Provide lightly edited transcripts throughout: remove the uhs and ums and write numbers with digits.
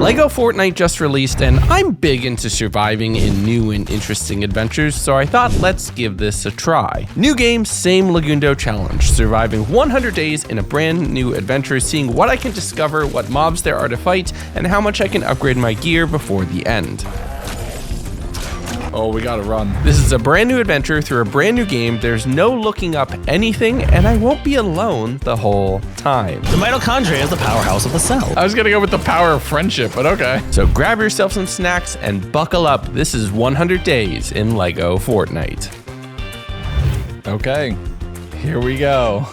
Lego Fortnite just released, and I'm big into surviving in new and interesting adventures, so I thought let's give this a try. New game, same Legundo challenge, surviving 100 days in a brand new adventure, seeing what I can discover, what mobs there are to fight, and how much I can upgrade my gear before the end. Oh, we gotta run. This is a brand new adventure through a brand new game. There's no looking up anything, and I won't be alone the whole time. The mitochondria is the powerhouse of the cell. I was gonna go with the power of friendship, but okay. So grab yourself some snacks and buckle up. This is 100 days in Lego Fortnite. Okay, here we go.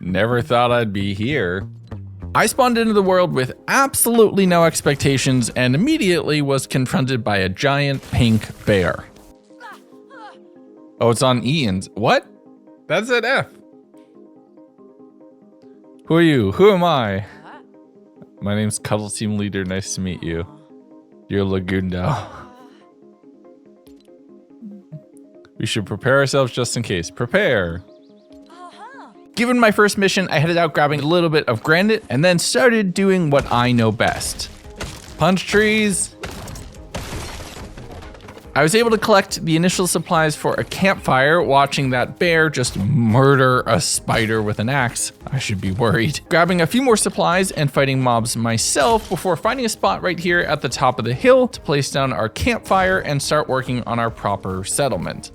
Never thought I'd be here. I spawned into the world with absolutely no expectations and immediately was confronted by a giant pink bear. Oh, it's on Ian's. What? That's at F. Who are you? Who am I? My name's Cuddle Team Leader. Nice to meet you. You're Legundo. We should prepare ourselves just in case. Prepare. Given my first mission, I headed out grabbing a little bit of granite and then started doing what I know best. Punch trees. I was able to collect the initial supplies for a campfire, watching that bear just murder a spider with an axe. I should be worried. Grabbing a few more supplies and fighting mobs myself before finding a spot right here at the top of the hill to place down our campfire and start working on our proper settlement.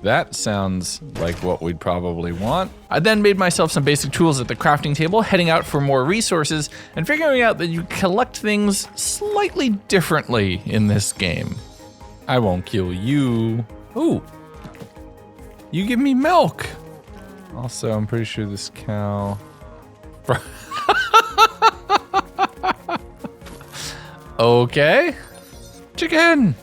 That sounds like what we'd probably want. I then made myself some basic tools at the crafting table, heading out for more resources and figuring out that you collect things slightly differently in this game. I won't kill you. Ooh, you give me milk. Also, I'm pretty sure this cow. Okay, chicken.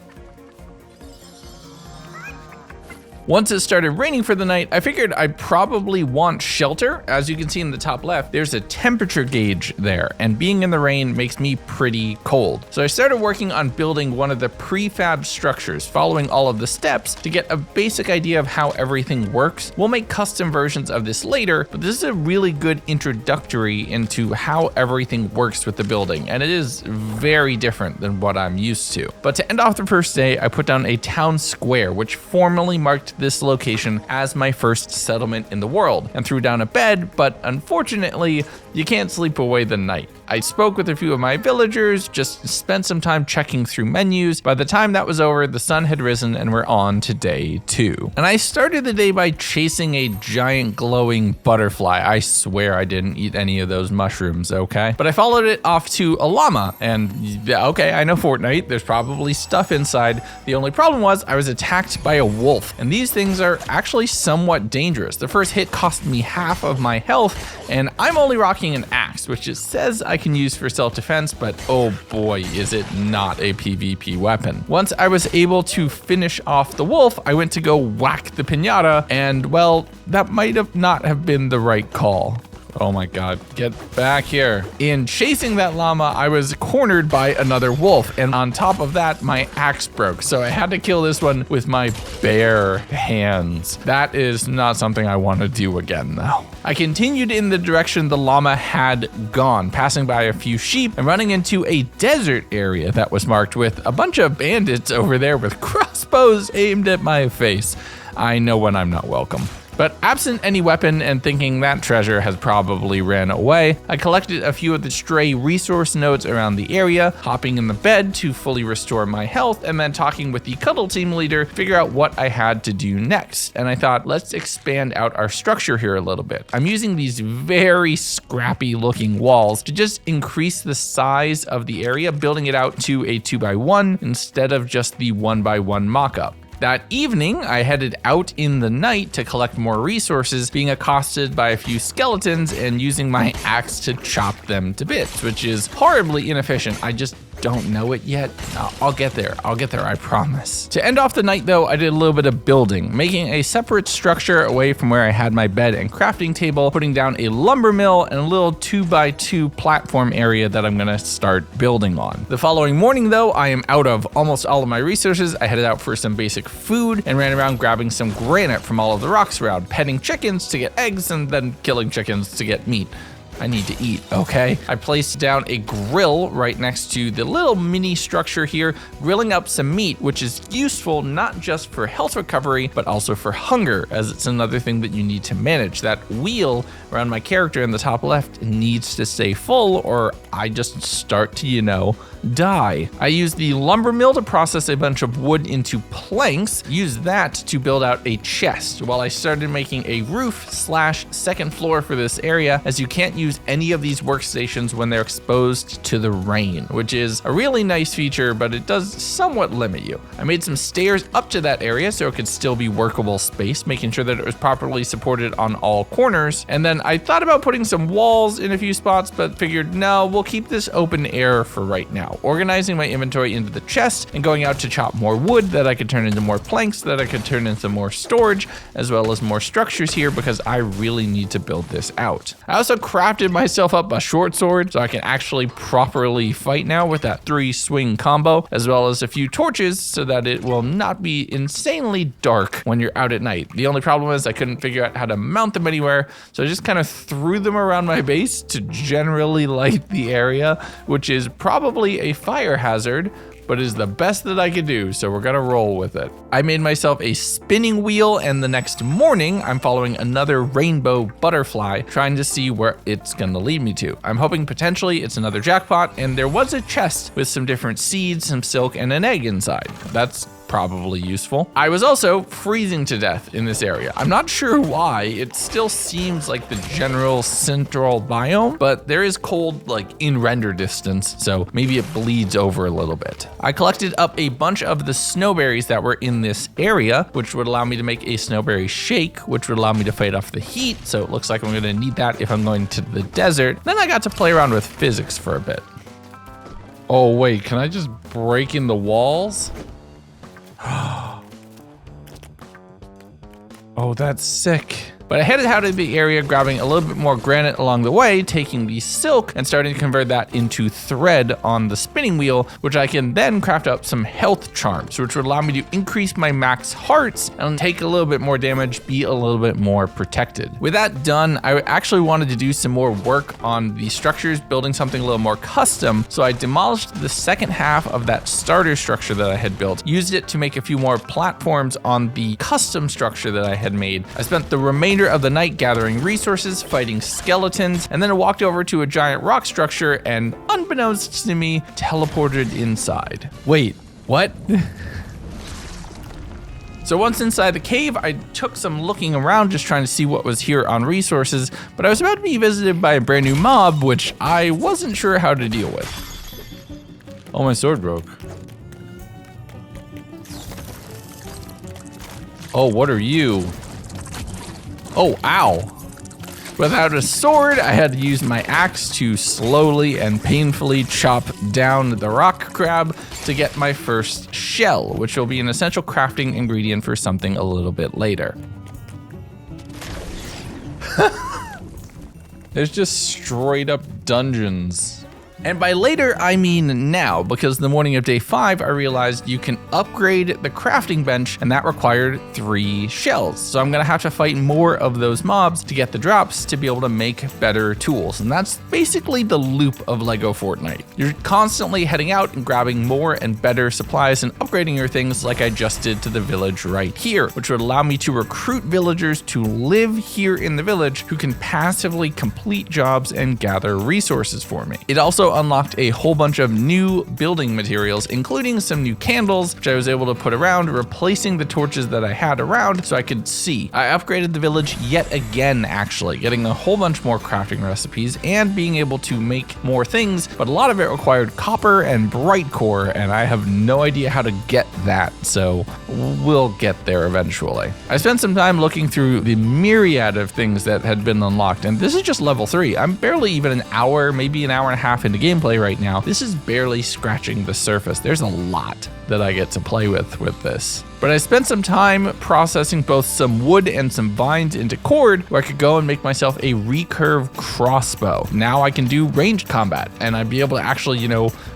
Once it started raining for the night, I figured I'd probably want shelter. As you can see in the top left, there's a temperature gauge there, and being in the rain makes me pretty cold. So I started working on building one of the prefab structures, following all of the steps to get a basic idea of how everything works. We'll make custom versions of this later, but this is a really good introductory into how everything works with the building, and it is very different than what I'm used to. But to end off the first day, I put down a town square, which formally marked this location as my first settlement in the world, and threw down a bed, but unfortunately, you can't sleep away the night. I spoke with a few of my villagers, just spent some time checking through menus. By the time that was over, the sun had risen and we're on to day 2. And I started the day by chasing a giant glowing butterfly. I swear I didn't eat any of those mushrooms, okay? But I followed it off to a llama, and okay, I know Fortnite, there's probably stuff inside. The only problem was I was attacked by a wolf, and these things are actually somewhat dangerous. The first hit cost me half of my health, and I'm only rocking an axe, which it says I can use for self-defense, but oh boy, is it not a PvP weapon. Once I was able to finish off the wolf, I went to go whack the piñata, and well, that might have not have been the right call. Oh my god, get back here. In chasing that llama, I was cornered by another wolf, and on top of that, my axe broke, so I had to kill this one with my bare hands. That is not something I want to do again, though. I continued in the direction the llama had gone, passing by a few sheep and running into a desert area that was marked with a bunch of bandits over there with crossbows aimed at my face. I know when I'm not welcome. But absent any weapon and thinking that treasure has probably ran away, I collected a few of the stray resource nodes around the area, hopping in the bed to fully restore my health, and then talking with the Cuddle Team Leader to figure out what I had to do next. And I thought, let's expand out our structure here a little bit. I'm using these very scrappy looking walls to just increase the size of the area, building it out to a 2x1 instead of just the 1x1 mock-up. That evening, I headed out in the night to collect more resources, being accosted by a few skeletons and using my axe to chop them to bits, which is horribly inefficient. I just don't know it yet. I'll get there, I promise. To end off the night though, I did a little bit of building, making a separate structure away from where I had my bed and crafting table, putting down a lumber mill and a little 2x2 platform area that I'm gonna start building on. The following morning though, I am out of almost all of my resources. I headed out for some basic food and ran around grabbing some granite from all of the rocks around, petting chickens to get eggs and then killing chickens to get meat. I need to eat, okay? I placed down a grill right next to the little mini structure here, grilling up some meat, which is useful not just for health recovery, but also for hunger, as it's another thing that you need to manage. That wheel around my character in the top left needs to stay full, or I just start to, die. I used the lumber mill to process a bunch of wood into planks, used that to build out a chest, while I started making a roof/second floor for this area, as you can't use any of these workstations when they're exposed to the rain, which is a really nice feature, but it does somewhat limit you. I made some stairs up to that area so it could still be workable space, making sure that it was properly supported on all corners. And then I thought about putting some walls in a few spots, but figured, no, we'll keep this open air for right now. Organizing my inventory into the chest and going out to chop more wood that I could turn into more planks, that I could turn into more storage, as well as more structures here, because I really need to build this out. I also crafted myself up a short sword so I can actually properly fight now with that 3-swing combo, as well as a few torches so that it will not be insanely dark when you're out at night. The only problem is I couldn't figure out how to mount them anywhere, so I just kind of threw them around my base to generally light the area, which is probably a fire hazard, but is the best that I could do, so we're gonna roll with it. I made myself a spinning wheel, and the next morning, I'm following another rainbow butterfly, trying to see where it's gonna lead me to. I'm hoping potentially it's another jackpot, and there was a chest with some different seeds, some silk, and an egg inside. That's probably useful. I was also freezing to death in this area. I'm not sure why. It still seems like the general central biome, but there is cold in render distance, so maybe it bleeds over a little bit. I collected up a bunch of the snowberries that were in this area, which would allow me to make a snowberry shake, which would allow me to fight off the heat, so it looks like I'm gonna need that if I'm going to the desert. Then I got to play around with physics for a bit. Oh wait, can I just break in the walls? Oh, that's sick. But I headed out of the area, grabbing a little bit more granite along the way, taking the silk and starting to convert that into thread on the spinning wheel, which I can then craft up some health charms, which would allow me to increase my max hearts and take a little bit more damage, be a little bit more protected. With that done, I actually wanted to do some more work on the structures, building something a little more custom, so I demolished the second half of that starter structure that I had built, used it to make a few more platforms on the custom structure that I had made. I spent the remainder of the night gathering resources, fighting skeletons, and then I walked over to a giant rock structure and, unbeknownst to me, teleported inside. Wait, what? So once inside the cave, I took some looking around, just trying to see what was here on resources, but I was about to be visited by a brand new mob, which I wasn't sure how to deal with. Oh, my sword broke. Oh, what are you? Oh, ow. Without a sword, I had to use my axe to slowly and painfully chop down the rock crab to get my first shell, which will be an essential crafting ingredient for something a little bit later. There's just straight up dungeons. And by later, I mean now, because the morning of day 5, I realized you can upgrade the crafting bench, and that required 3 shells. So I'm gonna have to fight more of those mobs to get the drops to be able to make better tools. And that's basically the loop of Lego Fortnite. You're constantly heading out and grabbing more and better supplies and upgrading your things, like I just did to the village right here, which would allow me to recruit villagers to live here in the village who can passively complete jobs and gather resources for me. It also unlocked a whole bunch of new building materials, including some new candles, which I was able to put around, replacing the torches that I had around so I could see. I upgraded the village yet again, actually, getting a whole bunch more crafting recipes and being able to make more things, but a lot of it required copper and bright core, and I have no idea how to get that, so we'll get there eventually. I spent some time looking through the myriad of things that had been unlocked, and this is just level 3. I'm barely even an hour, maybe an hour and a half into gameplay right now. This is barely scratching the surface. There's a lot that I get to play with this. But I spent some time processing both some wood and some vines into cord where I could go and make myself a recurve crossbow. Now I can do ranged combat and I'd be able to actually,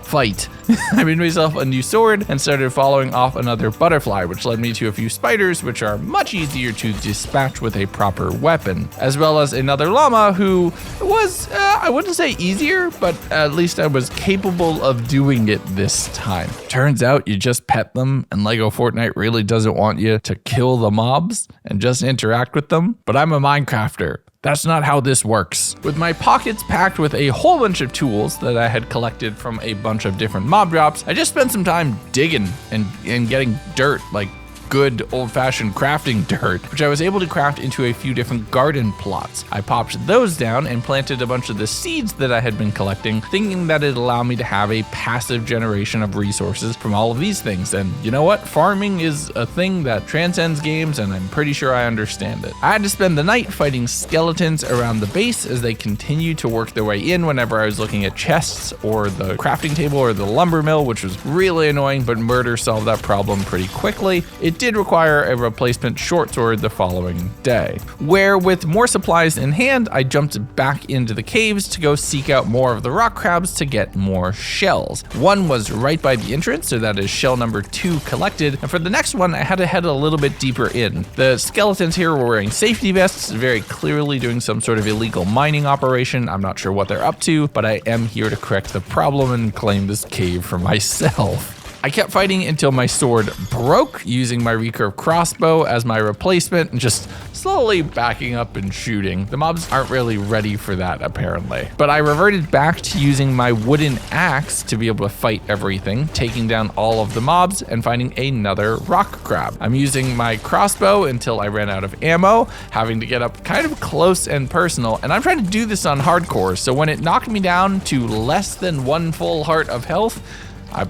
fight. I made myself a new sword and started following off another butterfly, which led me to a few spiders, which are much easier to dispatch with a proper weapon, as well as another llama who was, I wouldn't say easier, but at least I was capable of doing it this time. Turns out you just pet them, and Lego Fortnite really doesn't want you to kill the mobs and just interact with them, but I'm a Minecrafter. That's not how this works. With my pockets packed with a whole bunch of tools that I had collected from a bunch of different mob drops, I just spent some time digging and getting dirt, like good old-fashioned crafting dirt, which I was able to craft into a few different garden plots. I popped those down and planted a bunch of the seeds that I had been collecting, thinking that it'd allow me to have a passive generation of resources from all of these things. And you know what? Farming is a thing that transcends games, and I'm pretty sure I understand it. I had to spend the night fighting skeletons around the base as they continued to work their way in whenever I was looking at chests or the crafting table or the lumber mill, which was really annoying, but murder solved that problem pretty quickly. It did require a replacement short sword the following day, where with more supplies in hand, I jumped back into the caves to go seek out more of the rock crabs to get more shells. One was right by the entrance, so that is shell number 2 collected, and for the next one, I had to head a little bit deeper in. The skeletons here were wearing safety vests, very clearly doing some sort of illegal mining operation. I'm not sure what they're up to, but I am here to correct the problem and claim this cave for myself. I kept fighting until my sword broke, using my recurve crossbow as my replacement and just slowly backing up and shooting. The mobs aren't really ready for that, apparently. But I reverted back to using my wooden axe to be able to fight everything, taking down all of the mobs and finding another rock crab. I'm using my crossbow until I ran out of ammo, having to get up kind of close and personal, and I'm trying to do this on hardcore, so when it knocked me down to less than 1 full heart of health,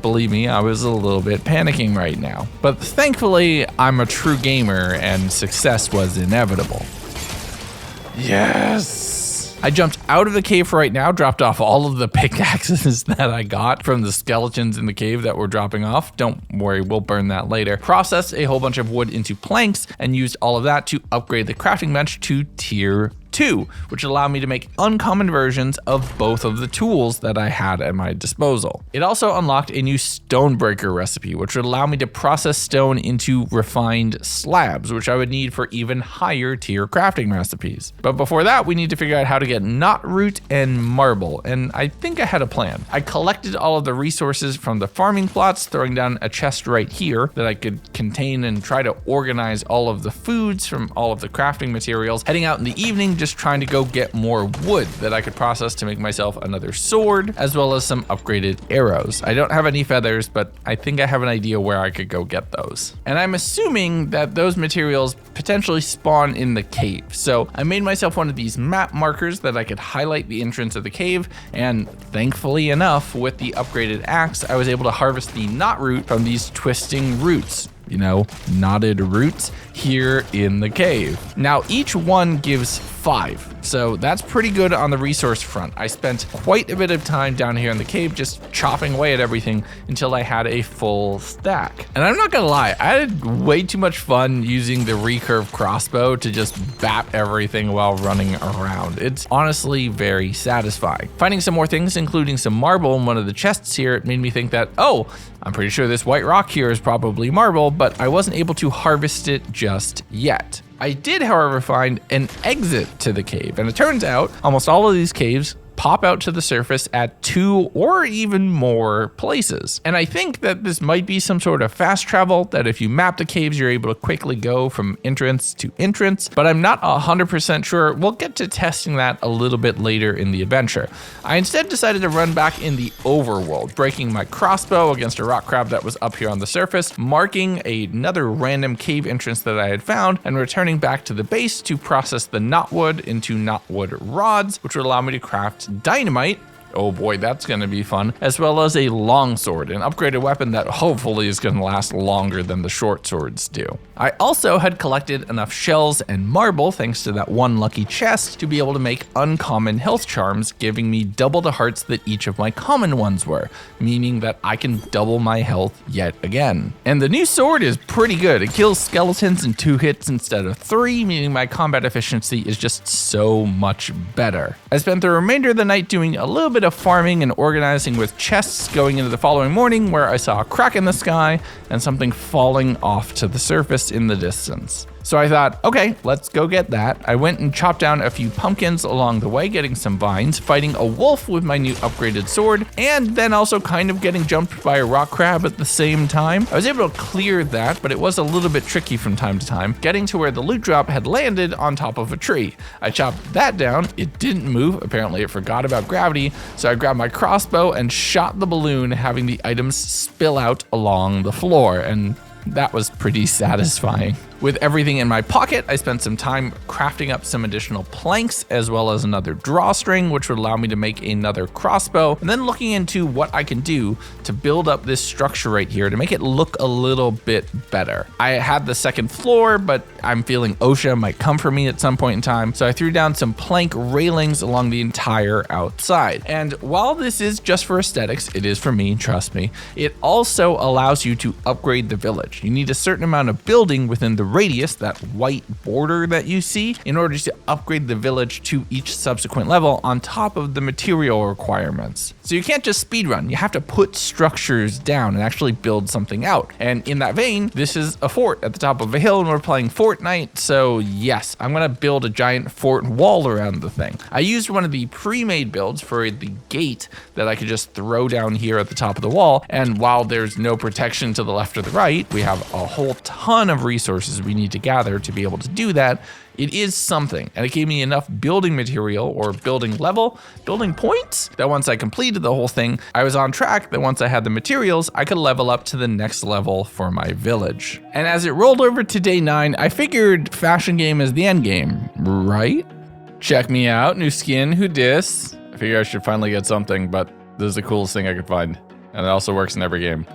believe me, I was a little bit panicking right now. But thankfully, I'm a true gamer and success was inevitable. Yes! I jumped out of the cave right now, dropped off all of the pickaxes that I got from the skeletons in the cave that were dropping off. Don't worry, we'll burn that later. Processed a whole bunch of wood into planks and used all of that to upgrade the crafting bench to tier 2, which allowed me to make uncommon versions of both of the tools that I had at my disposal. It also unlocked a new stonebreaker recipe, which would allow me to process stone into refined slabs, which I would need for even higher tier crafting recipes. But before that, we need to figure out how to get knot root and marble, and I think I had a plan. I collected all of the resources from the farming plots, throwing down a chest right here that I could contain and try to organize all of the foods from all of the crafting materials, heading out in the evening just trying to go get more wood that I could process to make myself another sword, as well as some upgraded arrows. I don't have any feathers, but I think I have an idea where I could go get those. And I'm assuming that those materials potentially spawn in the cave. So I made myself one of these map markers that I could highlight the entrance of the cave, and thankfully enough, with the upgraded axe, I was able to harvest the knot root from these twisting roots. Knotted roots here in the cave. Now each one gives 5, so that's pretty good on the resource front. I spent quite a bit of time down here in the cave just chopping away at everything until I had a full stack. And I'm not gonna lie, I had way too much fun using the recurve crossbow to just bap everything while running around. It's honestly very satisfying. Finding some more things, including some marble in one of the chests here, it made me think that, oh, I'm pretty sure this white rock here is probably marble, but I wasn't able to harvest it just yet. I did, however, find an exit to the cave, and it turns out almost all of these caves pop out to the surface at 2 or even more places. And I think that this might be some sort of fast travel, that if you map the caves, you're able to quickly go from entrance to entrance, but I'm not 100% sure. We'll get to testing that a little bit later in the adventure. I instead decided to run back in the overworld, breaking my crossbow against a rock crab that was up here on the surface, marking another random cave entrance that I had found, and returning back to the base to process the knotwood into knotwood rods, which would allow me to craft dynamite, Oh boy, that's gonna be fun. As well as a longsword, an upgraded weapon that hopefully is gonna last longer than the short swords do. I also had collected enough shells and marble, thanks to that one lucky chest, to be able to make uncommon health charms, giving me double the hearts that each of my common ones were, meaning that I can double my health yet again. And the new sword is pretty good. It kills skeletons in 2 hits instead of 3, meaning my combat efficiency is just so much better. I spent the remainder of the night doing a little bit of farming and organizing with chests going into the following morning, where I saw a crack in the sky and something falling off to the surface in the distance. So I thought, okay, let's go get that. I went and chopped down a few pumpkins along the way, getting some vines, fighting a wolf with my new upgraded sword, and then also kind of getting jumped by a rock crab at the same time. I was able to clear that, but it was a little bit tricky from time to time, getting to where the loot drop had landed on top of a tree. I chopped that down, it didn't move, apparently it forgot about gravity, so I grabbed my crossbow and shot the balloon, having the items spill out along the floor, and that was pretty satisfying. With everything in my pocket, I spent some time crafting up some additional planks as well as another drawstring, which would allow me to make another crossbow, and then looking into what I can do to build up this structure right here to make it look a little bit better. I had the second floor, but I'm feeling OSHA might come for me at some point in time, so I threw down some plank railings along the entire outside. And while this is just for aesthetics, it is for me, trust me, it also allows you to upgrade the village. You need a certain amount of building within the radius, that white border that you see, in order to upgrade the village to each subsequent level on top of the material requirements. So you can't just speedrun, you have to put structures down and actually build something out. And in that vein, this is a fort at the top of a hill and we're playing Fortnite, so yes, I'm gonna build a giant fort wall around the thing. I used one of the pre-made builds for the gate that I could just throw down here at the top of the wall, and while there's no protection to the left or the right, we have a whole ton of resources we need to gather to be able to do that. It is something, and it gave me enough building material or building points, that once I completed the whole thing, I was on track that once I had the materials, I could level up to the next level for my village. And as it rolled over to day 9, I figured fashion game is the end game, right? Check me out, new skin, who dis? I figure I should finally get something, but this is the coolest thing I could find, and it also works in every game.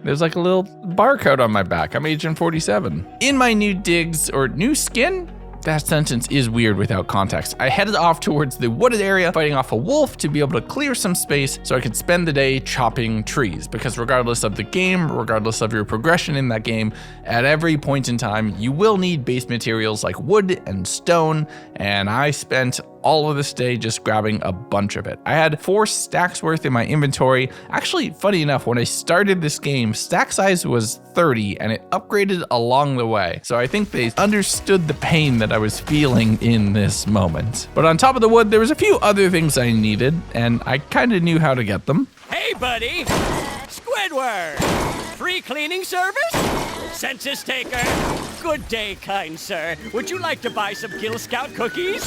There's like a little barcode on my back. I'm Agent 47. In my new digs, or new skin? That sentence is weird without context. I headed off towards the wooded area, fighting off a wolf to be able to clear some space so I could spend the day chopping trees. Because regardless of the game, regardless of your progression in that game, at every point in time, you will need base materials like wood and stone, and I spent all of this day just grabbing a bunch of it. I had 4 stacks worth in my inventory. Actually, funny enough, when I started this game, stack size was 30 and it upgraded along the way. So I think they understood the pain that I was feeling in this moment. But on top of the wood, there was a few other things I needed, and I kind of knew how to get them. Hey, buddy! Squidward! Free cleaning service? Census taker? Good day, kind sir. Would you like to buy some Gill Scout cookies?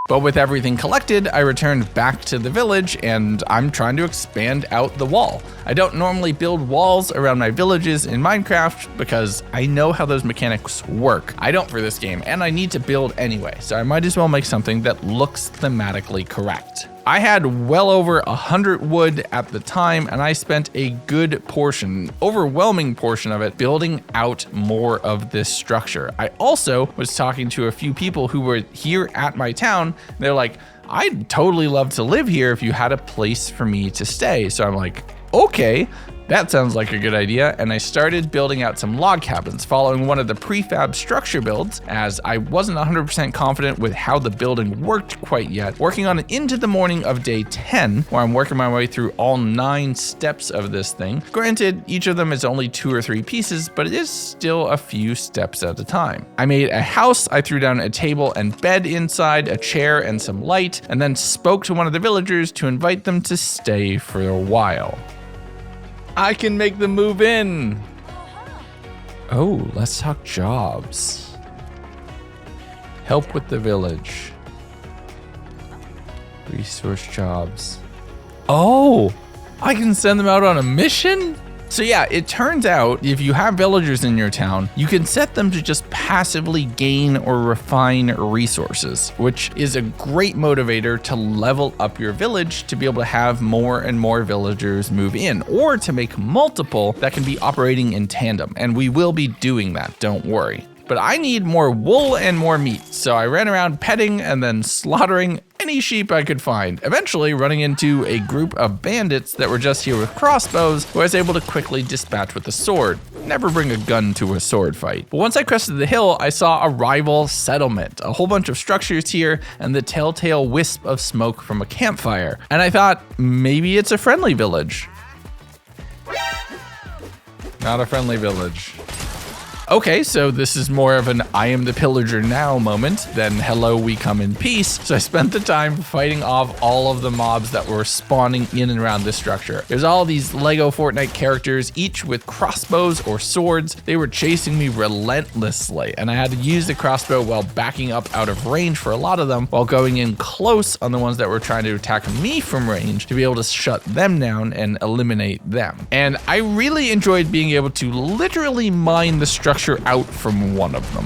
But with everything collected, I returned back to the village and I'm trying to expand out the wall. I don't normally build walls around my villages in Minecraft because I know how those mechanics work. I don't for this game, and I need to build anyway, so I might as well make something that looks thematically correct. I had well over 100 wood at the time, and I spent a good portion, overwhelming portion of it, building out more of this structure. I also was talking to a few people who were here at my town. They're like, I'd totally love to live here if you had a place for me to stay. So I'm like, okay, that sounds like a good idea, and I started building out some log cabins, following one of the prefab structure builds, as I wasn't 100% confident with how the building worked quite yet, working on it into the morning of day 10, where I'm working my way through all 9 steps of this thing. Granted, each of them is only 2 or 3 pieces, but it is still a few steps at a time. I made a house, I threw down a table and bed inside, a chair and some light, and then spoke to one of the villagers to invite them to stay for a while. I can make them move in. Oh, let's talk jobs. Help with the village. Resource jobs. Oh, I can send them out on a mission? So yeah, it turns out if you have villagers in your town, you can set them to just passively gain or refine resources, which is a great motivator to level up your village to be able to have more and more villagers move in, or to make multiple that can be operating in tandem. And we will be doing that, don't worry. But I need more wool and more meat, so I ran around petting and then slaughtering any sheep I could find, eventually running into a group of bandits that were just here with crossbows, who I was able to quickly dispatch with a sword. Never bring a gun to a sword fight. But once I crested the hill, I saw a rival settlement, a whole bunch of structures here, and the telltale wisp of smoke from a campfire. And I thought, maybe it's a friendly village. Not a friendly village. Okay, so this is more of an I am the pillager now moment than hello, we come in peace. So I spent the time fighting off all of the mobs that were spawning in and around this structure. There's all these Lego Fortnite characters, each with crossbows or swords. They were chasing me relentlessly, and I had to use the crossbow while backing up out of range for a lot of them, while going in close on the ones that were trying to attack me from range to be able to shut them down and eliminate them. And I really enjoyed being able to literally mine the structure out from one of them.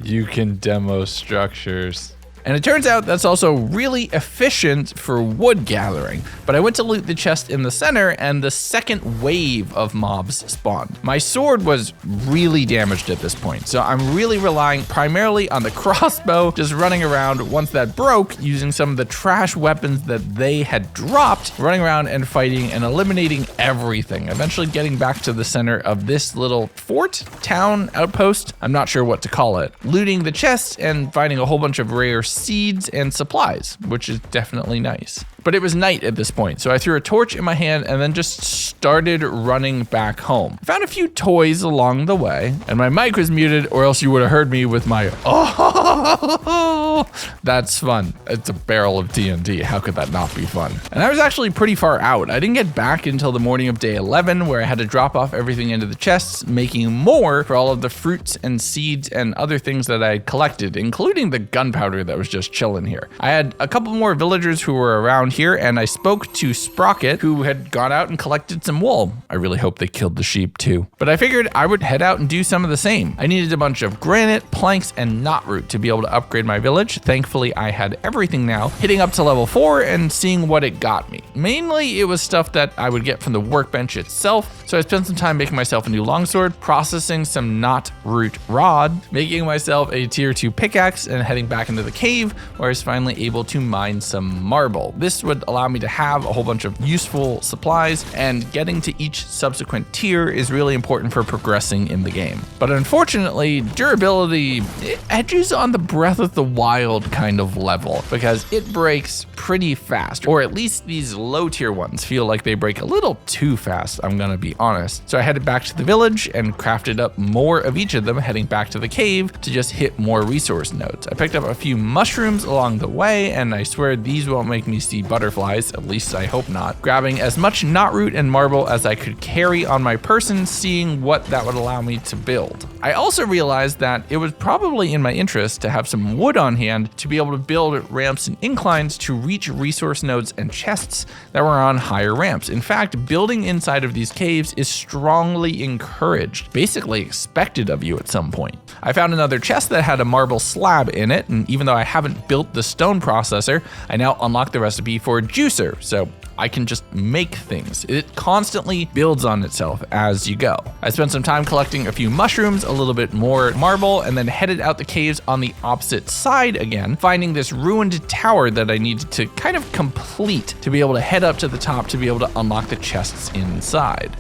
You can demo structures. And it turns out that's also really efficient for wood gathering. But I went to loot the chest in the center, and the second wave of mobs spawned. My sword was really damaged at this point, so I'm really relying primarily on the crossbow, just running around once that broke, using some of the trash weapons that they had dropped, running around and fighting and eliminating everything, eventually getting back to the center of this little fort, town, outpost, I'm not sure what to call it, looting the chest and finding a whole bunch of rare seeds and supplies, which is definitely nice. But it was night at this point, so I threw a torch in my hand and then just started running back home. I found a few toys along the way, and my mic was muted, or else you would have heard me with my oh, that's fun. It's a barrel of TNT. How could that not be fun? And I was actually pretty far out. I didn't get back until the morning of day 11, where I had to drop off everything into the chests, making more for all of the fruits and seeds and other things that I had collected, including the gunpowder that was just chilling here. I had a couple more villagers who were around here, and I spoke to Sprocket, who had gone out and collected some wool. I really hope they killed the sheep too. But I figured I would head out and do some of the same. I needed a bunch of granite, planks, and knotroot to be able to upgrade my village. Thankfully, I had everything now, hitting up to level 4 and seeing what it got me. Mainly, it was stuff that I would get from the workbench itself, so I spent some time making myself a new longsword, processing some knotroot rod, making myself a tier 2 pickaxe, and heading back into the cave, where I was finally able to mine some marble. This would allow me to have a whole bunch of useful supplies, and getting to each subsequent tier is really important for progressing in the game. But unfortunately, durability, it edges on the Breath of the Wild kind of level, because it breaks pretty fast, or at least these low tier ones feel like they break a little too fast, I'm gonna be honest. So I headed back to the village and crafted up more of each of them, heading back to the cave to just hit more resource nodes. I picked up a few mushrooms along the way, and I swear these won't make me see butterflies, at least I hope not. Grabbing as much knotroot and marble as I could carry on my person, seeing what that would allow me to build. I also realized that it was probably in my interest to have some wood on hand to be able to build ramps and inclines to reach resource nodes and chests that were on higher ramps. In fact, building inside of these caves is strongly encouraged, basically expected of you at some point. I found another chest that had a marble slab in it, and even though I haven't built the stone processor, I now unlocked the recipe for a juicer, so I can just make things. It constantly builds on itself as you go. I spent some time collecting a few mushrooms, a little bit more marble, and then headed out the caves on the opposite side again, finding this ruined tower that I needed to kind of complete to be able to head up to the top to be able to unlock the chests inside.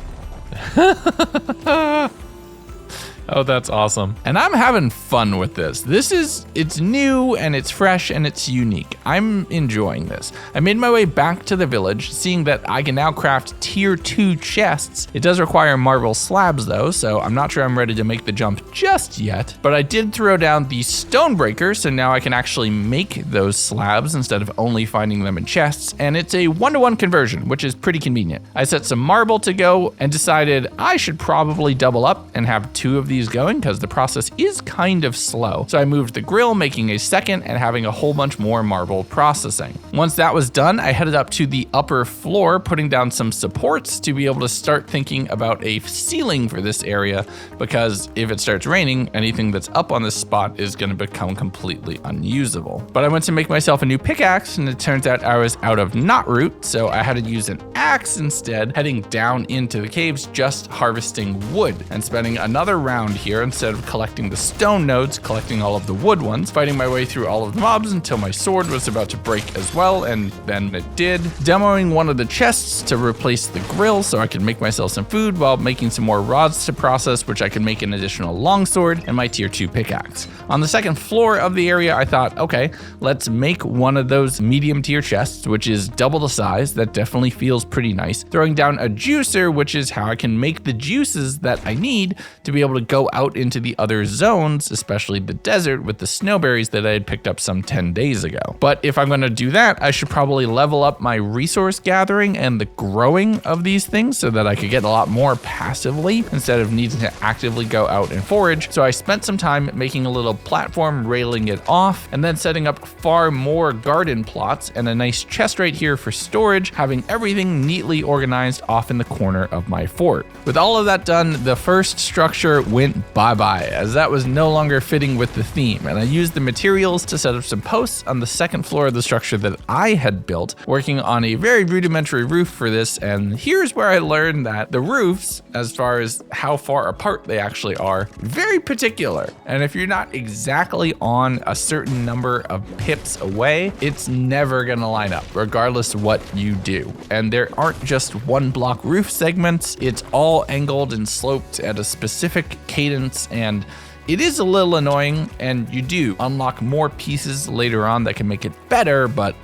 Oh, that's awesome. And I'm having fun with this. It's new and it's fresh and it's unique. I'm enjoying this. I made my way back to the village, seeing that I can now craft tier 2 chests. It does require marble slabs though, so I'm not sure I'm ready to make the jump just yet, but I did throw down the stone breaker, so now I can actually make those slabs instead of only finding them in chests, and it's a 1-to-1 conversion, which is pretty convenient. I set some marble to go and decided I should probably double up and have 2 of these these going because the process is kind of slow. So I moved the grill, making a second and having a whole bunch more marble processing. Once that was done, I headed up to the upper floor, putting down some supports to be able to start thinking about a ceiling for this area, because if it starts raining, anything that's up on this spot is going to become completely unusable. But I went to make myself a new pickaxe, and it turns out I was out of knot root, so I had to use an axe instead, heading down into the caves, just harvesting wood and spending another round here instead of collecting the stone nodes, collecting all of the wood ones, fighting my way through all of the mobs until my sword was about to break as well, and then it did. Demoing one of the chests to replace the grill so I could make myself some food while making some more rods to process, which I could make an additional longsword and my tier 2 pickaxe. On the second floor of the area, I thought, okay, let's make one of those medium tier chests, which is double the size. That definitely feels pretty nice. Throwing down a juicer, which is how I can make the juices that I need to be able to go out into the other zones, especially the desert with the snowberries that I had picked up some 10 days ago. But if I'm going to do that, I should probably level up my resource gathering and the growing of these things so that I could get a lot more passively instead of needing to actively go out and forage. So I spent some time making a little platform, railing it off, and then setting up far more garden plots and a nice chest right here for storage, having everything neatly organized off in the corner of my fort. With all of that done, the first structure went bye-bye, as that was no longer fitting with the theme, and I used the materials to set up some posts on the second floor of the structure that I had built, working on a very rudimentary roof for this. And here's where I learned that the roofs, as far as how far apart they actually are, very particular. And if you're not exactly on a certain number of pips away, it's never gonna line up, regardless of what you do. And there aren't just one block roof segments, it's all angled and sloped at a specific cadence, and it is a little annoying, and you do unlock more pieces later on that can make it better, but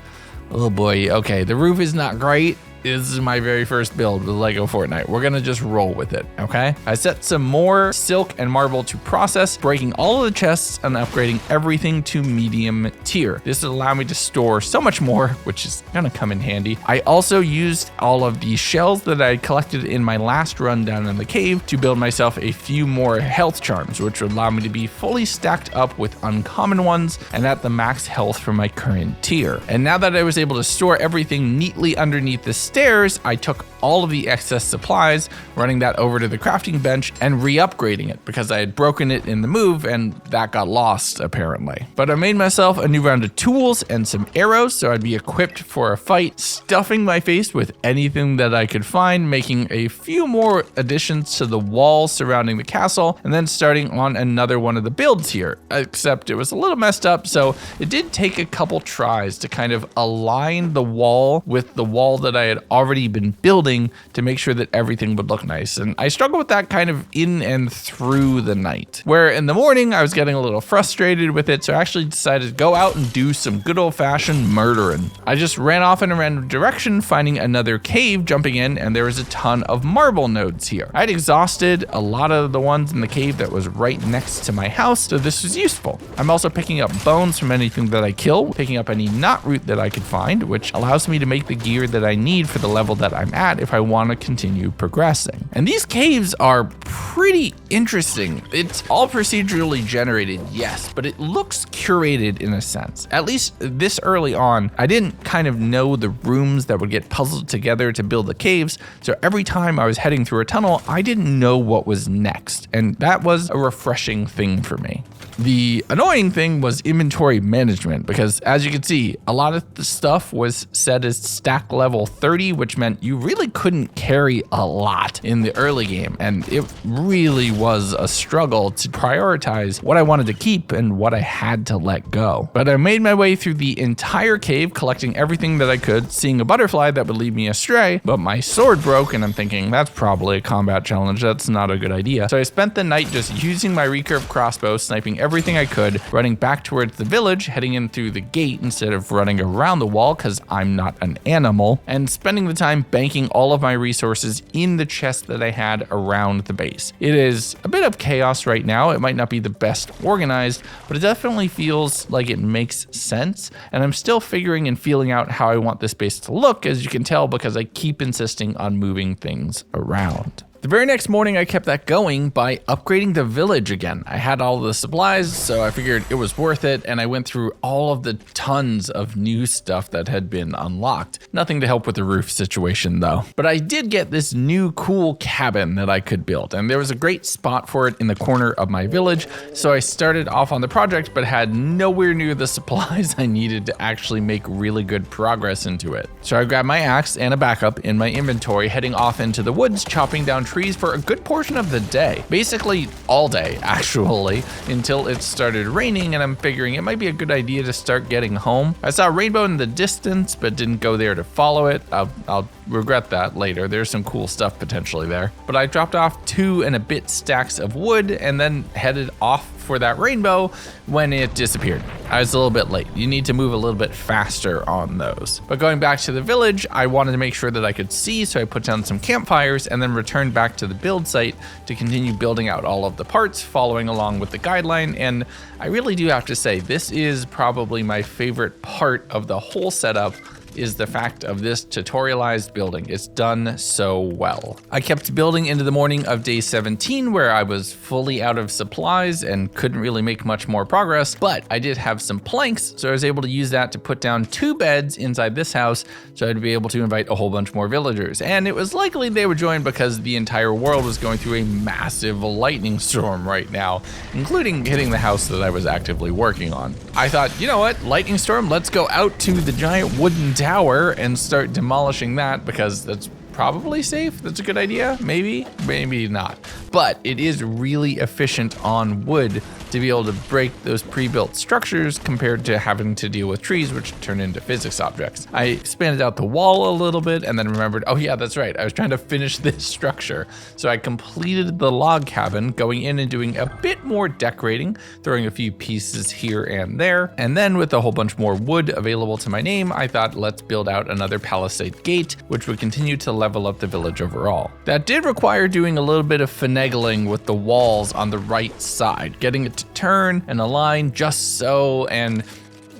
oh boy, okay, the roof is not great. This is my very first build with Lego Fortnite. We're gonna just roll with it, okay? I set some more silk and marble to process, breaking all of the chests and upgrading everything to medium tier. This will allow me to store so much more, which is gonna come in handy. I also used all of the shells that I collected in my last run down in the cave to build myself a few more health charms, which would allow me to be fully stacked up with uncommon ones and at the max health for my current tier. And now that I was able to store everything neatly underneath the stairs, I took all of the excess supplies, running that over to the crafting bench and re-upgrading it because I had broken it in the move and that got lost apparently. But I made myself a new round of tools and some arrows so I'd be equipped for a fight, stuffing my face with anything that I could find, making a few more additions to the walls surrounding the castle, and then starting on another one of the builds here, except it was a little messed up, so it did take a couple tries to kind of align the wall with the wall that I had already been building to make sure that everything would look nice. And I struggled with that kind of in and through the night, where in the morning I was getting a little frustrated with it, so I actually decided to go out and do some good old-fashioned murdering. I just ran off in a random direction, finding another cave, jumping in, and there was a ton of marble nodes here. I'd exhausted a lot of the ones in the cave that was right next to my house, so this was useful. I'm also picking up bones from anything that I kill, picking up any knot root that I could find, which allows me to make the gear that I need for the level that I'm at if I want to continue progressing. And these caves are pretty interesting. It's all procedurally generated, yes, but it looks curated in a sense. At least this early on, I didn't kind of know the rooms that would get puzzled together to build the caves, so every time I was heading through a tunnel, I didn't know what was next, and that was a refreshing thing for me. The annoying thing was inventory management, because as you can see, a lot of the stuff was set as stack level 30, which meant you really couldn't carry a lot in the early game, and it really was a struggle to prioritize what I wanted to keep and what I had to let go. But I made my way through the entire cave, collecting everything that I could, seeing a butterfly that would lead me astray, but my sword broke, and I'm thinking, that's probably a combat challenge, that's not a good idea. So I spent the night just using my recurve crossbow, sniping everything I could, running back towards the village, heading in through the gate instead of running around the wall because I'm not an animal, and spending the time banking all of my resources in the chest that I had around the base. It is a bit of chaos right now. It might not be the best organized, but it definitely feels like it makes sense, and I'm still figuring and feeling out how I want this base to look, as you can tell, because I keep insisting on moving things around. The very next morning, I kept that going by upgrading the village again. I had all the supplies, so I figured it was worth it, and I went through all of the tons of new stuff that had been unlocked. Nothing to help with the roof situation though. But I did get this new cool cabin that I could build, and there was a great spot for it in the corner of my village, so I started off on the project but had nowhere near the supplies I needed to actually make really good progress into it. So I grabbed my axe and a backup in my inventory, heading off into the woods, chopping down trees for a good portion of the day. Basically all day, actually, until it started raining, and I'm figuring it might be a good idea to start getting home. I saw a rainbow in the distance, but didn't go there to follow it. I'll regret that later. There's some cool stuff potentially there. But I dropped off 2 and a bit stacks of wood and then headed off for that rainbow when it disappeared. I was a little bit late. You need to move a little bit faster on those. But going back to the village, I wanted to make sure that I could see, so I put down some campfires and then returned back to the build site to continue building out all of the parts, following along with the guideline. And I really do have to say, this is probably my favorite part of the whole setup, is the fact of this tutorialized building. It's done so well. I kept building into the morning of day 17, where I was fully out of supplies and couldn't really make much more progress, but I did have some planks, so I was able to use that to put down 2 beds inside this house, so I'd be able to invite a whole bunch more villagers. And it was likely they would join because the entire world was going through a massive lightning storm right now, including hitting the house that I was actively working on. I thought, you know what, lightning storm, let's go out to the giant wooden tower and start demolishing that, because that's probably safe. That's a good idea. Maybe not. But it is really efficient on wood to be able to break those pre-built structures compared to having to deal with trees, which turn into physics objects. I expanded out the wall a little bit and then remembered, oh yeah, that's right, I was trying to finish this structure. So I completed the log cabin, going in and doing a bit more decorating, throwing a few pieces here and there. And then with a whole bunch more wood available to my name, I thought, let's build out another palisade gate, which would continue to level up the village overall. That did require doing a little bit of finagling with the walls on the right side, getting it to turn and align just so, and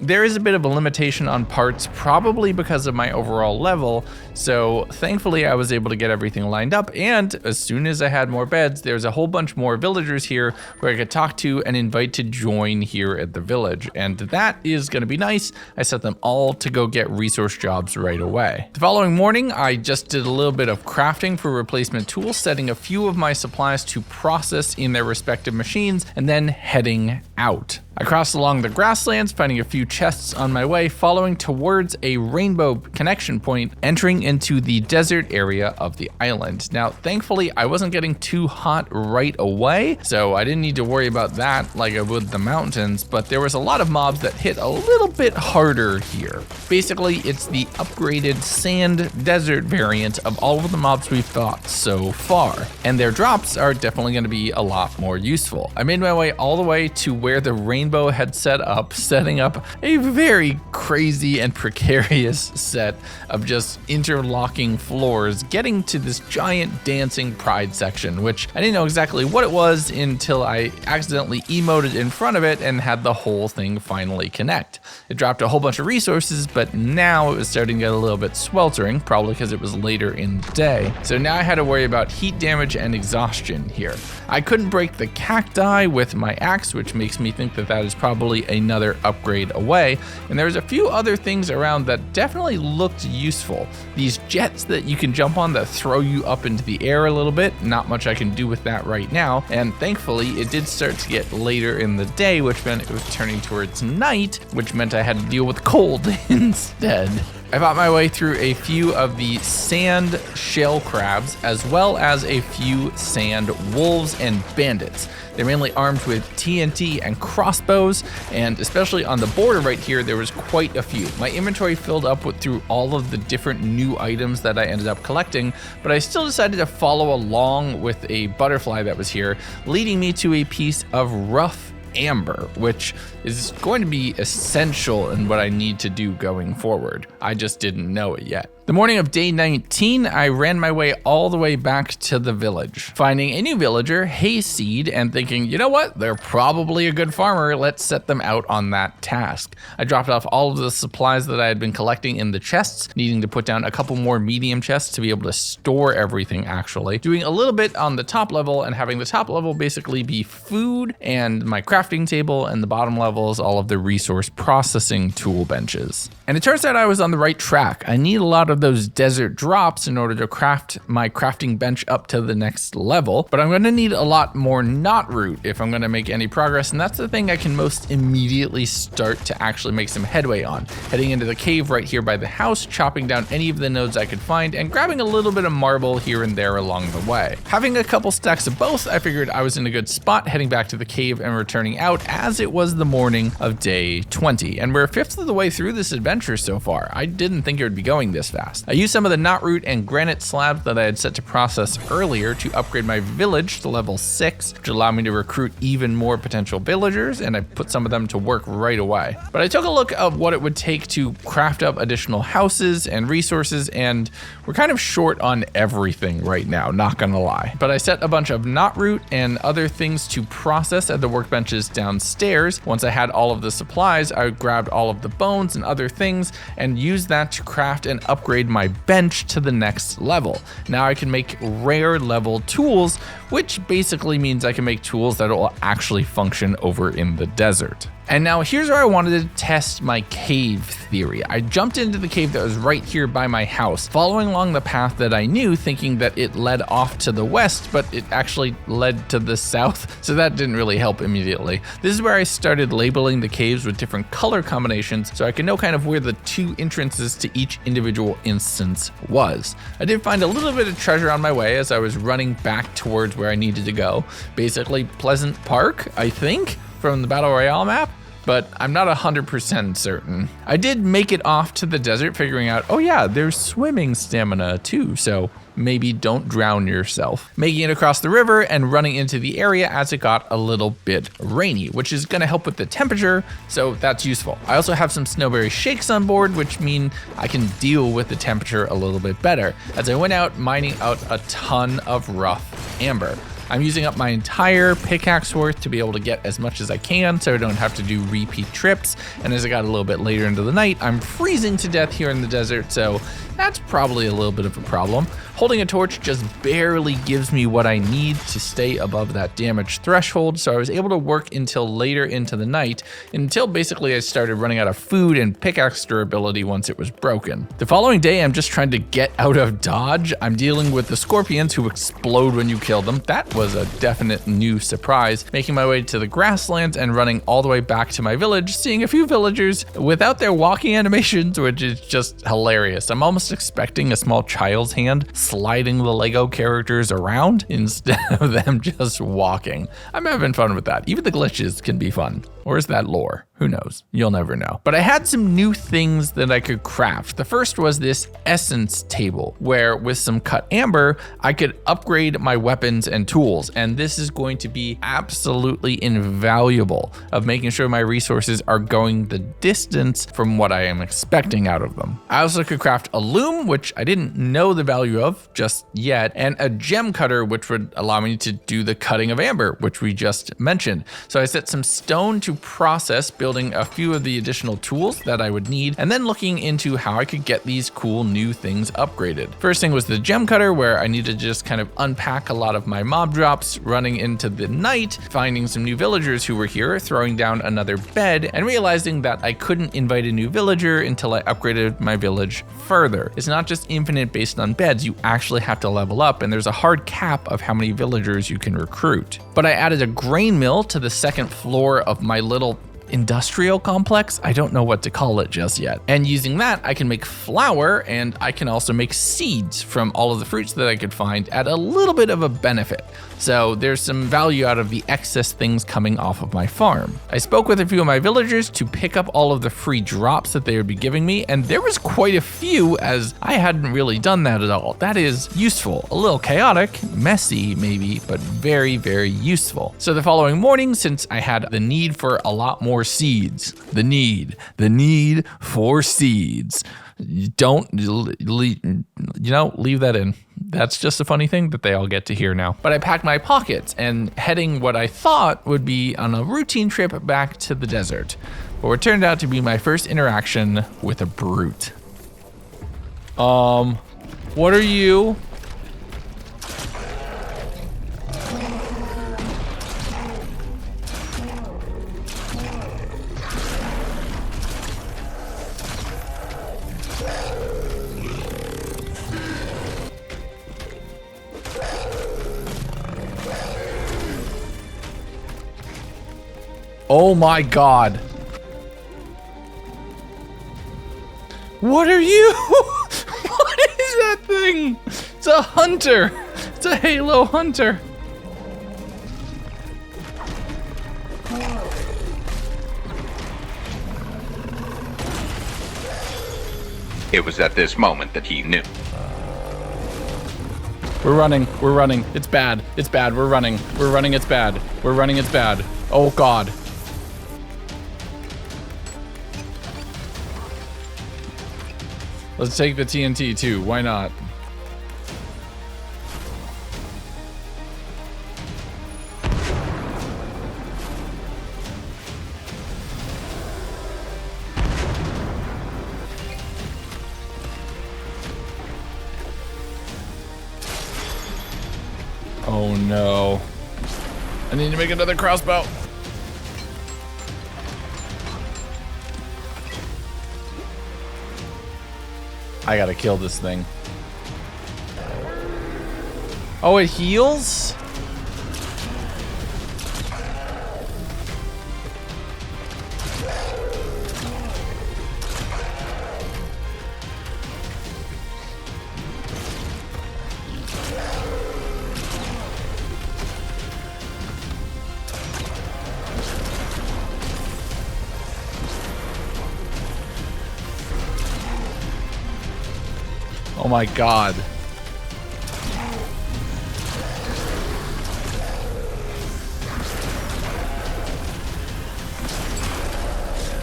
there is a bit of a limitation on parts, probably because of my overall level, so thankfully I was able to get everything lined up, and as soon as I had more beds, there's a whole bunch more villagers here where I could talk to and invite to join here at the village, and that is going to be nice. I set them all to go get resource jobs right away. The following morning, I just did a little bit of crafting for replacement tools, setting a few of my supplies to process in their respective machines, and then heading out. I crossed along the grasslands, finding a few chests on my way, following towards a rainbow connection point, entering into the desert area of the island. Now, thankfully, I wasn't getting too hot right away, so I didn't need to worry about that like I would the mountains, but there was a lot of mobs that hit a little bit harder here. Basically, it's the upgraded sand desert variant of all of the mobs we've fought so far, and their drops are definitely going to be a lot more useful. I made my way all the way to where the rainbow had set up, setting up a very crazy and precarious set of just interlocking floors, getting to this giant dancing pride section, which I didn't know exactly what it was until I accidentally emoted in front of it and had the whole thing finally connect. It dropped a whole bunch of resources, but now it was starting to get a little bit sweltering, probably because it was later in the day. So now I had to worry about heat damage and exhaustion here. I couldn't break the cacti with my axe, which makes me think that is probably another upgrade away. And there's a few other things around that definitely looked useful. These jets that you can jump on that throw you up into the air a little bit, not much I can do with that right now. And thankfully it did start to get later in the day, which meant it was turning towards night, which meant I had to deal with cold instead. I fought my way through a few of the sand shell crabs, as well as a few sand wolves and bandits. They're mainly armed with TNT and crossbows, and especially on the border right here, there was quite a few. My inventory filled up through all of the different new items that I ended up collecting, but I still decided to follow along with a butterfly that was here, leading me to a piece of rough amber, which is going to be essential in what I need to do going forward. I just didn't know it yet. The morning of day 19, I ran my way all the way back to the village, finding a new villager, Hayseed, and thinking, you know what, they're probably a good farmer, let's set them out on that task. I dropped off all of the supplies that I had been collecting in the chests, needing to put down a couple more medium chests to be able to store everything actually, doing a little bit on the top level and having the top level basically be food and my crafting table, and the bottom level is all of the resource processing tool benches. And it turns out I was on the right track. I need a lot of those desert drops in order to craft my crafting bench up to the next level, but I'm going to need a lot more knot root if I'm going to make any progress, and that's the thing I can most immediately start to actually make some headway on. Heading into the cave right here by the house, chopping down any of the nodes I could find, and grabbing a little bit of marble here and there along the way. Having a couple stacks of both, I figured I was in a good spot heading back to the cave and returning out as it was the morning of day 20, and we're a fifth of the way through this adventure so far. I didn't think it would be going this fast. I used some of the knot root and granite slabs that I had set to process earlier to upgrade my village to level 6, which allowed me to recruit even more potential villagers, and I put some of them to work right away. But I took a look at what it would take to craft up additional houses and resources, and we're kind of short on everything right now, not gonna lie. But I set a bunch of knot root and other things to process at the workbenches downstairs. Once I had all of the supplies, I grabbed all of the bones and other things and used that to craft and upgrade my bench to the next level. Now I can make rare level tools, which basically means I can make tools that will actually function over in the desert. And now here's where I wanted to test my cave theory. I jumped into the cave that was right here by my house, following along the path that I knew, thinking that it led off to the west, but it actually led to the south, so that didn't really help immediately. This is where I started labeling the caves with different color combinations so I could know kind of where the two entrances to each individual instance was. I did find a little bit of treasure on my way as I was running back towards where I needed to go. Basically Pleasant Park, I think, from the Battle Royale map, but I'm not 100% certain. I did make it off to the desert, figuring out, oh yeah, there's swimming stamina too, so maybe don't drown yourself. Making it across the river and running into the area as it got a little bit rainy, which is gonna help with the temperature, so that's useful. I also have some snowberry shakes on board, which mean I can deal with the temperature a little bit better, as I went out mining out a ton of rough amber. I'm using up my entire pickaxe worth to be able to get as much as I can so I don't have to do repeat trips, and as I got a little bit later into the night, I'm freezing to death here in the desert, so that's probably a little bit of a problem. Holding a torch just barely gives me what I need to stay above that damage threshold, so I was able to work until later into the night, until basically I started running out of food and pickaxe durability once it was broken. The following day, I'm just trying to get out of dodge. I'm dealing with the scorpions who explode when you kill them. That was a definite new surprise. Making my way to the grasslands and running all the way back to my village, seeing a few villagers without their walking animations, which is just hilarious. I'm almost expecting a small child's hand sliding the Lego characters around instead of them just walking. I'm having fun with that. Even the glitches can be fun. Or is that lore? Who knows? You'll never know. But I had some new things that I could craft. The first was this essence table, where with some cut amber, I could upgrade my weapons and tools. And this is going to be absolutely invaluable of making sure my resources are going the distance from what I am expecting out of them. I also could craft a loom, which I didn't know the value of just yet, and a gem cutter, which would allow me to do the cutting of amber, which we just mentioned. So I set some stone to process, building a few of the additional tools that I would need, and then looking into how I could get these cool new things upgraded. First thing was the gem cutter, where I needed to just kind of unpack a lot of my mob drops, running into the night, finding some new villagers who were here, throwing down another bed, and realizing that I couldn't invite a new villager until I upgraded my village further. It's not just infinite based on beds, you actually have to level up, and there's a hard cap of how many villagers you can recruit. But I added a grain mill to the second floor of my little industrial complex. I don't know what to call it just yet. And using that, I can make flour, and I can also make seeds from all of the fruits that I could find at a little bit of a benefit. So there's some value out of the excess things coming off of my farm. I spoke with a few of my villagers to pick up all of the free drops that they would be giving me, and there was quite a few, as I hadn't really done that at all. That is useful. A little chaotic, messy maybe, but very, very useful. So the following morning, since I had the need for a lot more seeds, the need for seeds. Don't, leave that in. That's just a funny thing that they all get to hear now. But I packed my pockets and heading what I thought would be on a routine trip back to the desert. But what turned out to be my first interaction with a brute. What are you? Oh my God. What are you? What is that thing? It's a hunter. It's a Halo hunter. It was at this moment that he knew. We're running. It's bad. We're running. It's bad. It's bad. Oh God. Let's take the TNT too. Why not? Oh no. I need to make another crossbow. I gotta kill this thing. Oh, it heals? Oh my God.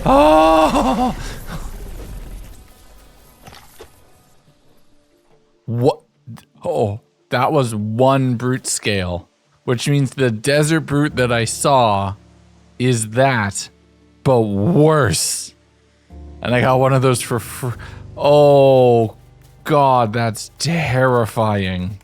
Oh! What? Oh, that was one brute scale, which means the desert brute that I saw is that, but worse. And I got one of those for free. Oh, God, that's terrifying.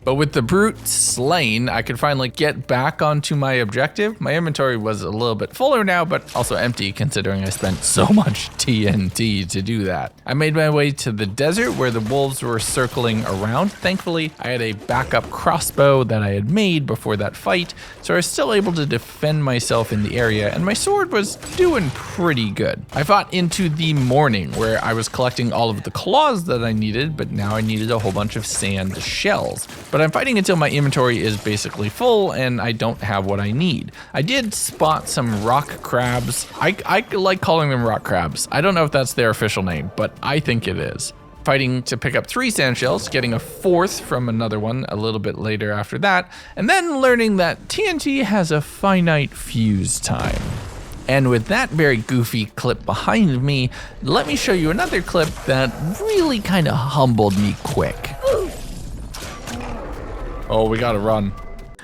But with the brute slain, I could finally get back onto my objective. My inventory was a little bit fuller now, but also empty considering I spent so much TNT to do that. I made my way to the desert where the wolves were circling around. Thankfully, I had a backup crossbow that I had made before that fight, so I was still able to defend myself in the area, and my sword was doing pretty good. I fought into the morning where I was collecting all of the claws that I needed, but now I needed a whole bunch of sand shells. But I'm fighting until my inventory is basically full and I don't have what I need. I did spot some rock crabs. I like calling them rock crabs. I don't know if that's their official name, but I think it is. Fighting to pick up 3 sand shells, getting a 4th from another one a little bit later after that, and then learning that TNT has a finite fuse time. And with that very goofy clip behind me, let me show you another clip that really kind of humbled me quick. Oh, we gotta run.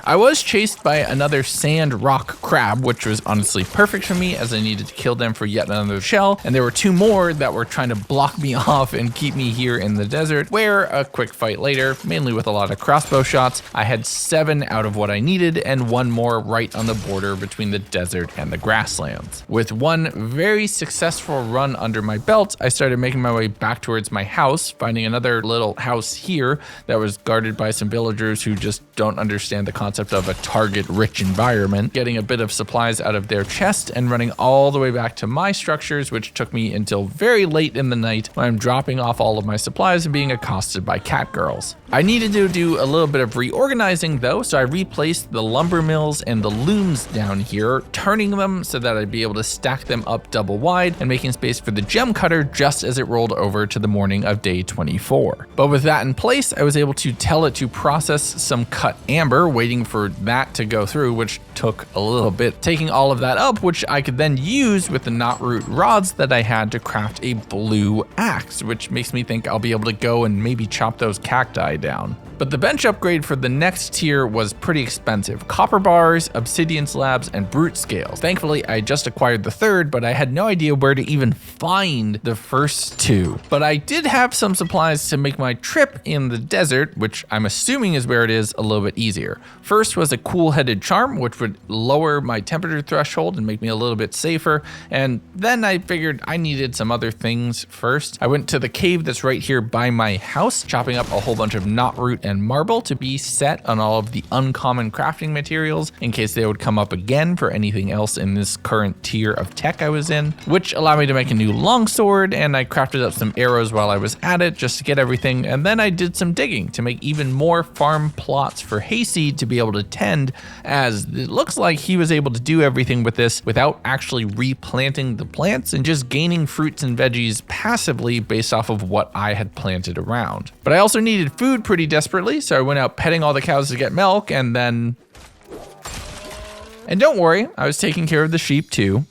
I was chased by another sand rock crab, which was honestly perfect for me as I needed to kill them for yet another shell. And there were 2 more that were trying to block me off and keep me here in the desert, where a quick fight later, mainly with a lot of crossbow shots, I had 7 out of what I needed and 1 more right on the border between the desert and the grasslands. With 1 very successful run under my belt, I started making my way back towards my house, finding another little house here that was guarded by some villagers who just don't understand the concept concept of a target-rich environment, getting a bit of supplies out of their chest and running all the way back to my structures, which took me until very late in the night when I'm dropping off all of my supplies and being accosted by cat girls. I needed to do a little bit of reorganizing though, so I replaced the lumber mills and the looms down here, turning them so that I'd be able to stack them up double wide and making space for the gem cutter just as it rolled over to the morning of day 24. But with that in place, I was able to tell it to process some cut amber, waiting for that to go through, which took a little bit, taking all of that up, which I could then use with the knotroot rods that I had to craft a blue axe, which makes me think I'll be able to go and maybe chop those cacti down. But the bench upgrade for the next tier was pretty expensive. Copper bars, obsidian slabs, and brute scales. Thankfully, I just acquired the third, but I had no idea where to even find the first two. But I did have some supplies to make my trip in the desert, which I'm assuming is where it is, a little bit easier. First was a cool-headed charm, which would lower my temperature threshold and make me a little bit safer. And then I figured I needed some other things first. I went to the cave that's right here by my house, chopping up a whole bunch of knotroot and marble to be set on all of the uncommon crafting materials in case they would come up again for anything else in this current tier of tech I was in, which allowed me to make a new longsword, and I crafted up some arrows while I was at it just to get everything, and then I did some digging to make even more farm plots for Hayseed to be able to tend, as it looks like he was able to do everything with this without actually replanting the plants and just gaining fruits and veggies passively based off of what I had planted around. But I also needed food pretty desperately, so I went out petting all the cows to get milk, and don't worry, I was taking care of the sheep too.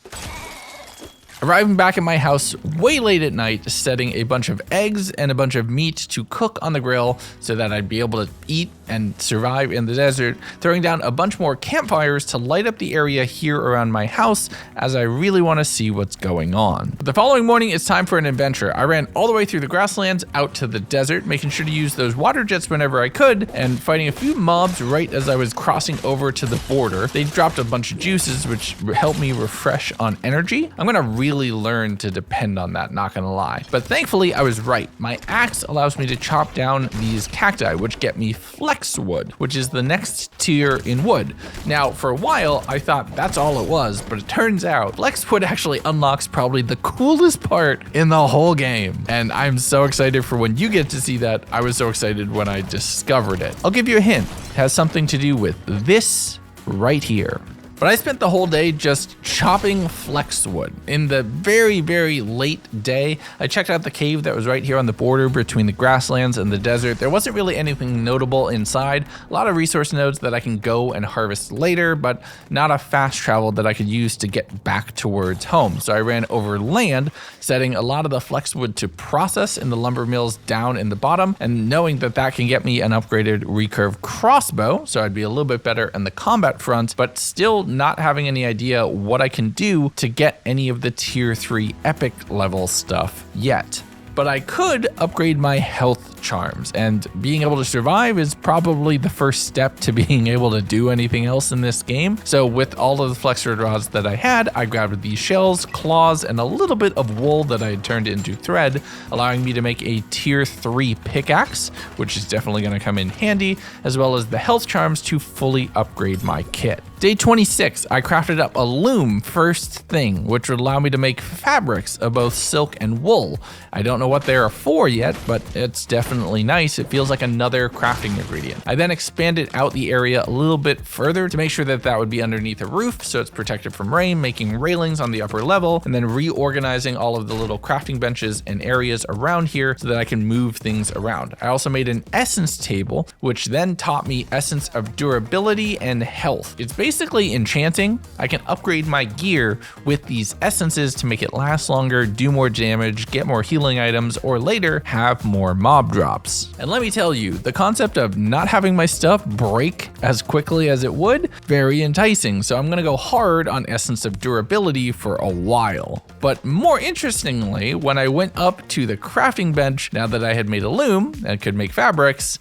Arriving back at my house way late at night, setting a bunch of eggs and a bunch of meat to cook on the grill so that I'd be able to eat and survive in the desert, throwing down a bunch more campfires to light up the area here around my house as I really want to see what's going on. The following morning, it's time for an adventure. I ran all the way through the grasslands out to the desert, making sure to use those water jets whenever I could, and fighting a few mobs right as I was crossing over to the border. They dropped a bunch of juices, which helped me refresh on energy. I'm gonna really learn to depend on that, not gonna lie. But thankfully, I was right. My axe allows me to chop down these cacti, which get me flex wood, which is the next tier in wood. Now, for a while, I thought that's all it was, but it turns out flex wood actually unlocks probably the coolest part in the whole game. And I'm so excited for when you get to see that. I was so excited when I discovered it. I'll give you a hint. It has something to do with this right here. But I spent the whole day just chopping flex wood. In the very, very late day, I checked out the cave that was right here on the border between the grasslands and the desert. There wasn't really anything notable inside. A lot of resource nodes that I can go and harvest later, but not a fast travel that I could use to get back towards home. So I ran over land, setting a lot of the flex wood to process in the lumber mills down in the bottom, and knowing that that can get me an upgraded recurve crossbow, so I'd be a little bit better in the combat front, but still not having any idea what I can do to get any of the tier 3 epic level stuff yet. But I could upgrade my health charms, and being able to survive is probably the first step to being able to do anything else in this game. So with all of the flexor rods that I had, I grabbed these shells, claws, and a little bit of wool that I had turned into thread, allowing me to make a tier 3 pickaxe, which is definitely going to come in handy, as well as the health charms to fully upgrade my kit. Day 26, I crafted up a loom first thing, which would allow me to make fabrics of both silk and wool. I don't know what they are for yet, but it's definitely nice. It feels like another crafting ingredient. I then expanded out the area a little bit further to make sure that that would be underneath a roof, so it's protected from rain, making railings on the upper level, and then reorganizing all of the little crafting benches and areas around here so that I can move things around. I also made an essence table, which then taught me essence of durability and health. It's basically enchanting. I can upgrade my gear with these essences to make it last longer, do more damage, get more healing items, or later have more mob drops. And let me tell you, the concept of not having my stuff break as quickly as it would, very enticing. So I'm gonna go hard on essence of durability for a while. But more interestingly, when I went up to the crafting bench, now that I had made a loom and could make fabrics,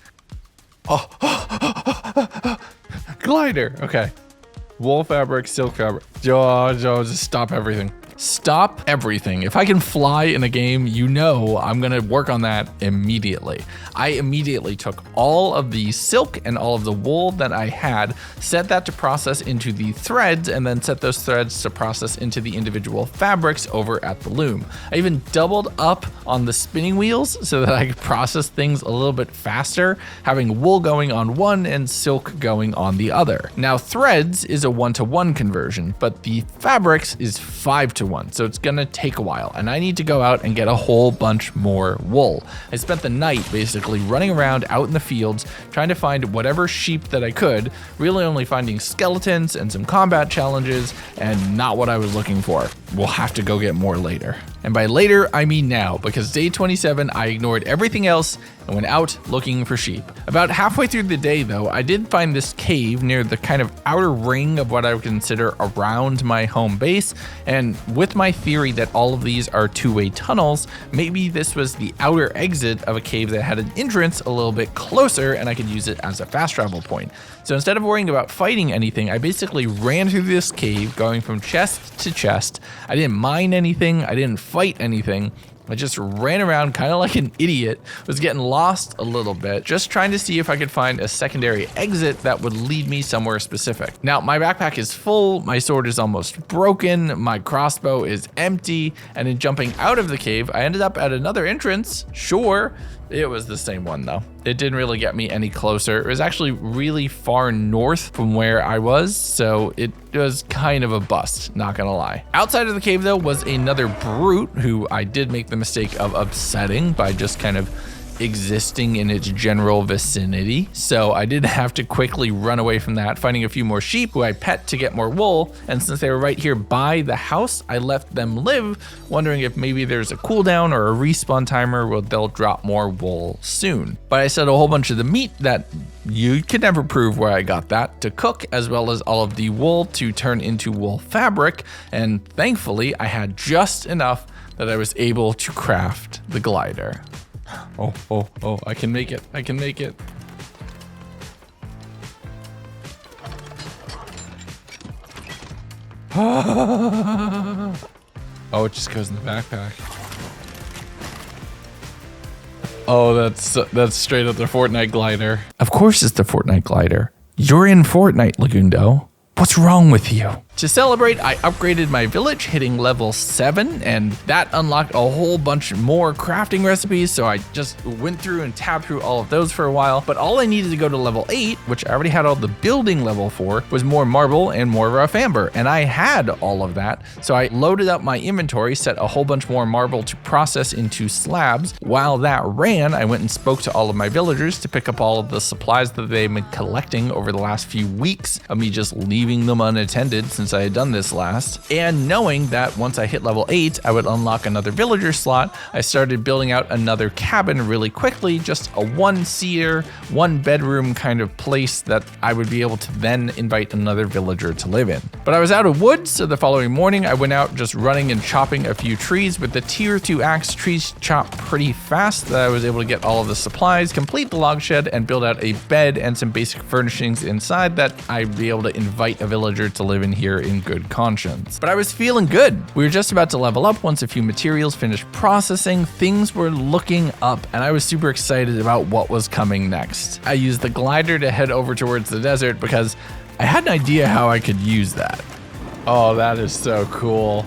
glider, okay. Wool fabric, silk fabric. Just stop everything. Stop everything. If I can fly in a game, you know I'm gonna work on that immediately. I immediately took all of the silk and all of the wool that I had, set that to process into the threads, and then set those threads to process into the individual fabrics over at the loom. I even doubled up on the spinning wheels so that I could process things a little bit faster, having wool going on one and silk going on the other. Now threads is a 1-to-1 conversion, but the fabrics is 5-to-1, so it's gonna take a while, and I need to go out and get a whole bunch more wool. I spent the night basically running around out in the fields trying to find whatever sheep that I could, really only finding skeletons and some combat challenges, and not what I was looking for. We'll have to go get more later. And by later, I mean now, because day 27, I ignored everything else and went out looking for sheep. About halfway through the day though, I did find this cave near the kind of outer ring of what I would consider around my home base, and with my theory that all of these are two-way tunnels, maybe this was the outer exit of a cave that had an entrance a little bit closer and I could use it as a fast travel point. So instead of worrying about fighting anything, I basically ran through this cave going from chest to chest. I didn't mine anything, I didn't fight anything. I just ran around kind of like an idiot, was getting lost a little bit, just trying to see if I could find a secondary exit that would lead me somewhere specific. Now, my backpack is full, my sword is almost broken, my crossbow is empty, and in jumping out of the cave, I ended up at another entrance. Sure, it was the same one though. It didn't really get me any closer. It was actually really far north from where I was, so it was kind of a bust, not gonna lie. Outside of the cave though was another brute who I did make the mistake of upsetting by just kind of existing in its general vicinity. So I did have to quickly run away from that, finding a few more sheep who I pet to get more wool. And since they were right here by the house, I left them live, wondering if maybe there's a cooldown or a respawn timer where they'll drop more wool soon. But I set a whole bunch of the meat that you could never prove where I got that to cook, as well as all of the wool to turn into wool fabric. And thankfully I had just enough that I was able to craft the glider. Oh, I can make it. I can make it. Oh, it just goes in the backpack. Oh, that's straight up the Fortnite glider. Of course it's the Fortnite glider. You're in Fortnite, Legundo. What's wrong with you? To celebrate, I upgraded my village, hitting level 7, and that unlocked a whole bunch more crafting recipes, so I just went through and tabbed through all of those for a while. But all I needed to go to level 8, which I already had all the building level for, was more marble and more rough amber, and I had all of that. So I loaded up my inventory, set a whole bunch more marble to process into slabs. While that ran, I went and spoke to all of my villagers to pick up all of the supplies that they've been collecting over the last few weeks of me just leaving them unattended since I had done this last. And knowing that once I hit level 8, I would unlock another villager slot, I started building out another cabin really quickly, just a 1-seater, 1-bedroom kind of place that I would be able to then invite another villager to live in. But I was out of wood, so the following morning I went out just running and chopping a few trees. With the tier 2 axe, trees chop pretty fast, that I was able to get all of the supplies, complete the log shed, and build out a bed and some basic furnishings inside that I'd be able to invite a villager to live in here in good conscience. But I was feeling good. We were just about to level up once a few materials finished processing. Things were looking up, and I was super excited about what was coming next. I used the glider to head over towards the desert because I had an idea how I could use that. Oh, that is so cool.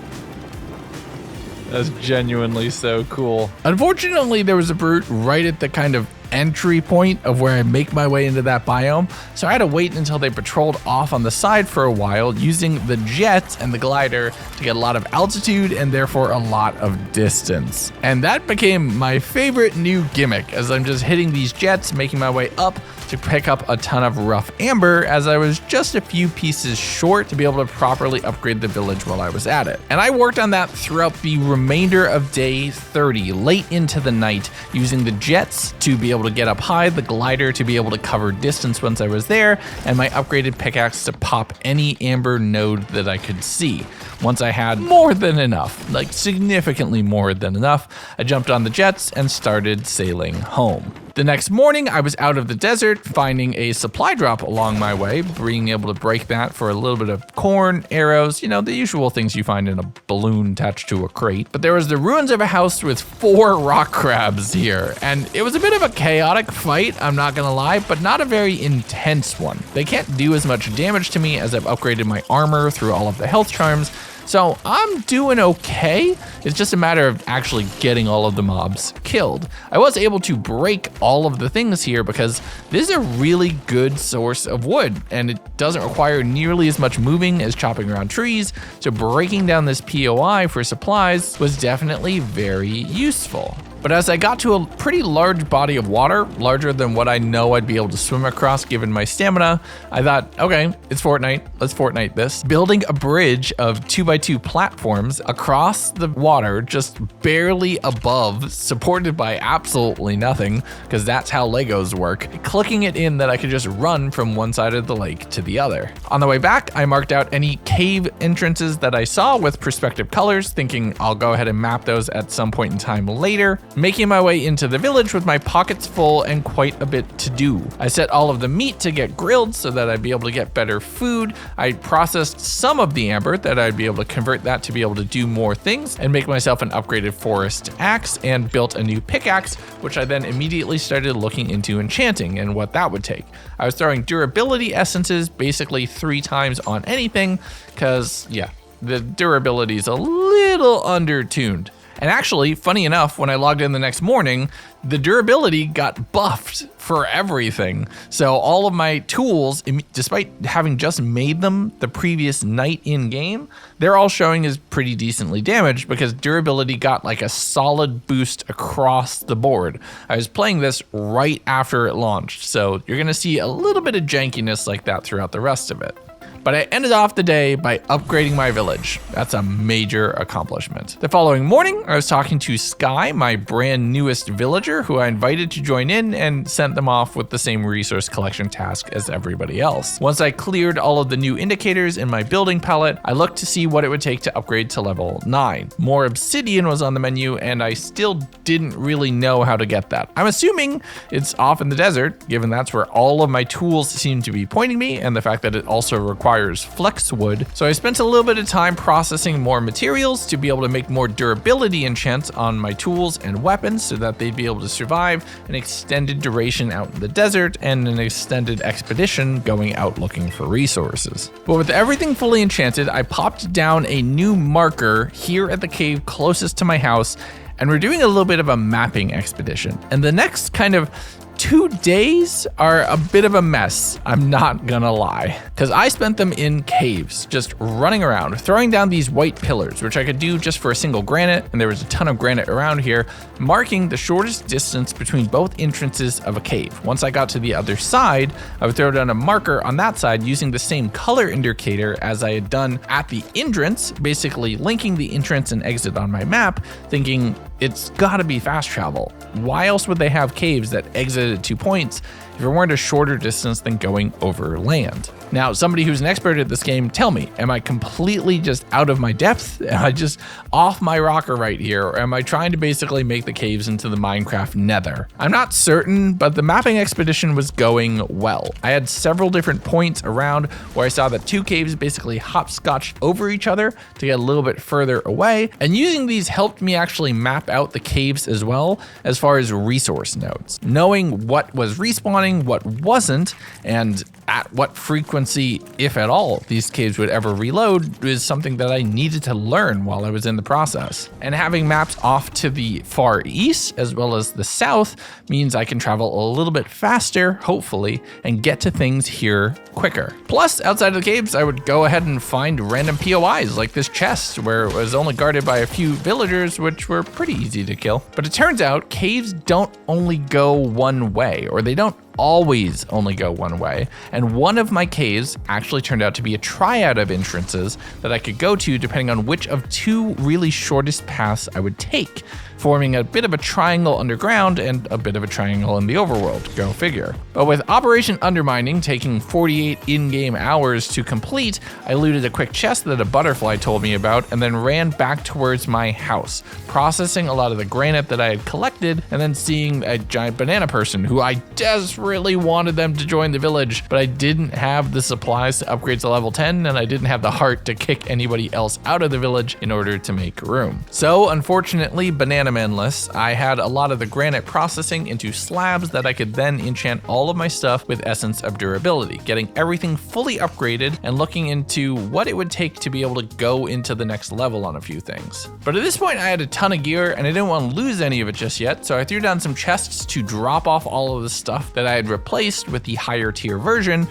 That's genuinely so cool. Unfortunately, there was a brute right at the kind of entry point of where I make my way into that biome, so I had to wait until they patrolled off on the side for a while, using the jet and the glider to get a lot of altitude and therefore a lot of distance. And that became my favorite new gimmick, as I'm just hitting these jets, making my way up to pick up a ton of rough amber, as I was just a few pieces short to be able to properly upgrade the village while I was at it. And I worked on that throughout the remainder of day 30, late into the night, using the jets to be able to get up high, the glider to be able to cover distance once I was there, and my upgraded pickaxe to pop any amber node that I could see. Once I had more than enough, like significantly more than enough, I jumped on the jets and started sailing home. The next morning, I was out of the desert, finding a supply drop along my way, being able to break that for a little bit of corn, arrows, you know, the usual things you find in a balloon attached to a crate. But there was the ruins of a house with 4 rock crabs here, and it was a bit of a chaotic fight, I'm not gonna lie, but not a very intense one. They can't do as much damage to me as I've upgraded my armor through all of the health charms, so I'm doing okay. It's just a matter of actually getting all of the mobs killed. I was able to break all of the things here because this is a really good source of wood and it doesn't require nearly as much moving as chopping around trees. So breaking down this POI for supplies was definitely very useful. But as I got to a pretty large body of water, larger than what I know I'd be able to swim across given my stamina, I thought, okay, it's Fortnite, let's Fortnite this. Building a bridge of 2x2 platforms across the water, just barely above, supported by absolutely nothing, because that's how Legos work, clicking it in that I could just run from one side of the lake to the other. On the way back, I marked out any cave entrances that I saw with perspective colors, thinking I'll go ahead and map those at some point in time later. Making my way into the village with my pockets full and quite a bit to do. I set all of the meat to get grilled so that I'd be able to get better food. I processed some of the amber that I'd be able to convert that to be able to do more things and make myself an upgraded forest axe and built a new pickaxe, which I then immediately started looking into enchanting and what that would take. I was throwing durability essences basically 3 times on anything because, yeah, the durability is a little undertuned. And actually, funny enough, when I logged in the next morning, the durability got buffed for everything. So all of my tools, despite having just made them the previous night in game, they're all showing as pretty decently damaged because durability got like a solid boost across the board. I was playing this right after it launched, so you're gonna see a little bit of jankiness like that throughout the rest of it. But I ended off the day by upgrading my village. That's a major accomplishment. The following morning, I was talking to Sky, my brand newest villager, who I invited to join in and sent them off with the same resource collection task as everybody else. Once I cleared all of the new indicators in my building palette, I looked to see what it would take to upgrade to level 9. More obsidian was on the menu, and I still didn't really know how to get that. I'm assuming it's off in the desert, given that's where all of my tools seem to be pointing me, and the fact that it also requires flex wood. So I spent a little bit of time processing more materials to be able to make more durability enchants on my tools and weapons so that they'd be able to survive an extended duration out in the desert and an extended expedition going out looking for resources. But with everything fully enchanted, I popped down a new marker here at the cave closest to my house, and we're doing a little bit of a mapping expedition. And the next kind of 2 days are a bit of a mess, I'm not gonna lie, because I spent them in caves, just running around, throwing down these white pillars, which I could do just for a single granite, and there was a ton of granite around here, marking the shortest distance between both entrances of a cave. Once I got to the other side, I would throw down a marker on that side using the same color indicator as I had done at the entrance, basically linking the entrance and exit on my map, thinking it's gotta be fast travel. Why else would they have caves that exit at 2 points if it weren't a shorter distance than going over land? Now, somebody who's an expert at this game, tell me, am I completely just out of my depth? Am I just off my rocker right here? Or am I trying to basically make the caves into the Minecraft nether? I'm not certain, but the mapping expedition was going well. I had several different points around where I saw that 2 caves basically hopscotched over each other to get a little bit further away. And using these helped me actually map out the caves as well as far as resource nodes. Knowing what was respawning, what wasn't, and at what frequency, if at all, these caves would ever reload is something that I needed to learn while I was in the process. And having maps off to the far east as well as the south means I can travel a little bit faster, hopefully, and get to things here quicker. Plus, outside of the caves, I would go ahead and find random POIs like this chest where it was only guarded by a few villagers, which were pretty easy to kill. But it turns out caves don't only go one way, or they don't always only go one way, and one of my caves actually turned out to be a triad of entrances that I could go to depending on which of two really shortest paths I would take, forming a bit of a triangle underground and a bit of a triangle in the overworld, go figure. But with Operation Undermining taking 48 in-game hours to complete, I looted a quick chest that a butterfly told me about and then ran back towards my house, processing a lot of the granite that I had collected and then seeing a giant banana person who I desperately wanted them to join the village, but I didn't have the supplies to upgrade to level 10 and I didn't have the heart to kick anybody else out of the village in order to make room. So unfortunately, Banana Manless, I had a lot of the granite processing into slabs that I could then enchant all of my stuff with Essence of Durability, getting everything fully upgraded and looking into what it would take to be able to go into the next level on a few things. But at this point I had a ton of gear and I didn't want to lose any of it just yet, so I threw down some chests to drop off all of the stuff that I had replaced with the higher tier version,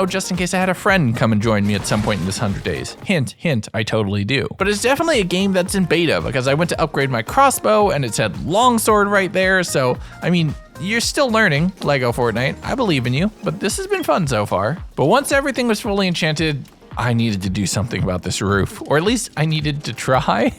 just in case I had a friend come and join me at some point in this 100 days. Hint, hint, I totally do. But it's definitely a game that's in beta because I went to upgrade my crossbow and it said longsword right there, so you're still learning, Lego Fortnite. I believe in you, but this has been fun so far. But once everything was fully enchanted, I needed to do something about this roof, or at least I needed to try.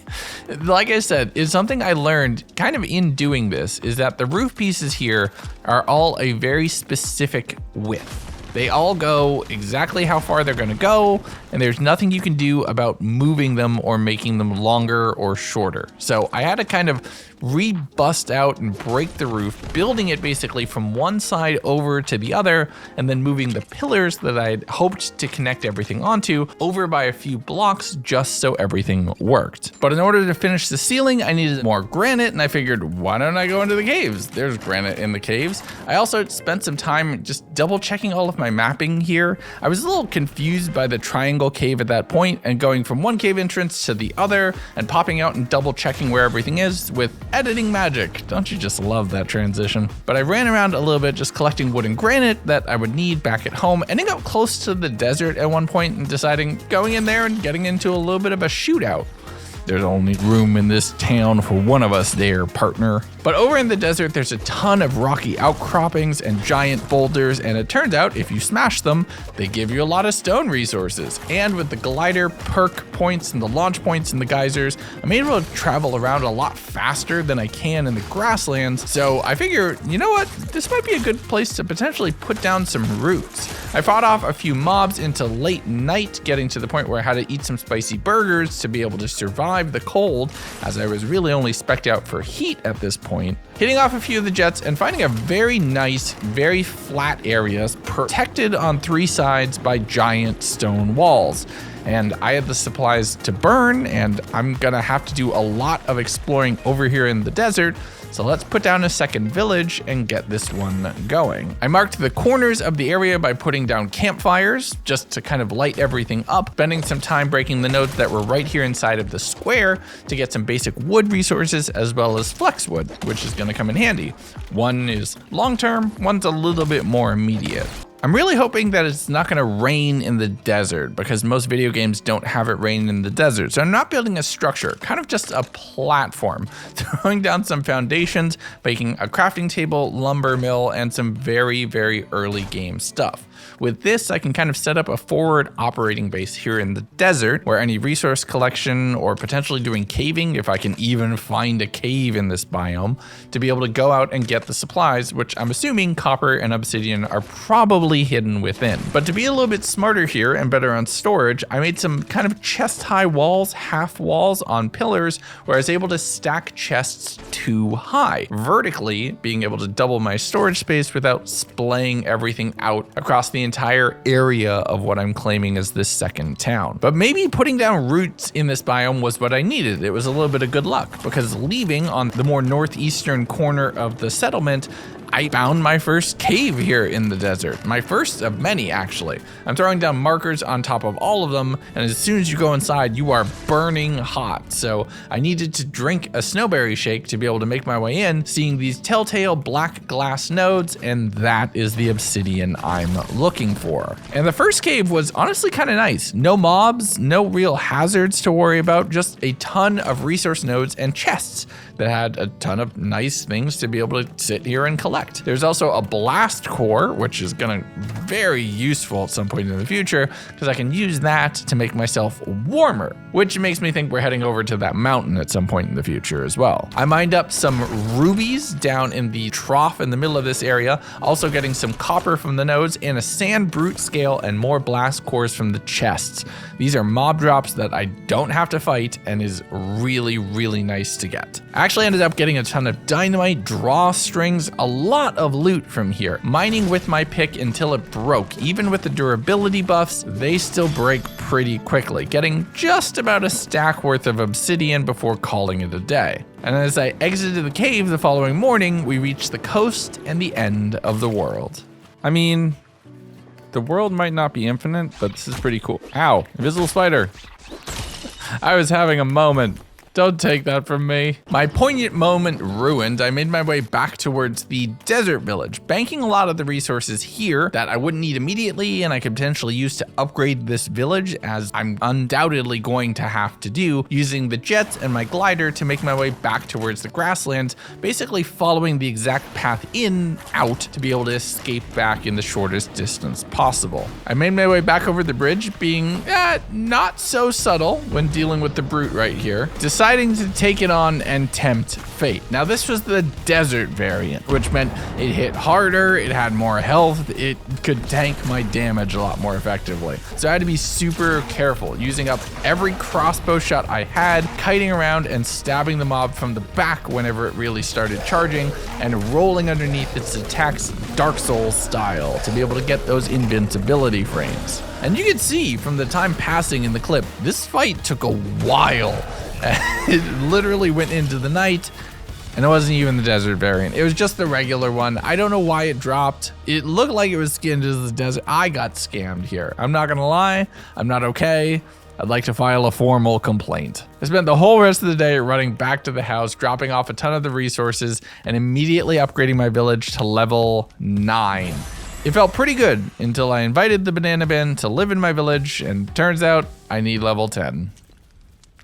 Like I said, it's something I learned kind of in doing this, is that the roof pieces here are all a very specific width. They all go exactly how far they're gonna go, and there's nothing you can do about moving them or making them longer or shorter. So I had to kind of re-bust out and break the roof, building it basically from one side over to the other, and then moving the pillars that I had hoped to connect everything onto over by a few blocks just so everything worked. But in order to finish the ceiling, I needed more granite, and I figured, why don't I go into the caves? There's granite in the caves. I also spent some time just double checking all of my mapping here. I was a little confused by the triangle cave at that point, and going from one cave entrance to the other and popping out and double checking where everything is with editing magic. Don't you just love that transition? But I ran around a little bit just collecting wood and granite that I would need back at home, ending up close to the desert at one point and deciding going in there and getting into a little bit of a shootout. There's only room in this town for one of us there, partner. But over in the desert, there's a ton of rocky outcroppings and giant boulders, and it turns out if you smash them, they give you a lot of stone resources. And with the glider perk points and the launch points and the geysers, I'm able to travel around a lot faster than I can in the grasslands. So I figure, you know what? This might be a good place to potentially put down some roots. I fought off a few mobs into late night, getting to the point where I had to eat some spicy burgers to be able to survive the cold, as I was really only spec'd out for heat at this point. Hitting off a few of the jets and finding a very nice, very flat area protected on three sides by giant stone walls. And I had the supplies to burn, and I'm gonna have to do a lot of exploring over here in the desert. So let's put down a second village and get this one going. I marked the corners of the area by putting down campfires just to kind of light everything up, spending some time breaking the nodes that were right here inside of the square to get some basic wood resources as well as flex wood, which is gonna come in handy. One is long-term, one's a little bit more immediate. I'm really hoping that it's not gonna rain in the desert because most video games don't have it rain in the desert. So I'm not building a structure, kind of just a platform, throwing down some foundations, making a crafting table, lumber mill, and some very, very early game stuff. With this, I can kind of set up a forward operating base here in the desert where any resource collection or potentially doing caving, if I can even find a cave in this biome, to be able to go out and get the supplies, which I'm assuming copper and obsidian are probably hidden within. But to be a little bit smarter here and better on storage, I made some kind of chest high walls, half walls on pillars, where I was able to stack chests too high, vertically being able to double my storage space without splaying everything out across the entire area of what I'm claiming as this second town. But maybe putting down roots in this biome was what I needed. It was a little bit of good luck because leaving on the more northeastern corner of the settlement, I found my first cave here in the desert. My first of many, actually. I'm throwing down markers on top of all of them, and as soon as you go inside, you are burning hot. So I needed to drink a snowberry shake to be able to make my way in, seeing these telltale black glass nodes, and that is the obsidian I'm looking for. And the first cave was honestly kind of nice. No mobs, no real hazards to worry about, just a ton of resource nodes and chests that had a ton of nice things to be able to sit here and collect. collect. There's also a blast core, which is gonna be very useful at some point in the future because I can use that to make myself warmer, which makes me think we're heading over to that mountain at some point in the future as well. I mined up some rubies down in the trough in the middle of this area, also getting some copper from the nodes and a sand brute scale and more blast cores from the chests. These are mob drops that I don't have to fight and is really, really nice to get. I actually ended up getting a ton of dynamite, drawstrings, a lot of loot from here. Mining with my pick until it broke. Even with the durability buffs, they still break pretty quickly, getting just about a stack worth of obsidian before calling it a day. And as I exited the cave the following morning, we reached the coast and the end of the world. I mean, the world might not be infinite, but this is pretty cool. Ow, invisible spider. I was having a moment. Don't take that from me. My poignant moment ruined, I made my way back towards the desert village, banking a lot of the resources here that I wouldn't need immediately and I could potentially use to upgrade this village, as I'm undoubtedly going to have to do, using the jets and my glider to make my way back towards the grasslands, basically following the exact path out to be able to escape back in the shortest distance possible. I made my way back over the bridge, being not so subtle when dealing with the brute right here, deciding to take it on and tempt fate. Now this was the desert variant, which meant it hit harder, it had more health, it could tank my damage a lot more effectively. So I had to be super careful, using up every crossbow shot I had, kiting around and stabbing the mob from the back whenever it really started charging, and rolling underneath its attacks Dark Souls style to be able to get those invincibility frames. And you can see from the time passing in the clip, this fight took a while. It literally went into the night, and it wasn't even the desert variant. It was just the regular one. I don't know why it dropped. It looked like it was skinned as the desert. I got scammed here. I'm not gonna lie, I'm not okay. I'd like to file a formal complaint. I spent the whole rest of the day running back to the house, dropping off a ton of the resources, and immediately upgrading my village to level 9. It felt pretty good until I invited the banana bin to live in my village, and turns out I need level 10.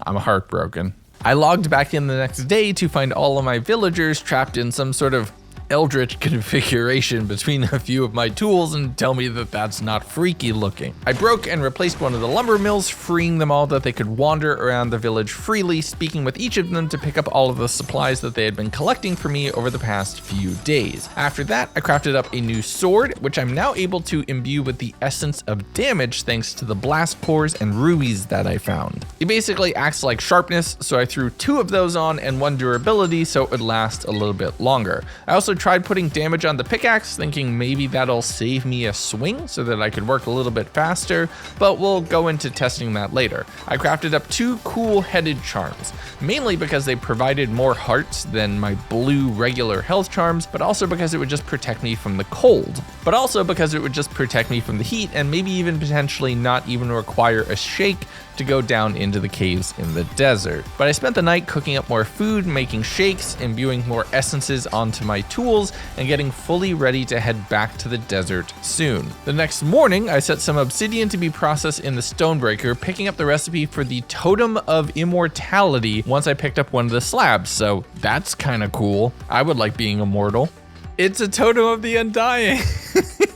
I'm heartbroken. I logged back in the next day to find all of my villagers trapped in some sort of eldritch configuration between a few of my tools and tell me that that's not freaky looking. I broke and replaced one of the lumber mills, freeing them all that they could wander around the village freely, speaking with each of them to pick up all of the supplies that they had been collecting for me over the past few days. After that, I crafted up a new sword, which I'm now able to imbue with the essence of damage thanks to the blast cores and rubies that I found. It basically acts like sharpness, so I threw 2 of those on and 1 durability so it would last a little bit longer. I also tried putting damage on the pickaxe, thinking maybe that'll save me a swing so that I could work a little bit faster, but we'll go into testing that later. I crafted up 2 cool headed charms, mainly because they provided more hearts than my blue regular health charms, but also because it would just protect me from the cold, but also because it would just protect me from the heat and maybe even potentially not even require a shake to go down into the caves in the desert. But I spent the night cooking up more food, making shakes, imbuing more essences onto my tools, and getting fully ready to head back to the desert soon. The next morning, I set some obsidian to be processed in the stonebreaker, picking up the recipe for the Totem of Immortality once I picked up one of the slabs, so that's kind of cool. I would like being immortal. It's a totem of the undying.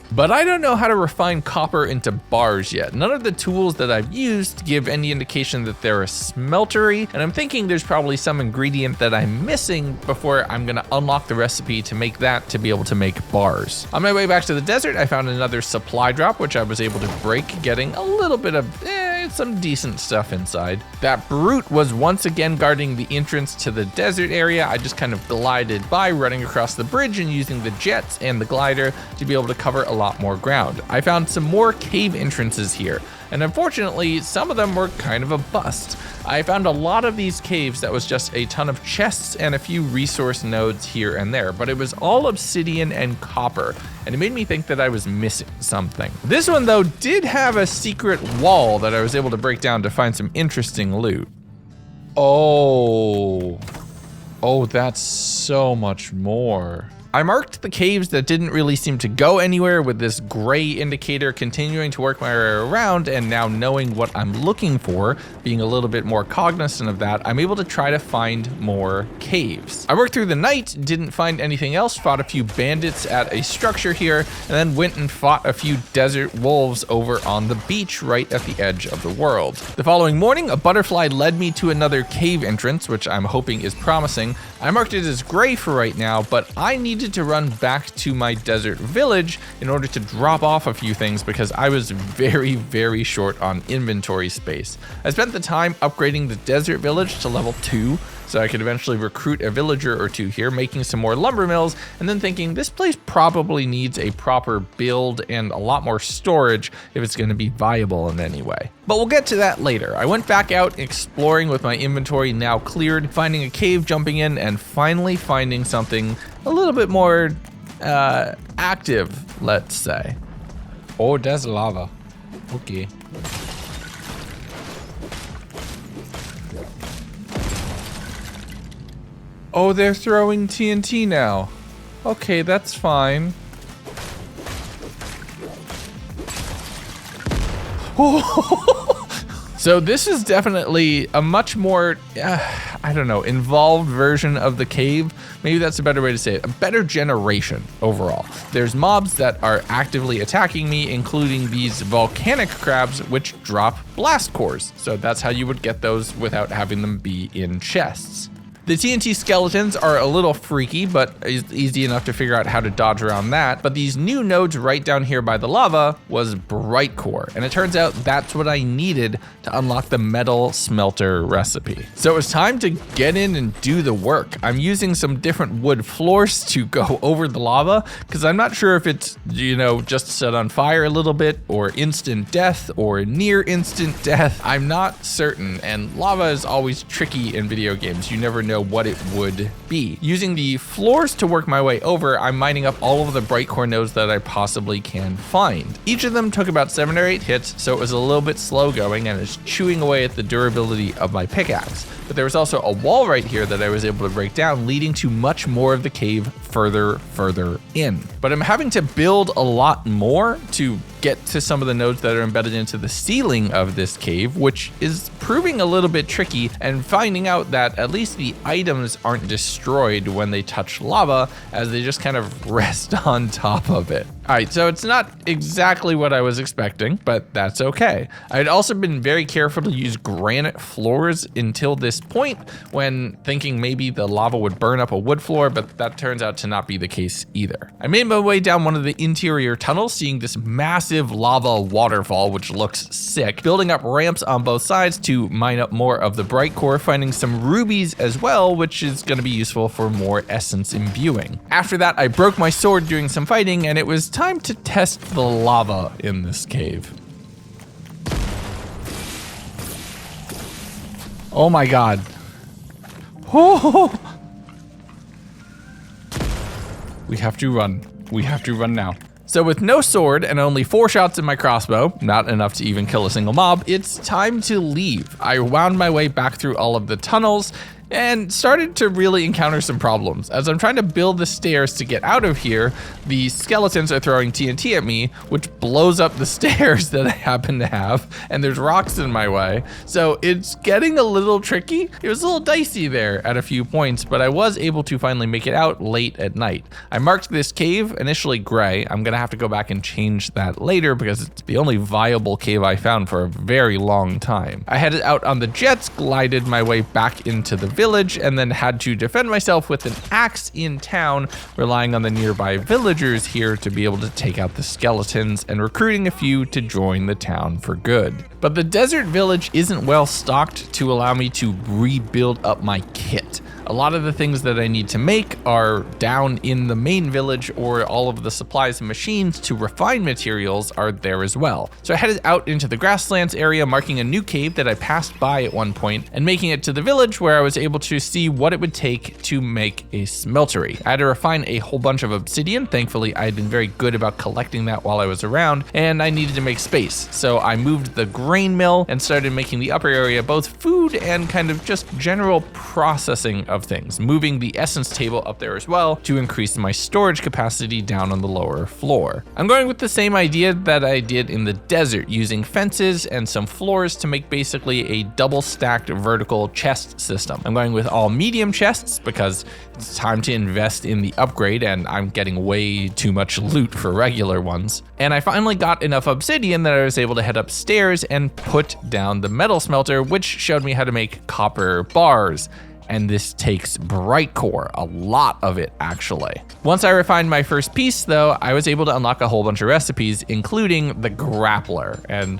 But I don't know how to refine copper into bars yet. None of the tools that I've used give any indication that they're a smeltery, and I'm thinking there's probably some ingredient that I'm missing before I'm gonna unlock the recipe to make that to be able to make bars. On my way back to the desert, I found another supply drop, which I was able to break, getting a little bit of some decent stuff inside. That brute was once again guarding the entrance to the desert area. I just kind of glided by, running across the bridge and using the jets and the glider to be able to cover a lot more ground. I found some more cave entrances here, and unfortunately, some of them were kind of a bust. I found a lot of these caves that was just a ton of chests and a few resource nodes here and there, but it was all obsidian and copper, and it made me think that I was missing something. This one, though, did have a secret wall that I was able to break down to find some interesting loot. Oh, that's so much more. I marked the caves that didn't really seem to go anywhere with this gray indicator, continuing to work my way around, and now knowing what I'm looking for, being a little bit more cognizant of that, I'm able to try to find more caves. I worked through the night, didn't find anything else, fought a few bandits at a structure here, and then went and fought a few desert wolves over on the beach right at the edge of the world. The following morning, a butterfly led me to another cave entrance, which I'm hoping is promising. I marked it as gray for right now, but I needed to run back to my desert village in order to drop off a few things because I was very short on inventory space. I spent the time upgrading the desert village to level 2 so I could eventually recruit a villager or two here, making some more lumber mills, and then thinking this place probably needs a proper build and a lot more storage if it's going to be viable in any way. But we'll get to that later. I went back out exploring with my inventory now cleared, finding a cave, jumping in, and finally finding something a little bit more active, let's say. Oh, there's lava. Okay. Oh, they're throwing TNT now. Okay, that's fine. So this is definitely a much more, I don't know, involved version of the cave. Maybe that's a better way to say it. A better generation overall. There's mobs that are actively attacking me, including these volcanic crabs, which drop blast cores. So that's how you would get those without having them be in chests. The TNT skeletons are a little freaky, but it's easy enough to figure out how to dodge around that. But these new nodes right down here by the lava was bright core. And it turns out that's what I needed to unlock the metal smelter recipe. So it was time to get in and do the work. I'm using some different wood floors to go over the lava because I'm not sure if it's, just set on fire a little bit or instant death or near instant death. I'm not certain. And lava is always tricky in video games. You never know what it would be. Using the floors to work my way over, I'm mining up all of the bright core nodes that I possibly can find. Each of them took about 7 or 8 hits, so it was a little bit slow going and it's chewing away at the durability of my pickaxe. But there was also a wall right here that I was able to break down, leading to much more of the cave further in. But I'm having to build a lot more to get to some of the nodes that are embedded into the ceiling of this cave, which is proving a little bit tricky, and finding out that at least the items aren't destroyed when they touch lava, as they just kind of rest on top of it. All right, so it's not exactly what I was expecting, but that's okay. I'd also been very careful to use granite floors until this point, when thinking maybe the lava would burn up a wood floor, but that turns out to not be the case either. I made my way down one of the interior tunnels, seeing this massive lava waterfall, which looks sick, building up ramps on both sides to mine up more of the bright core, finding some rubies as well, which is going to be useful for more essence imbuing. After that, I broke my sword doing some fighting, and it was time to test the lava in this cave. Oh my god. Oh. We have to run. We have to run now. So with no sword and only 4 shots in my crossbow, not enough to even kill a single mob, it's time to leave. I wound my way back through all of the tunnels and started to really encounter some problems. As I'm trying to build the stairs to get out of here, the skeletons are throwing TNT at me, which blows up the stairs that I happen to have, and there's rocks in my way. So it's getting a little tricky. It was a little dicey there at a few points, but I was able to finally make it out late at night. I marked this cave initially gray. I'm gonna have to go back and change that later because it's the only viable cave I found for a very long time. I headed out on the jets, glided my way back into the village, and then had to defend myself with an axe in town, relying on the nearby villagers here to be able to take out the skeletons and recruiting a few to join the town for good. But the desert village isn't well stocked to allow me to rebuild up my kit. A lot of the things that I need to make are down in the main village, or all of the supplies and machines to refine materials are there as well. So I headed out into the grasslands area, marking a new cave that I passed by at one point, and making it to the village where I was able to see what it would take to make a smeltery. I had to refine a whole bunch of obsidian. Thankfully, I had been very good about collecting that while I was around, and I needed to make space. So I moved the grain mill and started making the upper area both food and kind of just general processing of of things, moving the essence table up there as well to increase my storage capacity down on the lower floor. I'm going with the same idea that I did in the desert, using fences and some floors to make basically a double stacked vertical chest system. I'm going with all medium chests because it's time to invest in the upgrade and I'm getting way too much loot for regular ones. And I finally got enough obsidian that I was able to head upstairs and put down the metal smelter, which showed me how to make copper bars. And this takes bright core, a lot of it actually. Once I refined my first piece though, I was able to unlock a whole bunch of recipes, including the grappler, and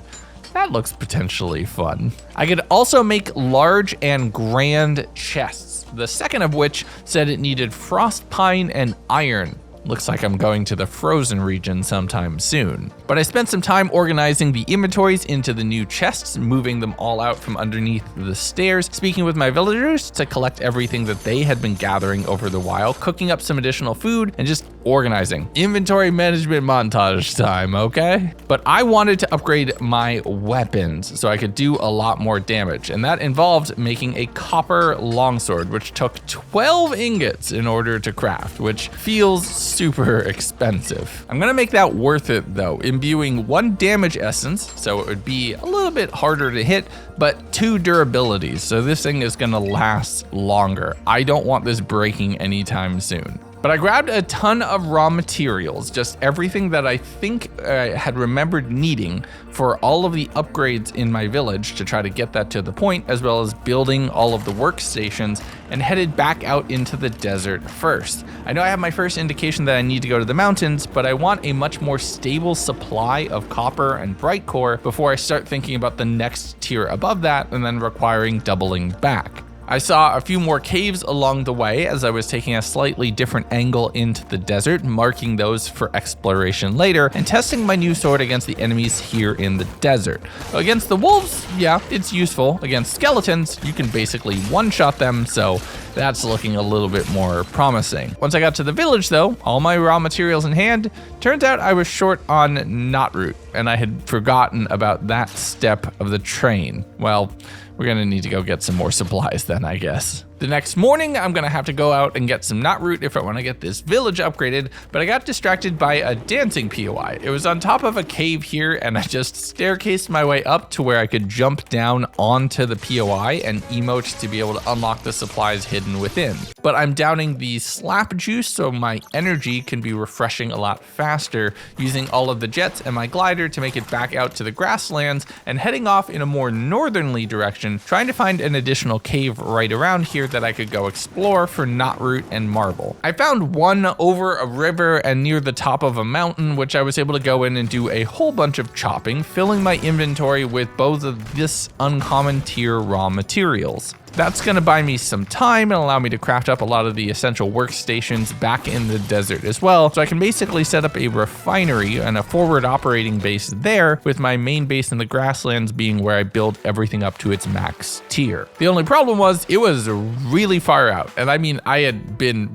that looks potentially fun. I could also make large and grand chests, the second of which said it needed frost pine and iron. Looks like I'm going to the frozen region sometime soon. But I spent some time organizing the inventories into the new chests, moving them all out from underneath the stairs, speaking with my villagers to collect everything that they had been gathering over the while, cooking up some additional food, and just organizing. Inventory management montage time, okay? But I wanted to upgrade my weapons so I could do a lot more damage, and that involved making a copper longsword, which took 12 ingots in order to craft, which feels super expensive. I'm gonna make that worth it though, imbuing 1 damage essence, so it would be a little bit harder to hit, but 2 durabilities, so this thing is gonna last longer. I don't want this breaking anytime soon. But I grabbed a ton of raw materials, just everything that I think I had remembered needing for all of the upgrades in my village to try to get that to the point, as well as building all of the workstations, and headed back out into the desert first. I know I have my first indication that I need to go to the mountains, but I want a much more stable supply of copper and bright core before I start thinking about the next tier above that and then requiring doubling back. I saw a few more caves along the way as I was taking a slightly different angle into the desert, marking those for exploration later, and testing my new sword against the enemies here in the desert. Against the wolves, yeah, it's useful. Against skeletons, you can basically one-shot them, so that's looking a little bit more promising. Once I got to the village though, all my raw materials in hand, turns out I was short on knotroot, and I had forgotten about that step of the train. Well, we're gonna need to go get some more supplies then, I guess. The next morning, I'm gonna have to go out and get some knotroot if I wanna get this village upgraded, but I got distracted by a dancing POI. It was on top of a cave here, and I just staircased my way up to where I could jump down onto the POI and emote to be able to unlock the supplies hidden within. But I'm downing the slap juice so my energy can be refreshing a lot faster, using all of the jets and my glider to make it back out to the grasslands and heading off in a more northerly direction, trying to find an additional cave right around here that I could go explore for knotroot and marble. I found one over a river and near the top of a mountain, which I was able to go in and do a whole bunch of chopping, filling my inventory with both of this uncommon tier raw materials. That's gonna buy me some time and allow me to craft up a lot of the essential workstations back in the desert as well, so I can basically set up a refinery and a forward operating base there, with my main base in the grasslands being where I build everything up to its max tier. The only problem was it was really far out, and I mean I had been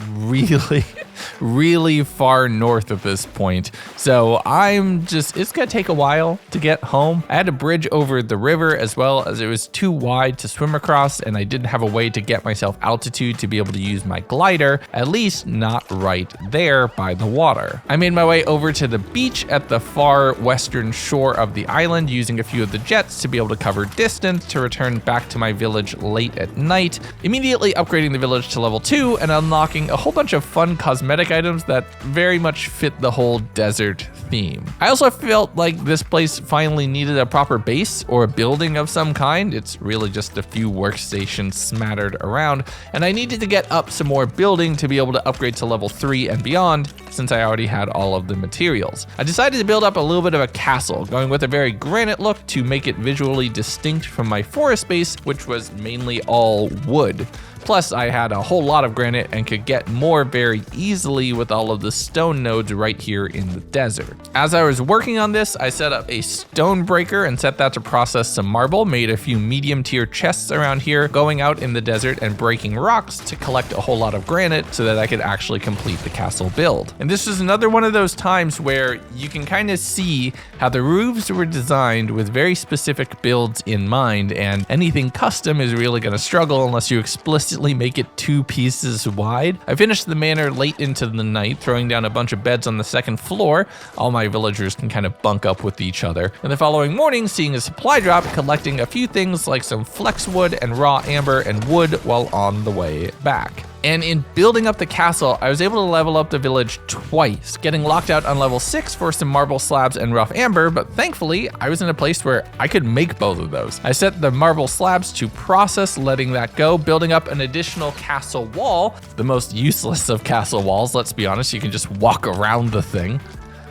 really far north at this point, so it's gonna take a while to get home. I had to bridge over the river as well, as it was too wide to swim across, and I didn't have a way to get myself altitude to be able to use my glider, at least not right there by the water. I made my way over to the beach at the far western shore of the island, using a few of the jets to be able to cover distance to return back to my village late at night, immediately upgrading the village to level 2 and unlocking a whole bunch of fun cosmetic items that very much fit the whole desert theme. I also felt like this place finally needed a proper base or a building of some kind. It's really just a few workstations smattered around, and I needed to get up some more building to be able to upgrade to level 3 and beyond, since I already had all of the materials. I decided to build up a little bit of a castle, going with a very granite look to make it visually distinct from my forest base, which was mainly all wood. Plus, I had a whole lot of granite and could get more very easily with all of the stone nodes right here in the desert. As I was working on this, I set up a stone breaker and set that to process some marble, made a few medium tier chests around here, going out in the desert and breaking rocks to collect a whole lot of granite so that I could actually complete the castle build. And this is another one of those times where you can kind of see how the roofs were designed with very specific builds in mind, and anything custom is really going to struggle unless you explicitly instantly make it 2 pieces wide. I finished the manor late into the night, throwing down a bunch of beds on the second floor. All my villagers can kind of bunk up with each other. And the following morning, seeing a supply drop, collecting a few things like some flex wood and raw amber and wood while on the way back. And in building up the castle, I was able to level up the village twice, getting locked out on level 6 for some marble slabs and rough amber, but thankfully, I was in a place where I could make both of those. I set the marble slabs to process, letting that go, building up an additional castle wall, the most useless of castle walls, let's be honest, you can just walk around the thing.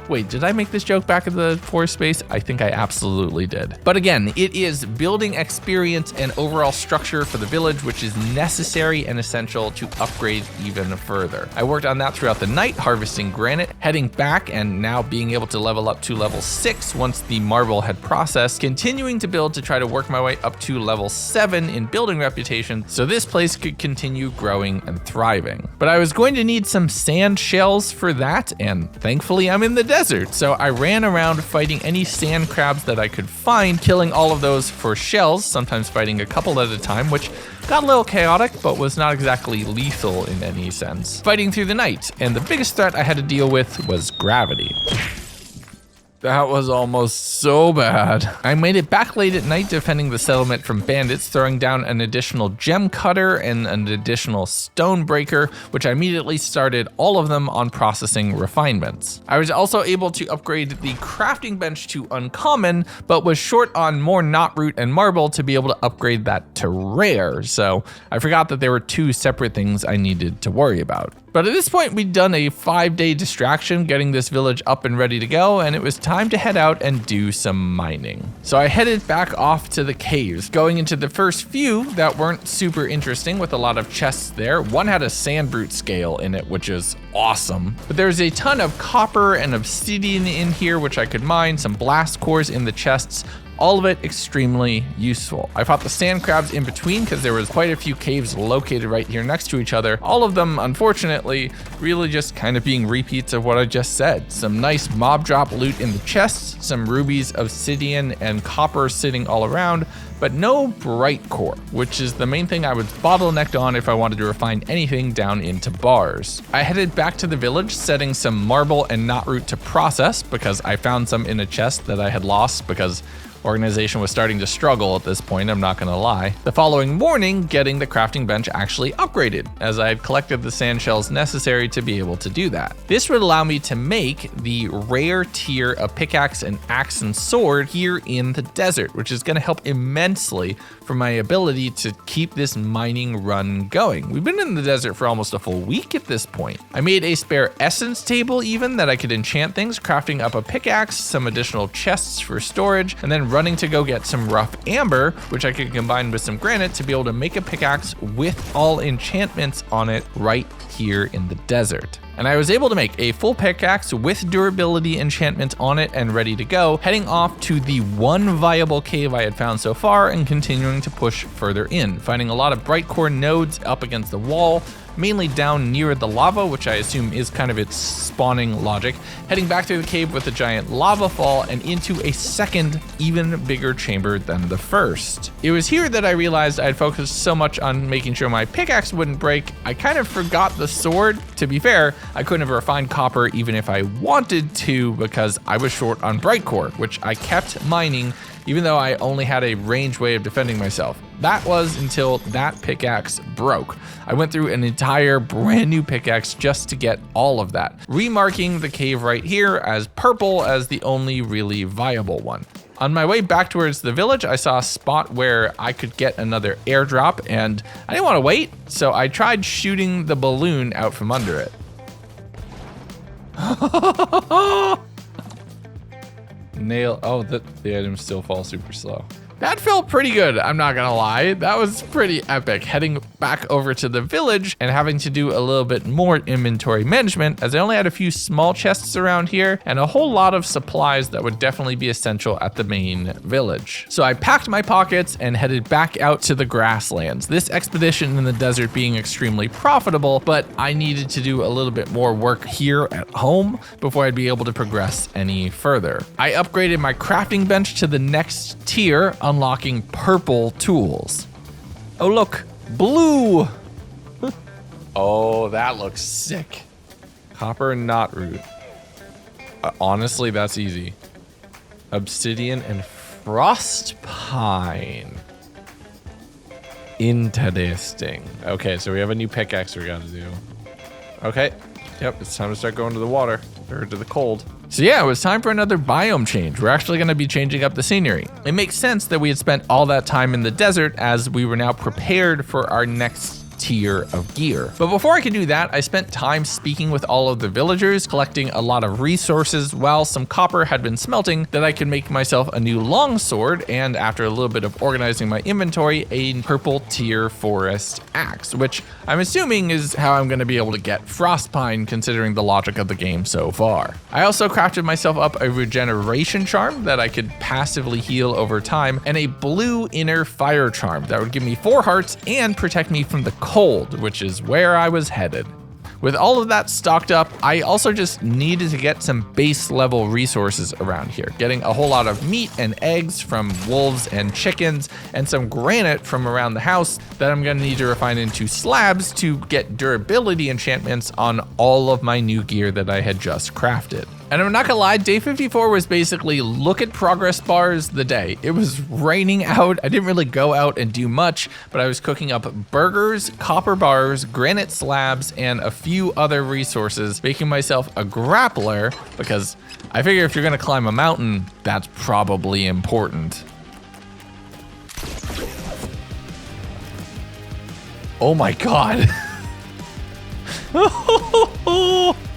Wait, did I make this joke back in the forest space? I think I absolutely did. But again, it is building experience and overall structure for the village, which is necessary and essential to upgrade even further. I worked on that throughout the night, harvesting granite, heading back and now being able to level up to level 6 once the marble had processed, continuing to build to try to work my way up to level 7 in building reputation so this place could continue growing and thriving. But I was going to need some sand shells for that, and thankfully I'm in the desert, so I ran around fighting any sand crabs that I could find, killing all of those for shells, sometimes fighting a couple at a time, which got a little chaotic, but was not exactly lethal in any sense. Fighting through the night, and the biggest threat I had to deal with was gravity. That was almost so bad. I made it back late at night defending the settlement from bandits, throwing down an additional gem cutter and an additional stone breaker, which I immediately started all of them on processing refinements. I was also able to upgrade the crafting bench to uncommon, but was short on more knotroot and marble to be able to upgrade that to rare, so I forgot that there were 2 separate things I needed to worry about. But at this point, we'd done a 5-day distraction getting this village up and ready to go, and it was time to head out and do some mining. So I headed back off to the caves, going into the first few that weren't super interesting with a lot of chests there. One had a sand brute scale in it, which is awesome. But there's a ton of copper and obsidian in here, which I could mine, some blast cores in the chests, all of it extremely useful. I fought the sand crabs in between because there was quite a few caves located right here next to each other. All of them, unfortunately, really just kind of being repeats of what I just said. Some nice mob drop loot in the chests, some rubies, obsidian, and copper sitting all around, but no bright core, which is the main thing I was bottlenecked on if I wanted to refine anything down into bars. I headed back to the village, setting some marble and knotroot to process because I found some in a chest that I had lost because organization was starting to struggle at this point, I'm not gonna lie. The following morning, getting the crafting bench actually upgraded, as I had collected the sand shells necessary to be able to do that. This would allow me to make the rare tier of pickaxe and axe and sword here in the desert, which is gonna help immensely for my ability to keep this mining run going. We've been in the desert for almost a full week at this point. I made a spare essence table even that I could enchant things, crafting up a pickaxe, some additional chests for storage, and then running to go get some rough amber, which I could combine with some granite to be able to make a pickaxe with all enchantments on it right here in the desert. And I was able to make a full pickaxe with durability enchantment on it and ready to go, heading off to the one viable cave I had found so far and continuing to push further in, finding a lot of bright core nodes up against the wall, mainly down near the lava, which I assume is kind of its spawning logic, heading back to the cave with a giant lava fall and into a second, even bigger chamber than the first. It was here that I realized I'd focused so much on making sure my pickaxe wouldn't break, I kind of forgot the sword. To be fair, I couldn't have refined copper even if I wanted to because I was short on bright core, which I kept mining even though I only had a ranged way of defending myself. That was until that pickaxe broke. I went through an entire brand new pickaxe just to get all of that, remarking the cave right here as purple as the only really viable one. On my way back towards the village, I saw a spot where I could get another airdrop, and I didn't want to wait, so I tried shooting the balloon out from under it. Nail. Oh, the items still fall super slow. That felt pretty good, I'm not gonna lie. That was pretty epic, heading back over to the village and having to do a little bit more inventory management as I only had a few small chests around here and a whole lot of supplies that would definitely be essential at the main village. So I packed my pockets and headed back out to the grasslands. This expedition in the desert being extremely profitable, but I needed to do a little bit more work here at home before I'd be able to progress any further. I upgraded my crafting bench to the next tier, unlocking purple tools. Oh look, blue! Oh, that looks sick. Copper knot root. Honestly, that's easy. Obsidian and frost pine. Interesting. Okay, so we have a new pickaxe we gotta do. Okay. Yep, it's time to start going to the water. Or to the cold. So yeah, it was time for another biome change. We're actually going to be changing up the scenery. It makes sense that we had spent all that time in the desert as we were now prepared for our next tier of gear. But before I could do that, I spent time speaking with all of the villagers, collecting a lot of resources while some copper had been smelting that I could make myself a new long sword, and after a little bit of organizing my inventory, a purple tier forest axe, which I'm assuming is how I'm going to be able to get frostpine considering the logic of the game so far. I also crafted myself up a regeneration charm that I could passively heal over time, and a blue inner fire charm that would give me 4 hearts and protect me from the cold, which is where I was headed. With all of that stocked up, I also just needed to get some base level resources around here, getting a whole lot of meat and eggs from wolves and chickens, and some granite from around the house that I'm gonna need to refine into slabs to get durability enchantments on all of my new gear that I had just crafted. And I'm not gonna lie, day 54 was basically look at progress bars the day. It was raining out. I didn't really go out and do much, but I was cooking up burgers, copper bars, granite slabs, and a few other resources, making myself a grappler because I figure if you're gonna climb a mountain, that's probably important. Oh my God.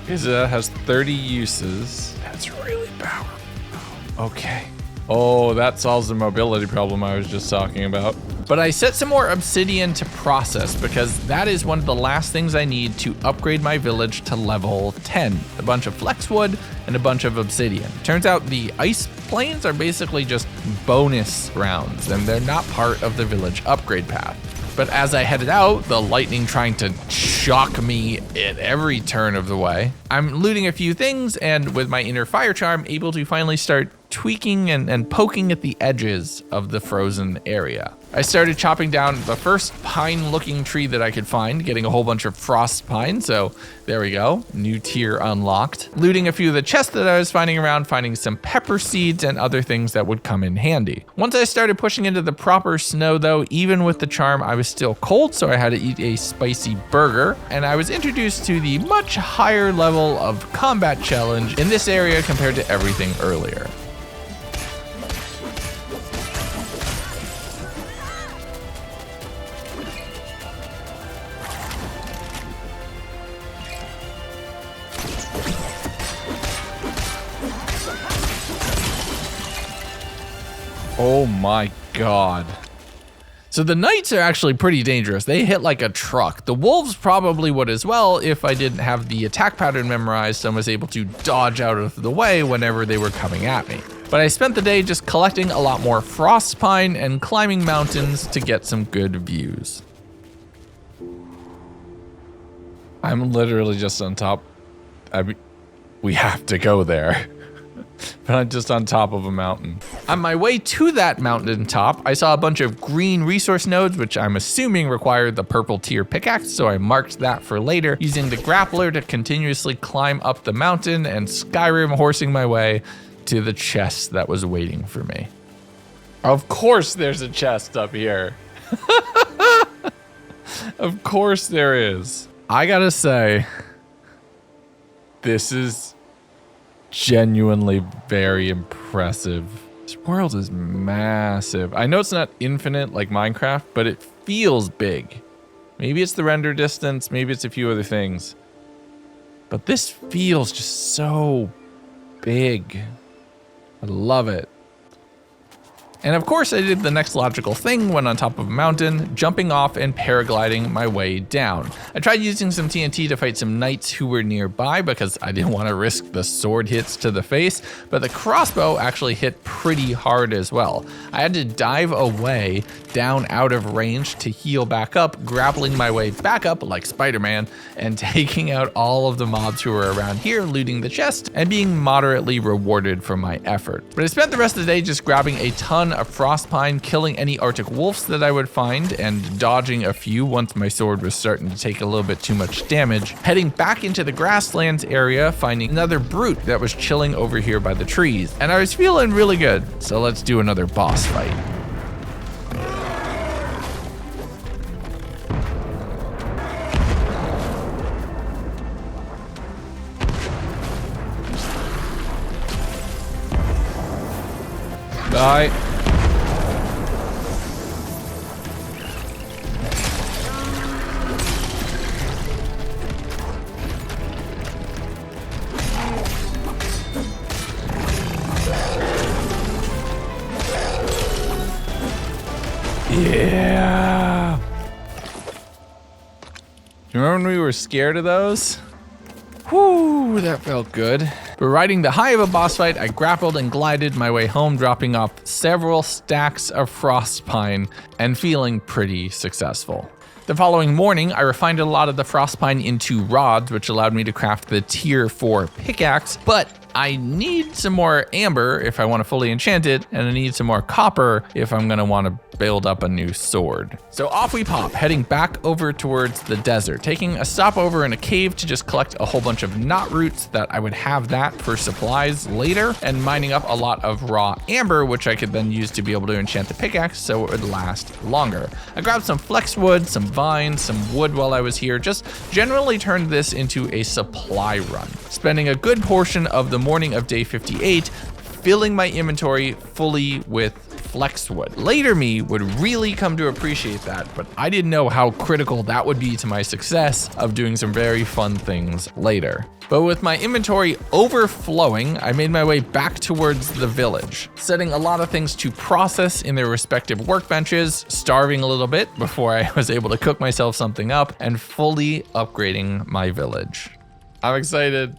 Because it has 30 uses. That's really powerful. Okay. Oh, that solves the mobility problem I was just talking about. But I set some more obsidian to process because that is one of the last things I need to upgrade my village to level 10. A bunch of flexwood and a bunch of obsidian. Turns out the ice plains are basically just bonus rounds and they're not part of the village upgrade path. But as I headed out, the lightning trying to shock me at every turn of the way, I'm looting a few things and with my inner fire charm, able to finally start tweaking and poking at the edges of the frozen area. I started chopping down the first pine looking tree that I could find, getting a whole bunch of frost pine. So there we go, new tier unlocked. Looting a few of the chests that I was finding around, finding some pepper seeds and other things that would come in handy. Once I started pushing into the proper snow though, even with the charm, I was still cold, so I had to eat a spicy burger. And I was introduced to the much higher level of combat challenge in this area compared to everything earlier. Oh my God. So the knights are actually pretty dangerous. They hit like a truck. The wolves probably would as well if I didn't have the attack pattern memorized and was able to dodge out of the way whenever they were coming at me. But I spent the day just collecting a lot more frost pine and climbing mountains to get some good views. I'm literally just on top. We have to go there. But I'm just on top of a mountain. On my way to that mountain top, I saw a bunch of green resource nodes, which I'm assuming required the purple tier pickaxe, so I marked that for later, using the grappler to continuously climb up the mountain and Skyrim horsing my way to the chest that was waiting for me. Of course there's a chest up here. Of course there is. I gotta say, this is genuinely very impressive. This world is massive. I know it's not infinite like Minecraft, but it feels big. Maybe it's the render distance, maybe it's a few other things. But this feels just so big. I love it. And of course I did the next logical thing, went on top of a mountain, jumping off and paragliding my way down. I tried using some TNT to fight some knights who were nearby because I didn't want to risk the sword hits to the face, but the crossbow actually hit pretty hard as well. I had to dive away down out of range to heal back up, grappling my way back up like Spider-Man and taking out all of the mobs who were around here, looting the chest and being moderately rewarded for my effort. But I spent the rest of the day just grabbing a ton of frostpine, killing any Arctic wolves that I would find, and dodging a few once my sword was starting to take a little bit too much damage. Heading back into the grasslands area, finding another brute that was chilling over here by the trees. And I was feeling really good, so let's do another boss fight. Die. Yeah. You remember when we were scared of those? Whew, that felt good. But riding the high of a boss fight, I grappled and glided my way home, dropping off several stacks of frostpine and feeling pretty successful. The following morning, I refined a lot of the frostpine into rods, which allowed me to craft the tier 4 pickaxe, but I need some more amber if I want to fully enchant it, and I need some more copper if I'm going to want to build up a new sword. So off we pop, heading back over towards the desert, taking a stopover in a cave to just collect a whole bunch of knot roots that I would have that for supplies later, and mining up a lot of raw amber, which I could then use to be able to enchant the pickaxe so it would last longer. I grabbed some flex wood, some vines, some wood while I was here, just generally turned this into a supply run, spending a good portion of the morning of day 58 filling my inventory fully with flex wood. Later me would really come to appreciate that, but I didn't know how critical that would be to my success of doing some very fun things later. But with my inventory overflowing, I made my way back towards the village, setting a lot of things to process in their respective workbenches, starving a little bit before I was able to cook myself something up, and fully upgrading my village. I'm excited.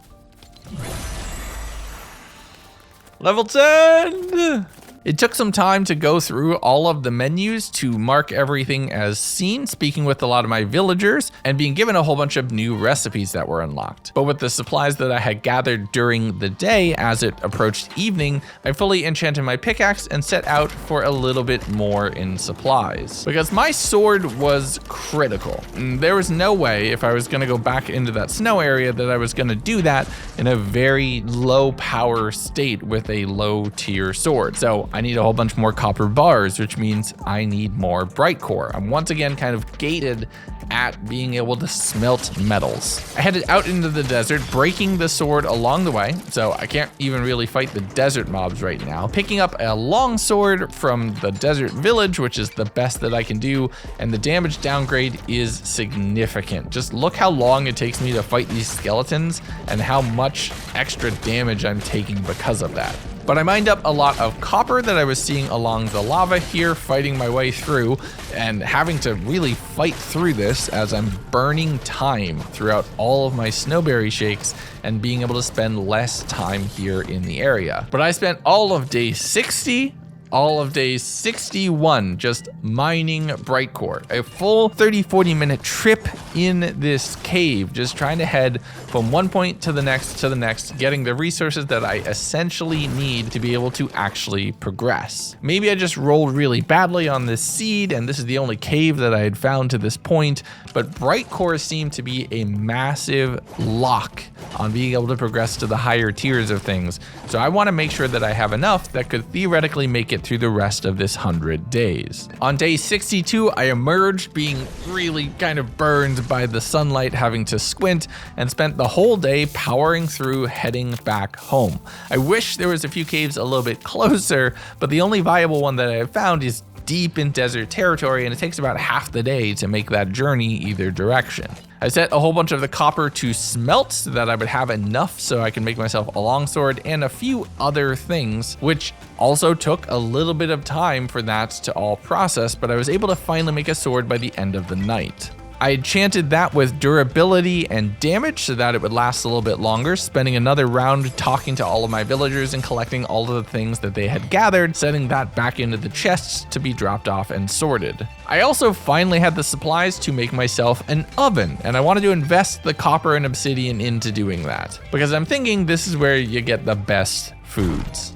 Level 10! It took some time to go through all of the menus to mark everything as seen, speaking with a lot of my villagers, and being given a whole bunch of new recipes that were unlocked. But with the supplies that I had gathered during the day as it approached evening, I fully enchanted my pickaxe and set out for a little bit more in supplies. Because my sword was critical. There was no way, if I was going to go back into that snow area, that I was going to do that in a very low power state with a low tier sword. So I need a whole bunch more copper bars, which means I need more bright core. I'm once again kind of gated at being able to smelt metals. I headed out into the desert, breaking the sword along the way, so I can't even really fight the desert mobs right now. Picking up a long sword from the desert village, which is the best that I can do, and the damage downgrade is significant. Just look how long it takes me to fight these skeletons and how much extra damage I'm taking because of that. But I mined up a lot of copper that I was seeing along the lava here, fighting my way through and having to really fight through this as I'm burning time throughout all of my snowberry shakes and being able to spend less time here in the area. But I spent all of day 60, all of day 61 just mining bright core. A full 30-40 minute trip in this cave, just trying to head from one point to the next, getting the resources that I essentially need to be able to actually progress. Maybe I just rolled really badly on this seed and this is the only cave that I had found to this point, but bright core seemed to be a massive lock on being able to progress to the higher tiers of things. So I want to make sure that I have enough that could theoretically make it through the rest of this 100 days. On day 62, I emerged being really kind of burned by the sunlight, having to squint, and spent the whole day powering through, heading back home. I wish there was a few caves a little bit closer, but the only viable one that I have found is deep in desert territory, and it takes about half the day to make that journey either direction. I set a whole bunch of the copper to smelt so that I would have enough so I can make myself a longsword and a few other things, which also took a little bit of time for that to all process, but I was able to finally make a sword by the end of the night. I enchanted that with durability and damage so that it would last a little bit longer, spending another round talking to all of my villagers and collecting all of the things that they had gathered, setting that back into the chests to be dropped off and sorted. I also finally had the supplies to make myself an oven, and I wanted to invest the copper and obsidian into doing that, because I'm thinking this is where you get the best foods.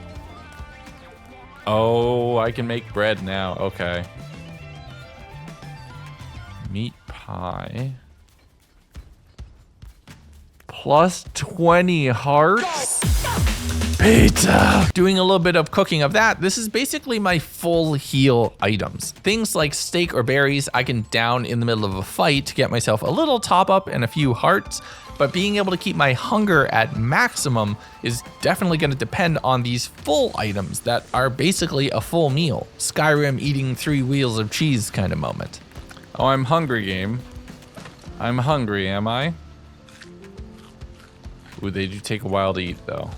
Oh, I can make bread now. Okay. Meat pie. Plus 20 hearts. Pizza. Doing a little bit of cooking of that, this is basically my full heal items. Things like steak or berries I can down in the middle of a fight to get myself a little top up and a few hearts, but being able to keep my hunger at maximum is definitely going to depend on these full items that are basically a full meal. Skyrim eating 3 wheels of cheese kind of moment. Oh, I'm hungry, game. I'm hungry, am I? Ooh, they do take a while to eat though.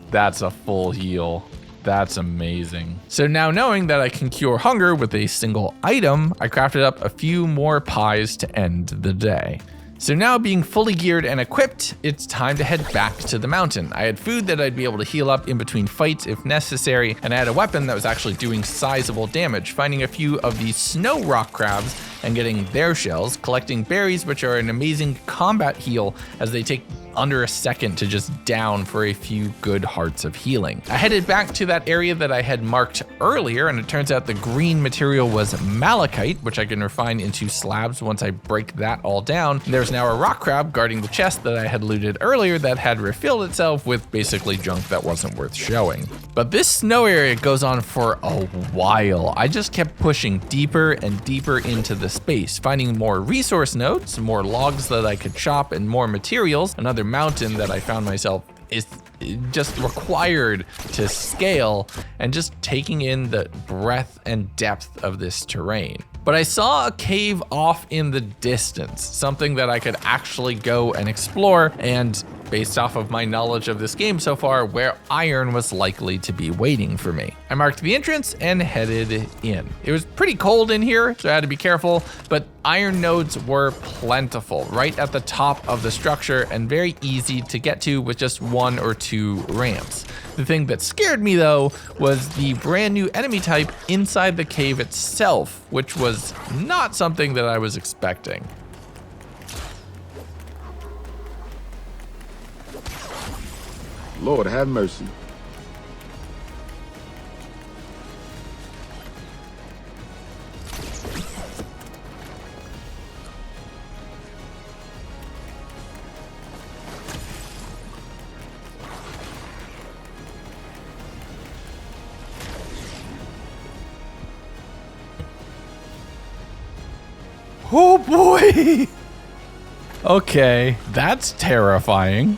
That's a full heal. That's amazing. So now knowing that I can cure hunger with a single item, I crafted up a few more pies to end the day. So now being fully geared and equipped, it's time to head back to the mountain. I had food that I'd be able to heal up in between fights if necessary, and I had a weapon that was actually doing sizable damage, finding a few of these snow rock crabs and getting their shells, collecting berries, which are an amazing combat heal as they take under a second to just down for a few good hearts of healing. I headed back to that area that I had marked earlier, and it turns out the green material was malachite, which I can refine into slabs once I break that all down. There's now a rock crab guarding the chest that I had looted earlier that had refilled itself with basically junk that wasn't worth showing. But this snow area goes on for a while. I just kept pushing deeper and deeper into the space, finding more resource nodes, more logs that I could chop, and more materials. Another mountain that I found myself is just required to scale, and just taking in the breadth and depth of this terrain. But I saw a cave off in the distance, something that I could actually go and explore, and based off of my knowledge of this game so far, where iron was likely to be waiting for me. I marked the entrance and headed in. It was pretty cold in here, so I had to be careful, but iron nodes were plentiful right at the top of the structure and very easy to get to with just 1 or 2 ramps. The thing that scared me though was the brand new enemy type inside the cave itself, which was not something that I was expecting. Lord have mercy. Oh boy! Okay, that's terrifying.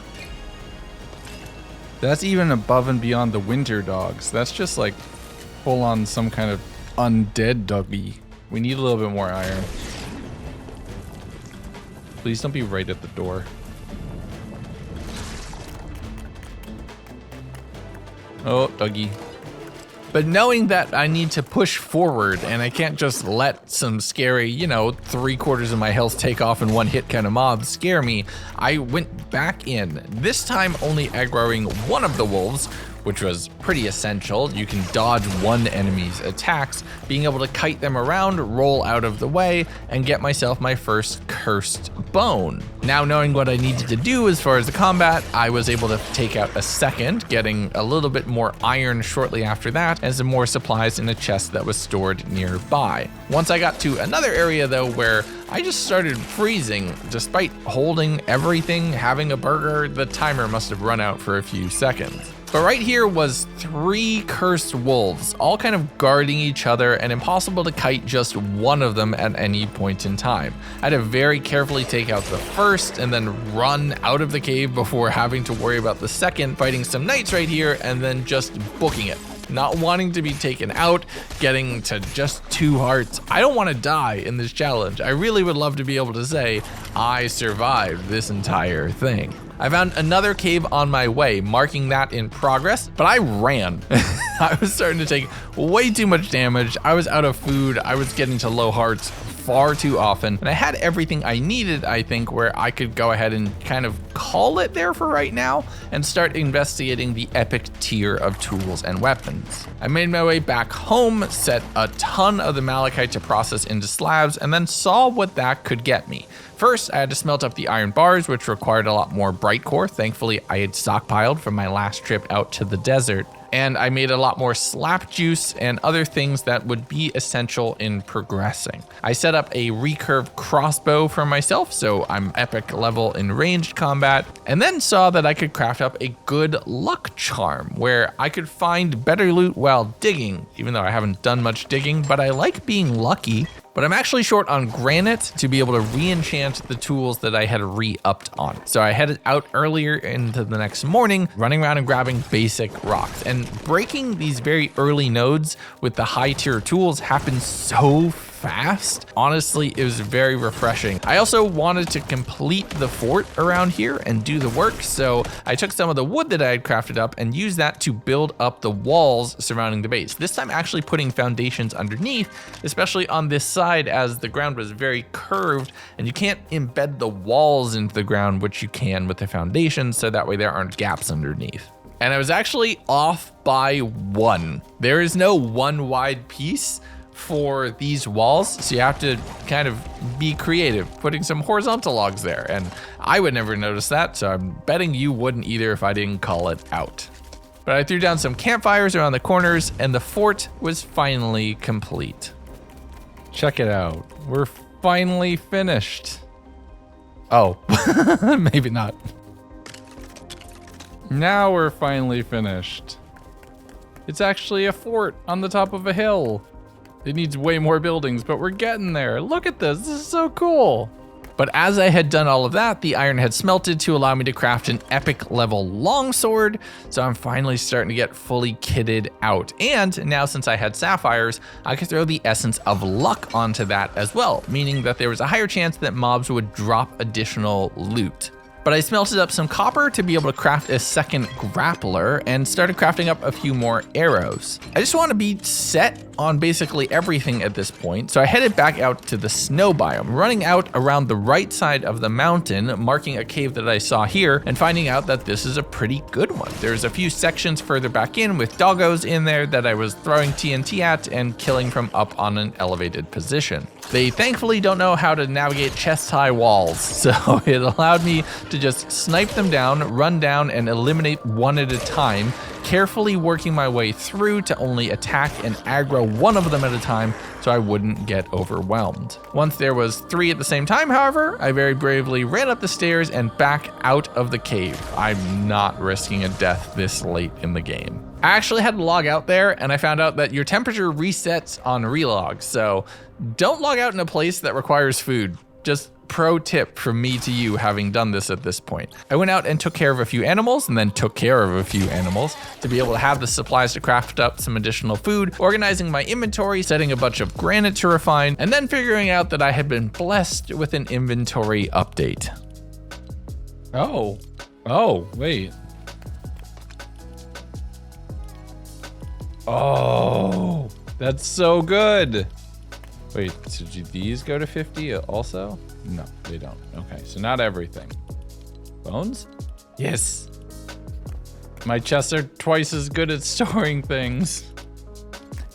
That's even above and beyond the winter dogs. That's just like full on some kind of undead doggy. We need a little bit more iron. Please don't be right at the door. Oh, doggy. But knowing that I need to push forward and I can't just let some scary, 3/4 of my health take off in one hit kind of mob scare me, I went back in, this time only aggroing one of the wolves, which was pretty essential. You can dodge one enemy's attacks, being able to kite them around, roll out of the way, and get myself my first cursed bone. Now knowing what I needed to do as far as the combat, I was able to take out a second, getting a little bit more iron shortly after that, and some more supplies in a chest that was stored nearby. Once I got to another area though where I just started freezing, despite holding everything, having a burger, the timer must have run out for a few seconds. But right here was 3 cursed wolves, all kind of guarding each other and impossible to kite just one of them at any point in time. I had to very carefully take out the first and then run out of the cave before having to worry about the second, fighting some knights right here and then just booking it. Not wanting to be taken out, getting to just 2 hearts. I don't want to die in this challenge. I really would love to be able to say, I survived this entire thing. I found another cave on my way, marking that in progress, but I ran. I was starting to take way too much damage. I was out of food. I was getting to low hearts far too often, and I had everything I needed, I think, where I could go ahead and kind of call it there for right now and start investigating the epic tier of tools and weapons. I made my way back home, set a ton of the malachite to process into slabs, and then saw what that could get me. First, I had to smelt up the iron bars, which required a lot more bright core. Thankfully, I had stockpiled from my last trip out to the desert. And I made a lot more slap juice and other things that would be essential in progressing. I set up a recurve crossbow for myself, so I'm epic level in ranged combat, and then saw that I could craft up a good luck charm where I could find better loot while digging, even though I haven't done much digging, but I like being lucky. But I'm actually short on granite to be able to re-enchant the tools that I had re-upped on. So I headed out earlier into the next morning, running around and grabbing basic rocks. And breaking these very early nodes with the high tier tools happened so fast. Honestly, it was very refreshing. I also wanted to complete the fort around here and do the work, so I took some of the wood that I had crafted up and used that to build up the walls surrounding the base. This time actually putting foundations underneath, especially on this side as the ground was very curved and you can't embed the walls into the ground, which you can with the foundations, so that way there aren't gaps underneath. And I was actually off by one. There is no one wide piece for these walls, so you have to kind of be creative, putting some horizontal logs there, and I would never notice that, so I'm betting you wouldn't either if I didn't call it out. But I threw down some campfires around the corners, and the fort was finally complete. Check it out, we're finally finished. Oh, maybe not. Now we're finally finished. It's actually a fort on the top of a hill. It needs way more buildings, but we're getting there. Look at this is so cool. But as I had done all of that, the iron had smelted to allow me to craft an epic level longsword. So I'm finally starting to get fully kitted out. And now since I had sapphires, I could throw the essence of luck onto that as well, meaning that there was a higher chance that mobs would drop additional loot. But I smelted up some copper to be able to craft a second grappler and started crafting up a few more arrows. I just want to be set on basically everything at this point, so I headed back out to the snow biome, running out around the right side of the mountain, marking a cave that I saw here, and finding out that this is a pretty good one. There's a few sections further back in with doggos in there that I was throwing TNT at and killing from up on an elevated position. They thankfully don't know how to navigate chest-high walls, so it allowed me to just snipe them down, run down, and eliminate one at a time, carefully working my way through to only attack and aggro one of them at a time so I wouldn't get overwhelmed. Once there was 3 at the same time, however, I very bravely ran up the stairs and back out of the cave. I'm not risking a death this late in the game. I actually had to log out there, and I found out that your temperature resets on relog, so don't log out in a place that requires food. Just pro tip from me to you, having done this at this point. I went out and took care of a few animals, and then took care of a few animals to be able to have the supplies to craft up some additional food, organizing my inventory, setting a bunch of granite to refine, and then figuring out that I had been blessed with an inventory update. Oh, wait. Oh, that's so good. Wait, so do these go to 50 also? No, they don't. Okay, so not everything. Bones? Yes. My chests are twice as good at storing things.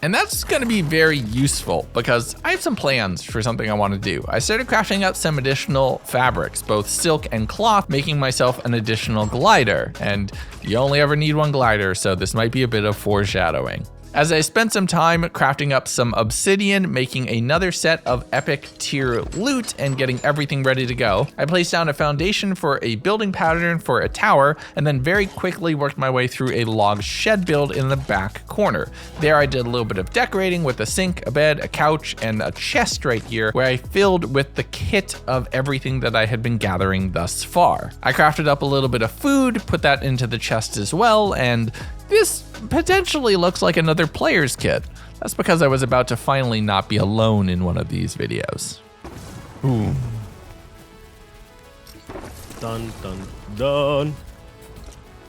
And that's gonna be very useful because I have some plans for something I wanna do. I started crafting out some additional fabrics, both silk and cloth, making myself an additional glider. And you only ever need one glider, so this might be a bit of foreshadowing. As I spent some time crafting up some obsidian, making another set of epic tier loot and getting everything ready to go, I placed down a foundation for a building pattern for a tower, and then very quickly worked my way through a log shed build in the back corner. There I did a little bit of decorating with a sink, a bed, a couch, and a chest right here where I filled with the kit of everything that I had been gathering thus far. I crafted up a little bit of food, put that into the chest as well, and this potentially looks like another player's kit. That's because I was about to finally not be alone in one of these videos. Ooh. Dun, dun, dun.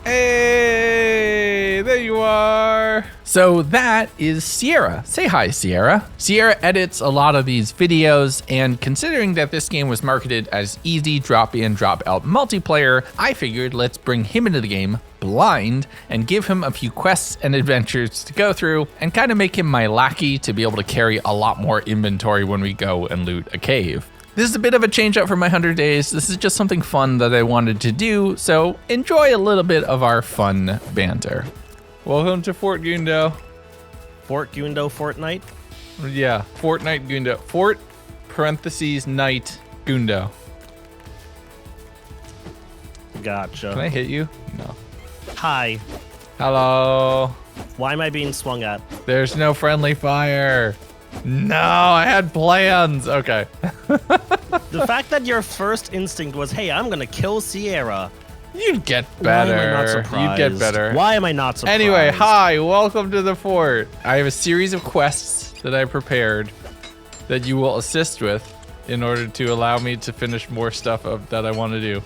Hey, there you are. So that is Sierra. Say hi, Sierra. Sierra edits a lot of these videos, and considering that this game was marketed as easy drop in, drop out multiplayer, I figured let's bring him into the game blind and give him a few quests and adventures to go through and kind of make him my lackey to be able to carry a lot more inventory when we go and loot a cave. This is a bit of a change up from my 100 days. This is just something fun that I wanted to do, so enjoy a little bit of our fun banter. Welcome to Fort Gundo. Fort Gundo Fortnite? Yeah, Fortnite Gundo. Fort parentheses night Gundo. Gotcha. Can I hit you? No. Hi. Hello. Why am I being swung at? There's no friendly fire. No, I had plans. Okay. The fact that your first instinct was, hey, I'm gonna kill Sierra. You'd get better. Why am I not surprised? You'd get better. Why am I not surprised? Anyway, hi, welcome to the fort. I have a series of quests that I prepared that you will assist with in order to allow me to finish more stuff that I want to do.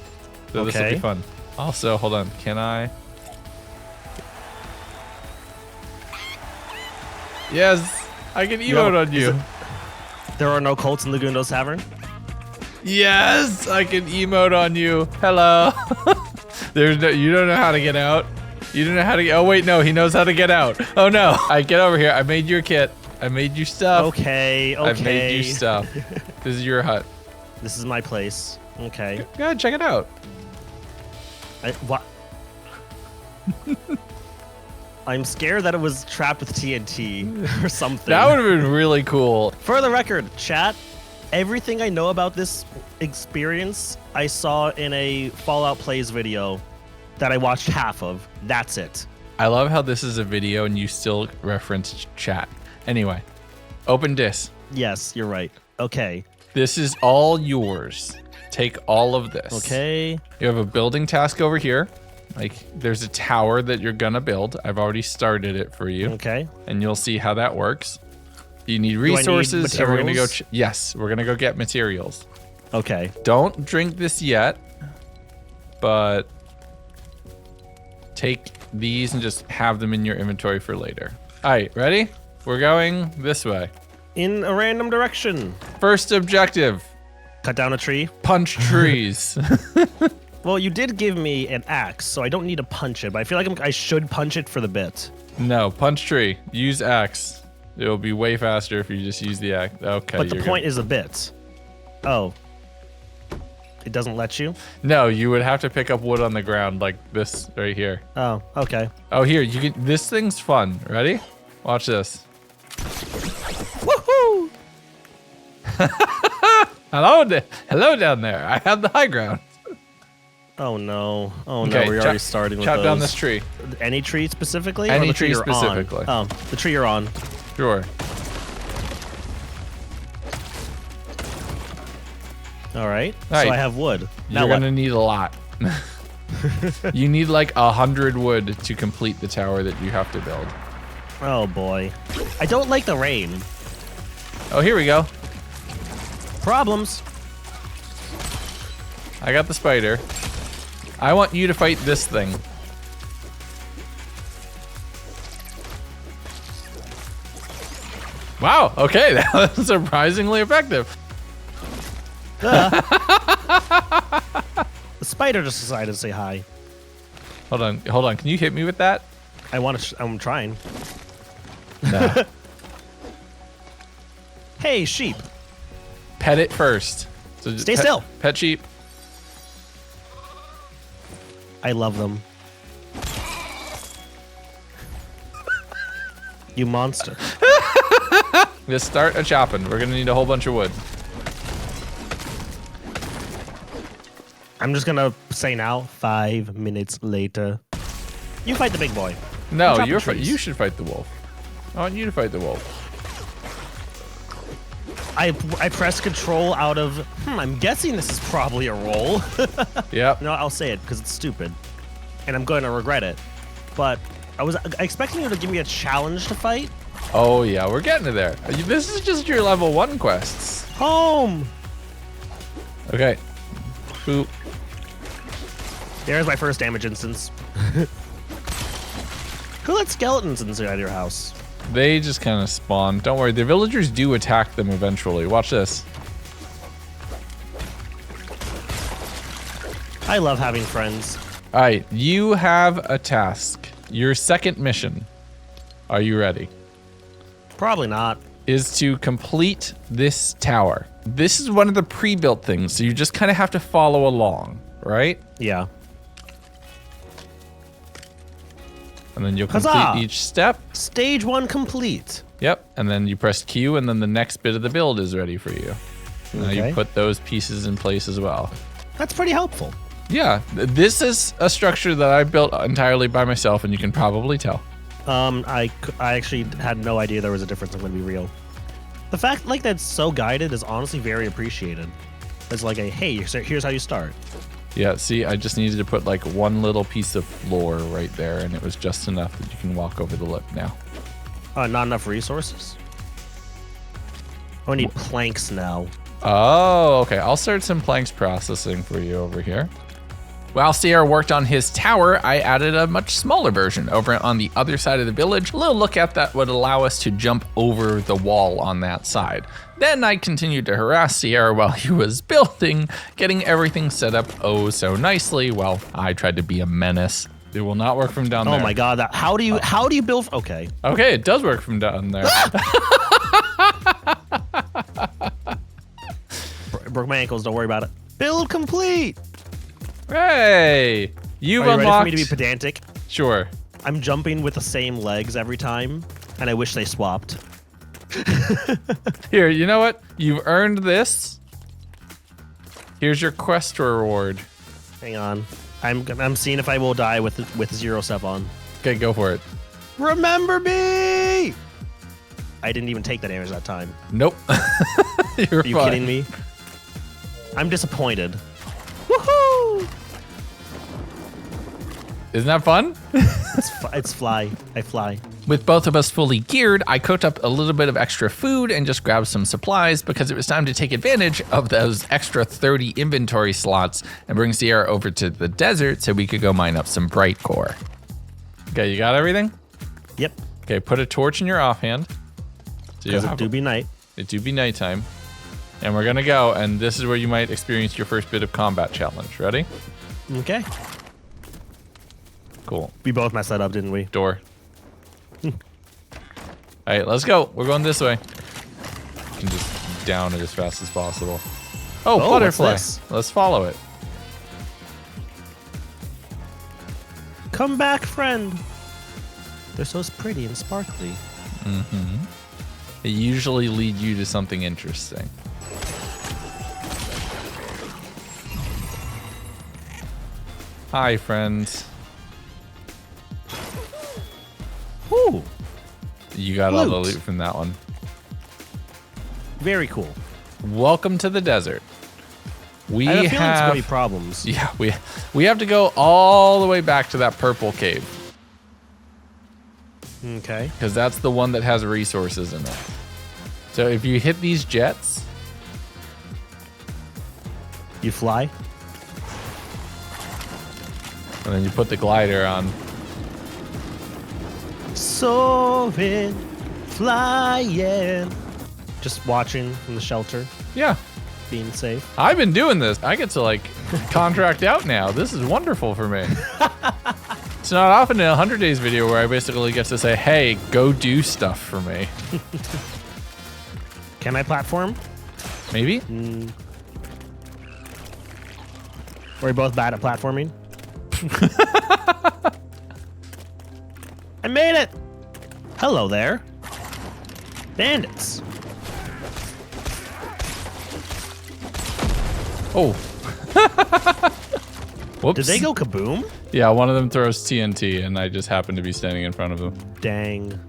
So this will be fun. Also, hold on, can I? Yes, I can emote on you. There are no cults in Legundo's Tavern? Yes, I can emote on you. Hello. There's no, you don't know how to get out. You don't know how to get, oh wait, no, he knows how to get out. Oh no, all right, get over here. I made you a kit. I made you stuff. Okay. I've made you stuff. This is your hut. This is my place. Okay. Go ahead, check it out. What? I'm scared that it was trapped with TNT or something. That would have been really cool. For the record, chat, everything I know about this experience, I saw in a Fallout Plays video that I watched half of. That's it. I love how this is a video and you still reference chat. Anyway, open dis. Yes, you're right. Okay. This is all yours. Take all of this. Okay. You have a building task over here. Like, there's a tower that you're gonna build. I've already started it for you. Okay. And you'll see how that works. You need resources. Do I need and we're gonna go. materials? Yes, we're gonna go get materials. Okay. Don't drink this yet, but take these and just have them in your inventory for later. All right, ready? We're going this way. In a random direction. First objective, Cut down a tree. punch trees. Well, you did give me an axe, so I don't need to punch it, but I feel like I should punch it for the bit. No, punch tree. Use axe. It'll be way faster if you just use the axe. Okay. But the point is a bit. Oh. It doesn't let you? No, you would have to pick up wood on the ground like this right here. Oh, okay. Oh, here, you can. This thing's fun. Ready? Watch this. Woohoo! Hello down there. I have the high ground. Oh no. Oh no, Okay, we're already starting with chop those. down this tree. Any tree specifically? Any or the tree you're specifically. On? Oh, the tree you're on. Sure. All right. All right. So I have wood. Now You're what? gonna need a lot. You need like 100 wood to complete the tower that you have to build. Oh boy. I don't like the rain. Oh, here we go. Problems. I got the spider. I want you to fight this thing. Wow, okay, that was surprisingly effective. The spider just decided to say hi. Hold on, can you hit me with that? I want to. I'm trying. No. Hey, sheep. Pet it first. So just Stay still. Pet sheep. I love them. You monster. Just start a chopping. We're gonna need a whole bunch of wood. I'm just gonna say now. 5 minutes later. You fight the big boy. No, chopping you trees. should fight the wolf. I want you to fight the wolf. I press control out of. I'm guessing this is probably a roll. Yep. No, I'll say it because it's stupid, and I'm going to regret it. But I was expecting you to give me a challenge to fight. Oh yeah, we're getting to there. This is just your level 1 quests. Home. Okay. Boop. There's my first damage instance. Who let skeletons inside your house? They just kind of spawn. Don't worry, the villagers do attack them eventually. Watch this. I love having friends. All right, you have a task. Your second mission. Are you ready? Probably not. Is to complete this tower. This is one of the pre-built things, so you just kind of have to follow along, right? Yeah. And then you'll complete Huzzah! each step. Stage 1 complete. Yep, and then you press Q, and then the next bit of the build is ready for you. Now you Okay. put those pieces in place as well. That's pretty helpful. Yeah, this is a structure that I built entirely by myself, and you can probably tell. I actually had no idea there was a difference. I'm going to be real. The fact like that's so guided is honestly very appreciated. It's like a, hey, here's how you start. Yeah, see, I just needed to put like one little piece of floor right there, and it was just enough that you can walk over the lip now. Not enough resources? Oh, I need planks now. Oh, okay. I'll start some planks processing for you over here. While Sierra worked on his tower, I added a much smaller version over on the other side of the village. A little look at that would allow us to jump over the wall on that side. Then I continued to harass Sierra while he was building, getting everything set up oh so nicely while I tried to be a menace. It will not work from down there. Oh my god, that how do you build? Okay. Okay, it does work from down there. Broke my ankles, don't worry about it. Build complete! Hey! You've Are you ready for unlocked... me to be pedantic? Sure. I'm jumping with the same legs every time, and I wish they swapped. Here, you know what? You've earned this. Here's your quest reward. Hang on. I'm seeing if I will die with 0 step on. Okay, go for it. Remember me! I didn't even take that damage that time. Nope. You're Are you fine. kidding me? I'm disappointed. Woohoo! Isn't that fun? It's fly. I fly. With both of us fully geared, I cooked up a little bit of extra food and just grabbed some supplies because it was time to take advantage of those extra 30 inventory slots and bring Sierra over to the desert so we could go mine up some bright core. Okay, you got everything? Yep. Okay, put a torch in your offhand. So Because it do be night. It do be nighttime. And we're gonna go, and this is where you might experience your first bit of combat challenge. Ready? Okay. Cool. We both messed that up, didn't we? Door. All right, let's go. We're going this way. You can just down it as fast as possible. Oh, Oh, butterfly. what's this? Let's follow it. Come back, friend. They're so pretty and sparkly. They usually lead you to something interesting. Hi, friends. Ooh, You got all the Loot. loot from that one. very cool. Welcome to the desert. We I have a feeling it's have... gonna be problems. Yeah, we have to go all the way back to that purple cave Okay. because that's the one that has resources in it. So if you hit these jets, You fly? and then you put the glider on, Soaring, flying. Just watching from the shelter, yeah, being safe. I've been doing this. I get to like contract out now. This is wonderful for me. It's not often in a 100 days video where I basically get to say, hey, go do stuff for me. Can I platform? Maybe? Are we both bad at platforming? I made it! Hello there. Bandits. Oh. Whoops. Did they go kaboom? Yeah, one of them throws TNT, and I just happen to be standing in front of them. Dang.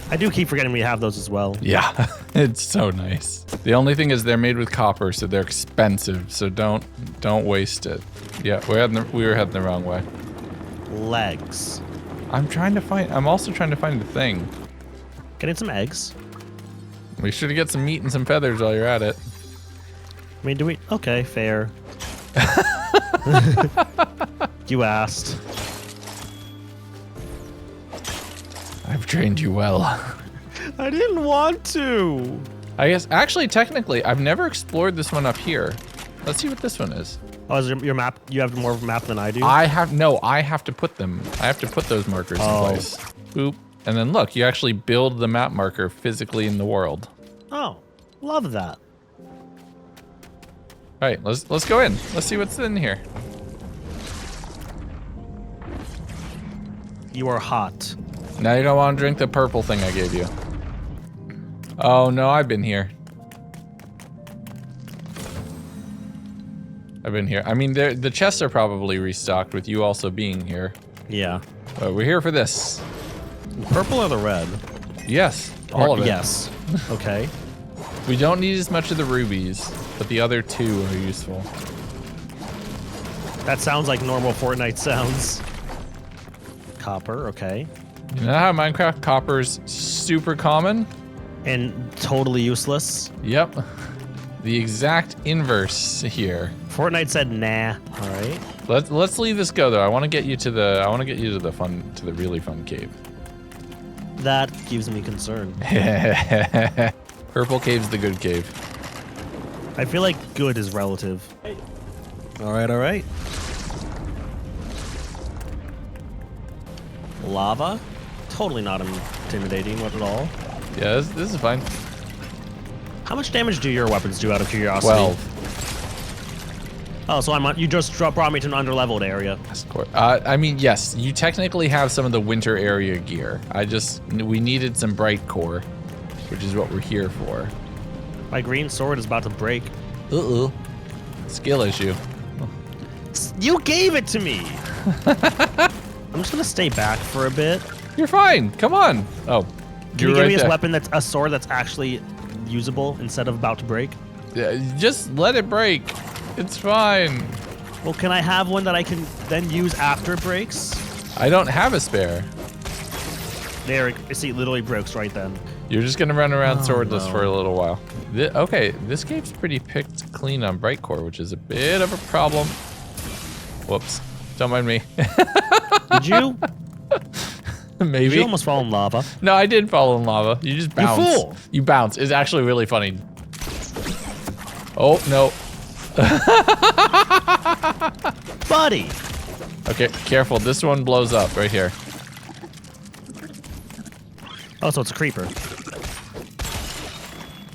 I do keep forgetting we have those as well. Yeah, it's so nice. The only thing is they're made with copper, so they're expensive. So don't waste it. Yeah, we were heading the wrong way. Legs. I'm also trying to find the thing. Getting some eggs. We should get some meat and some feathers while you're at it. I mean, do we? Okay, fair. You asked. I've trained you well. I didn't want to. I guess, actually, technically, I've never explored this one up here. Let's see what this one is. Oh, is your map? You have more of a map than I do? I have to put them. I have to put those markers in place. Boop. And then look, you actually build the map marker physically in the world. Oh, love that. All right, let's go in. Let's see what's in here. You are hot. Now you don't want to drink the purple thing I gave you. Oh no, I've been here. I've been here. I mean, the chests are probably restocked with you also being here. Yeah. But we're here for this. Purple or the red? Yes, all of it. Yes. Okay. We don't need as much of the rubies, but the other two are useful. That sounds like normal Fortnite sounds. Copper, okay. You know how Minecraft copper's super common? And totally useless. Yep. The exact inverse here. Fortnite said nah. All right. Let's leave this go though. I want to get you to the really fun cave. That gives me concern. Purple cave's the good cave. I feel like good is relative. All right, all right. Lava? Totally not intimidating at all. Yeah, this is fine. How much damage do your weapons do out of curiosity? 12. Oh, so you just brought me to an underleveled area. I mean, yes, you technically have some of the winter area gear. We needed some bright core, which is what we're here for. My green sword is about to break. Uh-oh. Skill issue. You gave it to me! I'm just gonna stay back for a bit. You're fine. Come on. Oh, Can you give right me this there. weapon that's a sword that's actually usable instead of about to break? Yeah, just let it break. It's fine. Well, can I have one that I can then use after it breaks? I don't have a spare. There, see, it literally breaks right then. You're just gonna run around swordless no. for a little while. Okay, this cave's pretty picked clean on bright core, which is a bit of a problem. Whoops. Don't mind me. Did you? Maybe. Did you almost fall in lava? No, I did fall in lava. You just bounce. You fool! You bounce. It's actually really funny. Oh, no. Buddy! Okay, careful. This one blows up right here. Oh, so it's a creeper.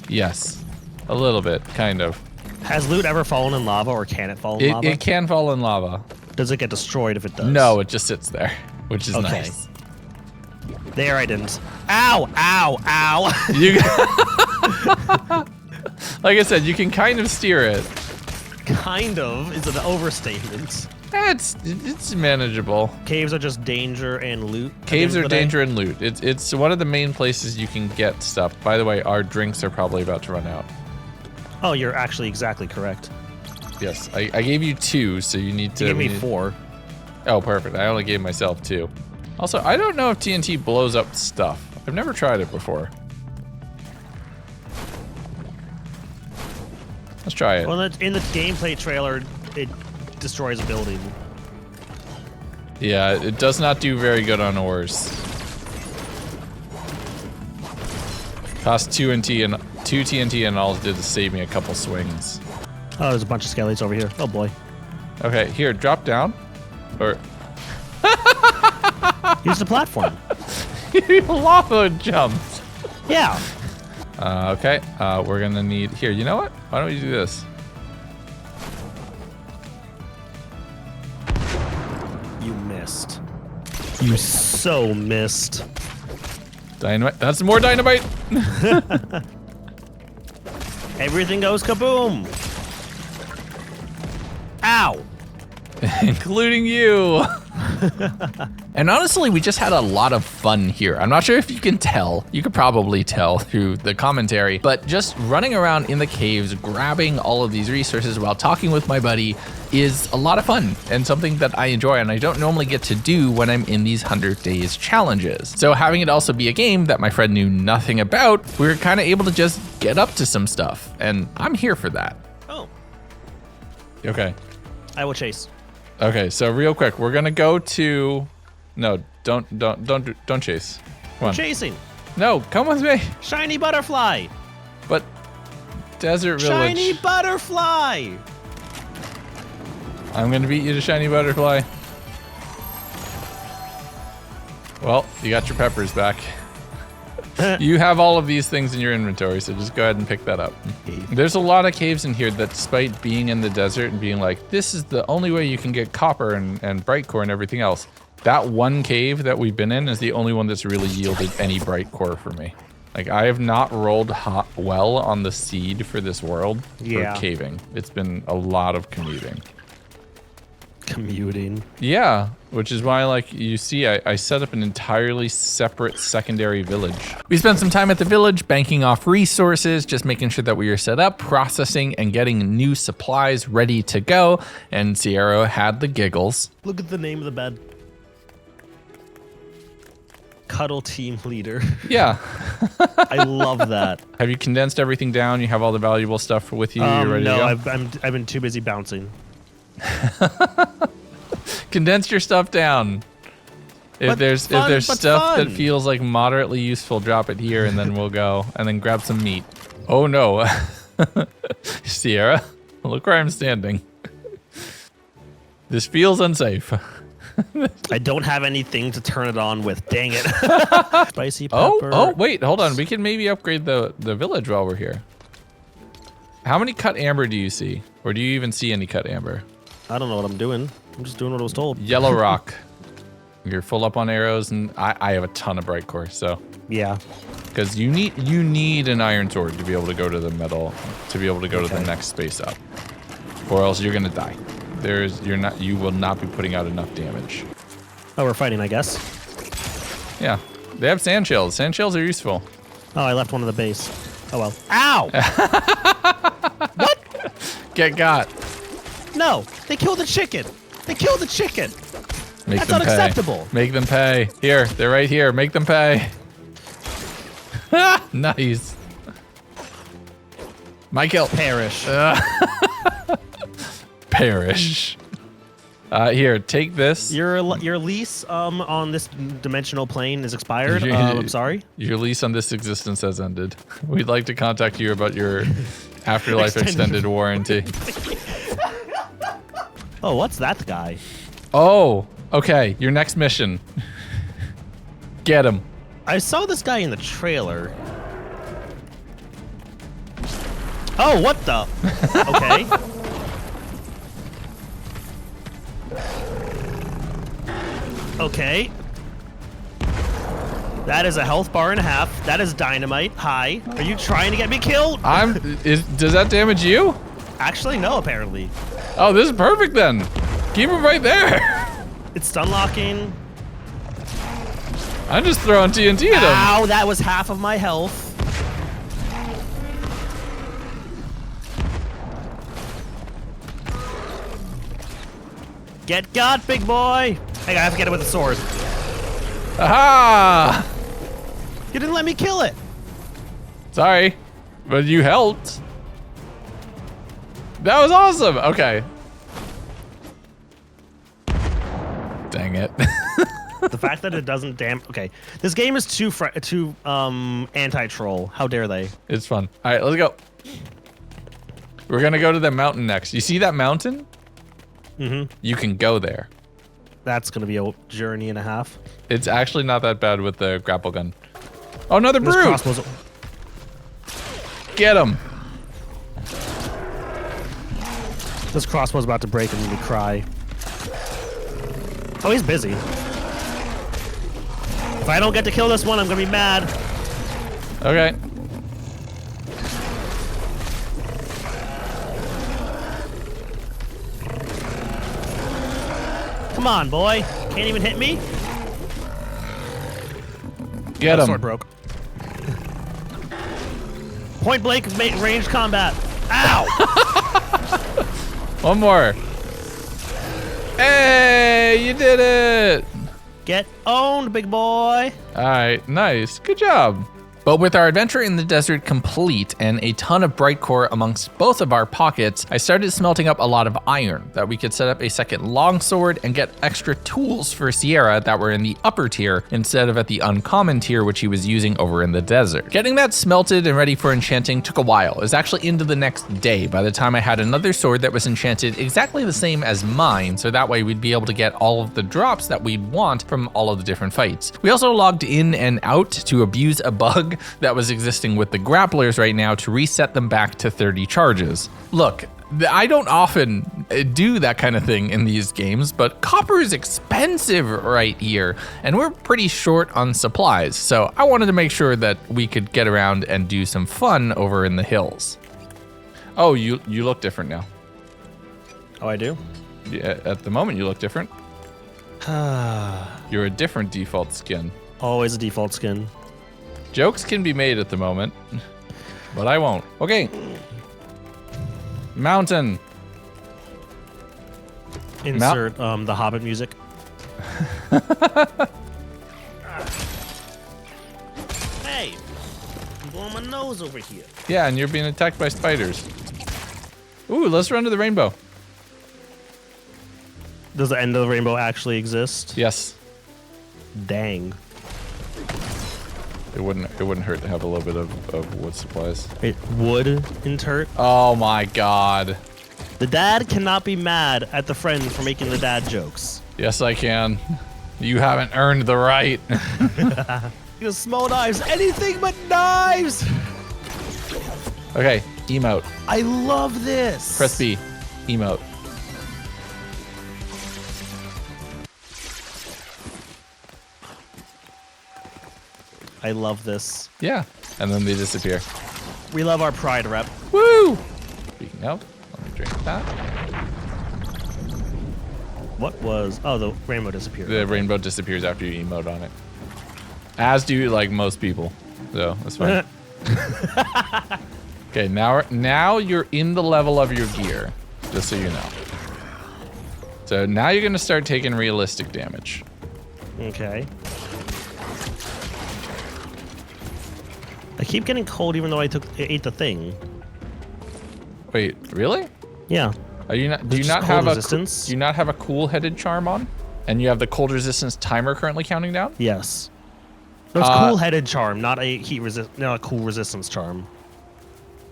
Yes. A little bit, kind of. Has loot ever fallen in lava, or can it fall in lava? It can fall in lava. Does it get destroyed if it does? No, it just sits there, which is Okay. nice. There, I didn't. Ow! Ow! Ow! You, like I said, you can kind of steer it. Kind of is an overstatement. It's manageable. Caves are just danger and loot. at the Caves end are of the day. danger and loot. It's one of the main places you can get stuff. By the way, our drinks are probably about to run out. Oh, you're actually exactly correct. Yes, I gave you 2, so you need to. You gave me 4. Oh, perfect. I only gave myself 2. Also, I don't know if TNT blows up stuff. I've never tried it before. Let's try it. Well, in the gameplay trailer, it destroys a building. Yeah, it does not do very good on ores. Cost 2 TNT and all it did is save me a couple swings. Oh, there's a bunch of skellies over here. Oh boy. Okay, here, drop down. Or Use the platform. lava jumped. Yeah. Okay, we're gonna need, here, you know what? Why don't we do this? You missed. You so missed. Dynamite, that's more dynamite! Everything goes kaboom. Ow. Including you. And honestly, we just had a lot of fun here. I'm not sure if you can tell. You could probably tell through the commentary, but just running around in the caves, grabbing all of these resources while talking with my buddy is a lot of fun and something that I enjoy and I don't normally get to do when I'm in these 100 days challenges. So having it also be a game that my friend knew nothing about, we were kind of able to just get up to some stuff, and I'm here for that. Oh. Okay. I will chase. Okay, so real quick, we're gonna go to. No, don't chase. Come on. Chasing. No, come with me. Shiny butterfly. But Desert Village. Shiny butterfly. I'm gonna beat you to Shiny Butterfly. Well, you got your peppers back. You have all of these things in your inventory, so just go ahead and pick that up. There's a lot of caves in here that, despite being in the desert and being like, this is the only way you can get copper and bright core and everything else, that one cave that we've been in is the only one that's really yielded any bright core for me. Like, I have not rolled well on the seed for this world for caving. It's been a lot of commuting. Yeah, which is why, like, you see, I set up an entirely separate secondary village. We spent some time at the village banking off resources, just making sure that we were set up, processing, and getting new supplies ready to go. And Sierra had the giggles. Look at the name of the bed. Cuddle team leader. Yeah. I love that. Have you condensed everything down? You have all the valuable stuff with you? You're ready to go? I've been too busy bouncing. Condense your stuff down. If there's stuff that feels like moderately useful, drop it here and then we'll go. And then grab some meat. Oh no. Sierra, look where I'm standing. This feels unsafe. I don't have anything to turn it on with. Dang it. Spicy Oh, pepper. wait, hold on. We can maybe upgrade the village while we're here. How many cut amber do you see? Or do you even see any cut amber? I don't know what I'm doing. I'm just doing what I was told. Yellow rock. You're full up on arrows, and I have a ton of bright core, so. Yeah. Because you need an iron sword to be able to go to the metal, to be able to go to the next space up. Or else you're gonna die. You will not be putting out enough damage. Oh, we're fighting, I guess. Yeah. They have sand shells. Sand shells are useful. Oh, I left one of the base. Oh well. Ow! What? Get got. No, they killed the chicken. They killed the chicken. Make That's them unacceptable. Pay. Make them pay. Here, they're right here. Make them pay. Nice. My kill. Perish. Perish. Here, take this. Your lease on this dimensional plane is expired. I'm sorry. Your lease on this existence has ended. We'd like to contact you about your afterlife extended warranty. Oh, what's that guy? Oh, okay. Your next mission. Get him. I saw this guy in the trailer. Oh, what the? Okay. Okay. That is a health bar and a half. That is dynamite. Hi. Are you trying to get me killed? Does that damage you? Actually, no, apparently. Oh, this is perfect then. Keep him right there. It's stun locking. I'm just throwing TNT at him. Ow, that was half of my health. Get got, big boy. Hey, I have to get it with a sword. Aha! You didn't let me kill it. Sorry, but you helped. That was awesome. Okay. Dang it. The fact that it doesn't okay. This game is too anti-troll. How dare they? It's fun. All right, let's go. We're gonna go to the mountain next. You see that mountain? Mm-hmm. You can go there. That's gonna be a journey and a half. It's actually not that bad with the grapple gun. Oh, another brute! Get him! This crossbow's about to break and make me cry. Oh, he's busy. If I don't get to kill this one, I'm gonna be mad. Okay. Come on, boy. Can't even hit me. Get him. Sword broke. Point blank range combat. Ow! One more. Hey, you did it. Get owned, big boy. All right, nice. Good job. But with our adventure in the desert complete and a ton of bright core amongst both of our pockets, I started smelting up a lot of iron that we could set up a second longsword and get extra tools for Sierra that were in the upper tier instead of at the uncommon tier which he was using over in the desert. Getting that smelted and ready for enchanting took a while. It was actually into the next day by the time I had another sword that was enchanted exactly the same as mine, so that way we'd be able to get all of the drops that we'd want from all of the different fights. We also logged in and out to abuse a bug that was existing with the grapplers right now to reset them back to 30 charges. Look, I don't often do that kind of thing in these games, but copper is expensive right here, and we're pretty short on supplies, so I wanted to make sure that we could get around and do some fun over in the hills. Oh, you look different now. Oh, I do? Yeah, at the moment you look different. You're a different default skin. Always a default skin. Jokes can be made at the moment, but I won't. Okay. Mountain. Insert the Hobbit music. Hey, I'm blowing my nose over here. Yeah, and you're being attacked by spiders. Ooh, let's run to the rainbow. Does the end of the rainbow actually exist? Yes. Dang. It wouldn't hurt to have a little bit of wood supplies. It would insert. Oh my god. The dad cannot be mad at the friend for making the dad jokes. Yes, I can. You haven't earned the right. Because small knives, anything but knives. Okay, emote. I love this. Press B. Emote. I love this. Yeah, and then they disappear. We love our pride rep. Woo! Speaking of, let me drink that. What was... Oh, the rainbow disappeared. The rainbow disappears after you emote on it. As do, like, most people. So, that's fine. Okay, now you're in the level of your gear, just so you know. So now you're going to start taking realistic damage. Okay. I keep getting cold even though I ate the thing. Wait, really? Yeah. Are you not? Do you It's not just have cold a? resistance? Do you not have a cool-headed charm on? And you have the cold resistance timer currently counting down? Yes. No, it's cool-headed charm, not a not a cool resistance charm.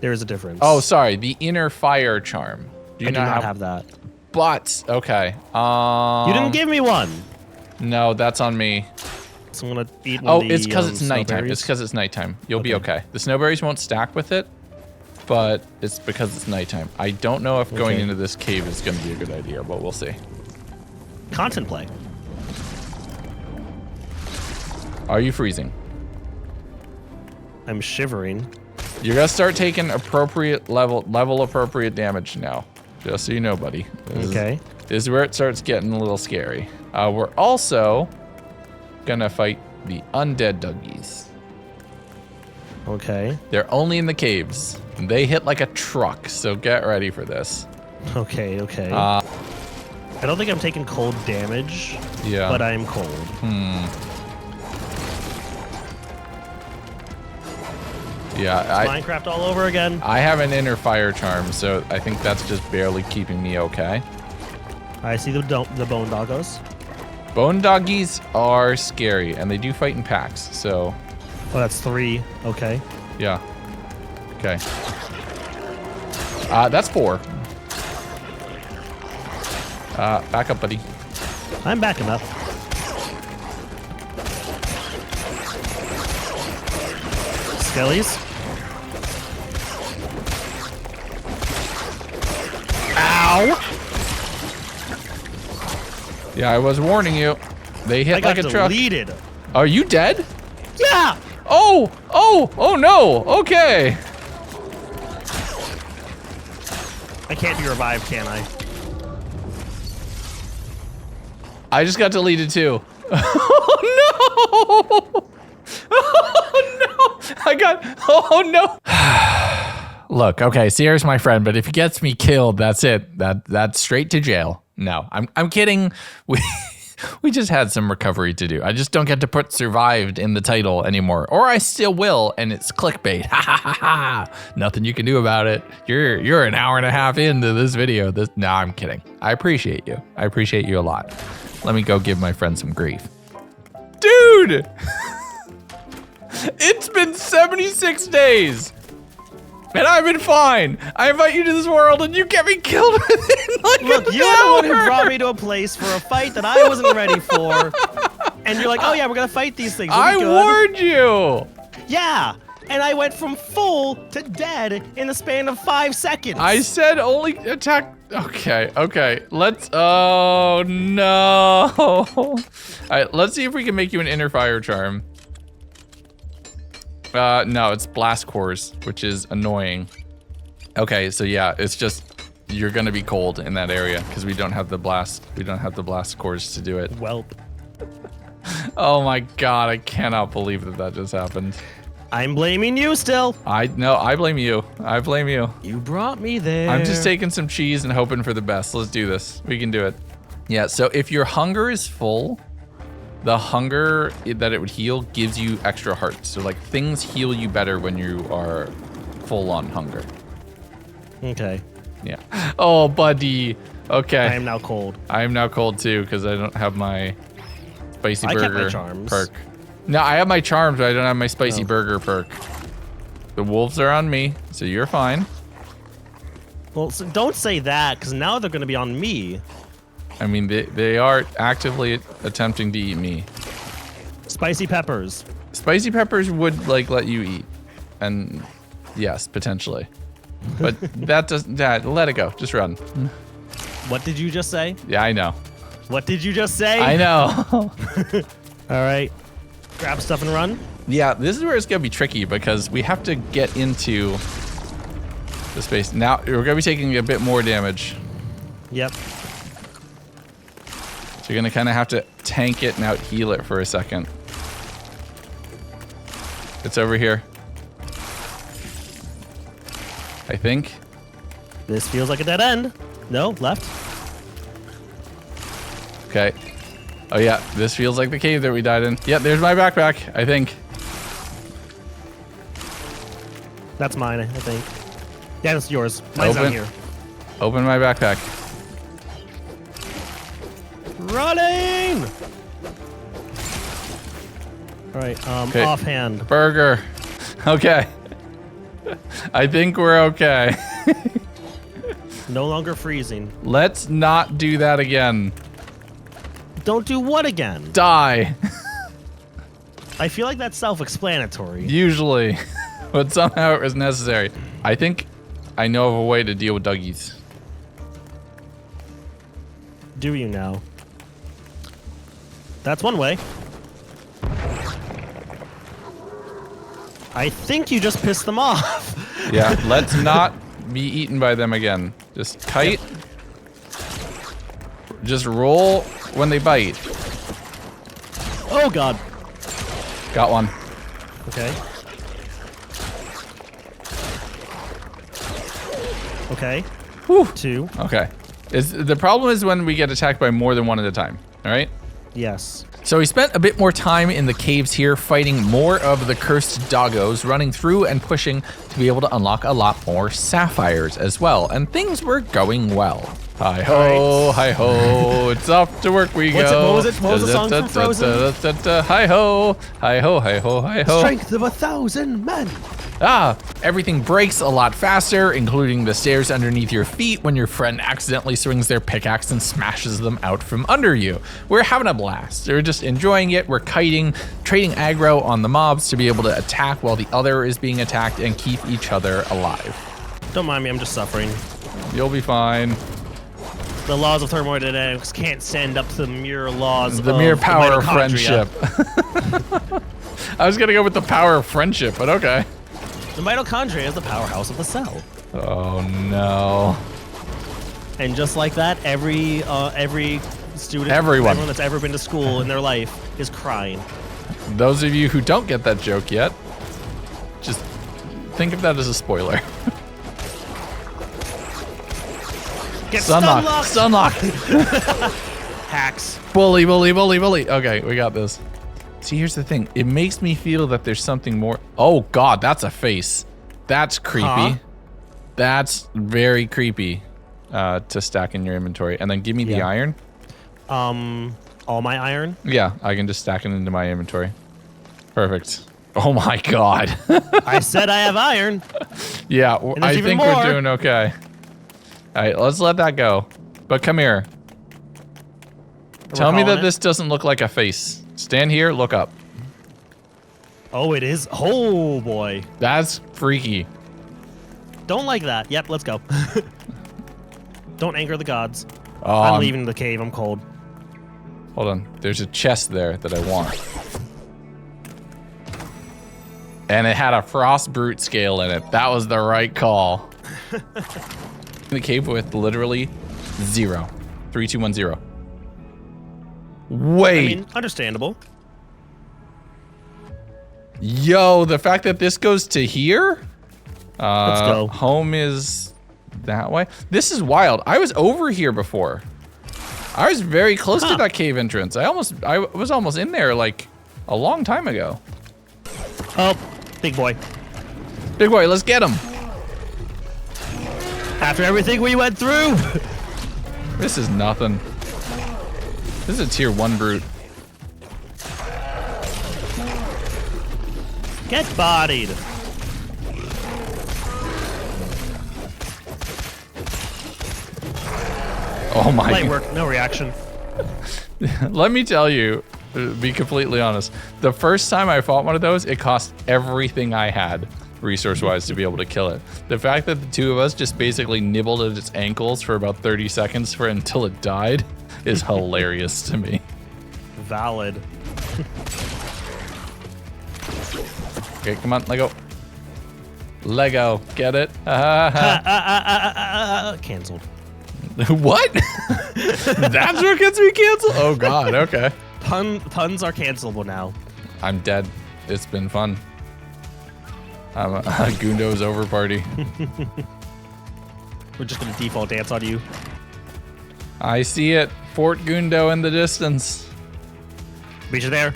There is a difference. Oh, sorry, the inner fire charm. Do you I do not have that. But okay. You didn't give me one. No, that's on me. So I'm gonna eat one Oh, of the, it's because it's nighttime. snowberries. It's because it's nighttime. You'll be Okay. okay. The snowberries won't stack with it, but it's because it's nighttime. I don't know if going Okay. into this cave is going to be a good idea, but we'll see. Content play. Are you freezing? I'm shivering. You're gonna start taking appropriate level appropriate damage now. Just so you know, buddy. Okay. This is where it starts getting a little scary. We're also gonna fight the undead duggies. Okay. They're only in the caves. They hit like a truck, so get ready for this. Okay. Okay. I don't think I'm taking cold damage. Yeah. But I'm cold. Yeah, Minecraft all over again. I have an inner fire charm, so I think that's just barely keeping me okay. I see the bone doggos. Bone doggies are scary, and they do fight in packs, so Oh, that's 3. Okay. yeah. Okay. That's 4. Back up, buddy. I'm backing up. Skellies. Ow! Yeah, I was warning you. They hit I got like a truck. deleted. Are you dead? Yeah! Oh no. Okay. I can't be revived, can I? I just got deleted too. Oh no! Oh no! Look, okay, Sierra's my friend, but if he gets me killed, that's it. That's straight to jail. No, I'm kidding. We just had some recovery to do. I just don't get to put survived in the title anymore. Or I still will, and it's clickbait. Ha ha ha ha. Nothing you can do about it. You're an hour and a half into this video. No, I'm kidding. I appreciate you. I appreciate you a lot. Let me go give my friend some grief. Dude! It's been 76 days. And I've been fine. I invite you to this world and you get me killed within like Look, an you're the one who hour. brought me to a place for a fight that I wasn't ready for. And you're like, oh yeah, we're gonna fight these things. It'll be I good. warned you. Yeah. And I went from full to dead in the span of 5 seconds. I said only attack. Okay. Let's. Oh no. All right, let's see if we can make you an inner fire charm. No, it's blast cores, which is annoying. Okay, so yeah, it's just you're gonna be cold in that area because we don't have the blast. We don't have the blast cores to do it. Welp. Oh my god, I cannot believe that just happened. I'm blaming you still. I blame you. I blame you. You brought me there. I'm just taking some cheese and hoping for the best. Let's do this. We can do it. Yeah, so if your hunger is full, the hunger that it would heal gives you extra hearts. So like things heal you better when you are full on hunger. Okay. Yeah. Oh, buddy. Okay. I am now cold. I am now cold too because I don't have my spicy I kept burger my charms. perk. No, I have my charms, but I don't have my spicy Oh. burger perk. The wolves are on me, so you're fine. Well, so don't say that, because now they're going to be on me. I mean, they are actively attempting to eat me. Spicy peppers. Spicy peppers would like let you eat, and yes, potentially. But that doesn't. Let it go. Just run. What did you just say? Yeah, I know. What did you just say? I know. All right. Grab stuff and run. Yeah, this is where it's gonna be tricky because we have to get into the space. Now we're gonna be taking a bit more damage. Yep. So you're gonna kind of have to tank it and out heal it for a second. It's over here. I think. This feels like a dead end. No, left. Okay. Oh yeah, this feels like the cave that we died in. Yeah, there's my backpack, I think. That's mine, I think. Yeah, that's yours. Mine's Open. down here. Open my backpack. Running! All right, Okay. offhand. Burger. Okay. I think we're okay. No longer freezing. Let's not do that again. Don't do what again? Die. I feel like that's self-explanatory. Usually. But somehow it was necessary. I think I know of a way to deal with Dougies. Do you now? That's one way. I think you just pissed them off. Yeah, let's not be eaten by them again. Just kite. Just roll when they bite. Oh god. Got one. Okay. Okay. Whew. 2. Okay. The problem is when we get attacked by more than one at a time. All right? Yes. So we spent a bit more time in the caves here fighting more of the cursed doggos, running through and pushing to be able to unlock a lot more sapphires as well. And things were going well. Hi ho, hi ho, it's off to work we go. What was the song from Frozen? Hi ho, hi ho, hi ho, hi ho. Strength of 1,000 men. Everything breaks a lot faster, including the stairs underneath your feet when your friend accidentally swings their pickaxe and smashes them out from under you. We're having a blast. We're just enjoying it. We're kiting, trading aggro on the mobs to be able to attack while the other is being attacked and keep each other alive. Don't mind me, I'm just suffering. You'll be fine. The laws of thermodynamics can't stand up to the mere laws The of mere power of mitochondria. friendship. I was gonna go with the power of friendship, but okay. The mitochondria is the powerhouse of the cell. Oh no. And just like that, every student, Everyone that's ever been to school in their life is crying. Those of you who don't get that joke yet, just think of that as a spoiler. Get Stunlock. stunlocked! Stunlock. Hacks. Bully. Okay, we got this. See, here's the thing. It makes me feel that there's something more. Oh, God, that's a face. That's creepy. Huh? That's very creepy to stack in your inventory. And then give me the iron. All my iron? Yeah, I can just stack it into my inventory. Perfect. Oh, my God. I said I have iron. Yeah, I even think more. we're doing okay. All right, let's let that go. But come here. Tell me that this doesn't look like a face. Stand here, look up. Oh, it is. Oh, boy. That's freaky. Don't like that. Yep, let's go. Don't anger the gods. Oh, I'm leaving the cave. I'm cold. Hold on. There's a chest there that I want. And it had a frost brute scale in it. That was the right call. In the cave with literally 0. 3, 2, 1, 0. Wait. I mean, understandable. Yo, the fact that this goes to here? Let's go. Home is that way. This is wild. I was over here before. I was very close to that cave entrance. I was almost in there like a long time ago. Oh, big boy. Big boy, let's get him. After everything we went through. This is nothing. This is a tier 1 brute. Get bodied. Oh my Light God. work, no reaction. Let me tell you, be completely honest. The first time I fought one of those, it cost everything I had, resource-wise, to be able to kill it. The fact that the two of us just basically nibbled at its ankles for about 30 seconds until it died is hilarious to me. Valid. Okay, come on, Lego. Lego, get it? Cancelled. What? That's what gets me canceled? Oh God, okay. Puns are cancelable now. I'm dead. It's been fun. I'm a Gundo's over party. We're just gonna default dance on you. I see it. Fort Gundo in the distance. Meet you there.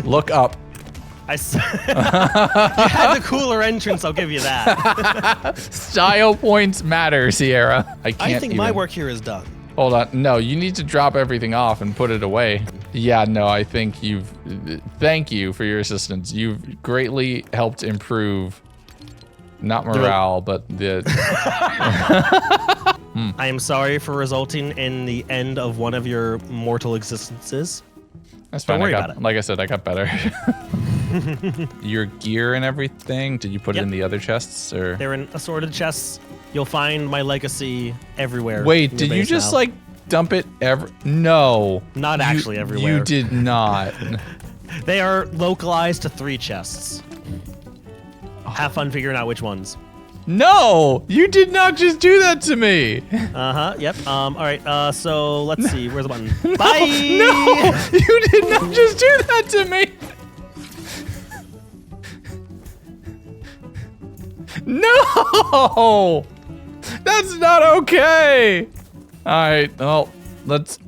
Look up. You had the cooler entrance, I'll give you that. Style points matter, Sierra. I can't I think my work here is done. Hold on. No, you need to drop everything off and put it away. Yeah, no, I think thank you for your assistance. You've greatly helped improve, not morale, but the... I am sorry for resulting in the end of one of your mortal existences. That's fine. Don't worry about it. Like I said, I got better. Your gear and everything, did you put it in the other chests? Or? They're in assorted chests. You'll find my legacy everywhere. Wait, in your did you base just now. like dump it No. Not actually everywhere. You did not. They are localized to 3 chests. Have fun figuring out which ones. No, you did not just do that to me. Yep. All right. So let's see. Where's the button? Bye. No, you did not just do that to me. No, that's not okay. All right, well, let's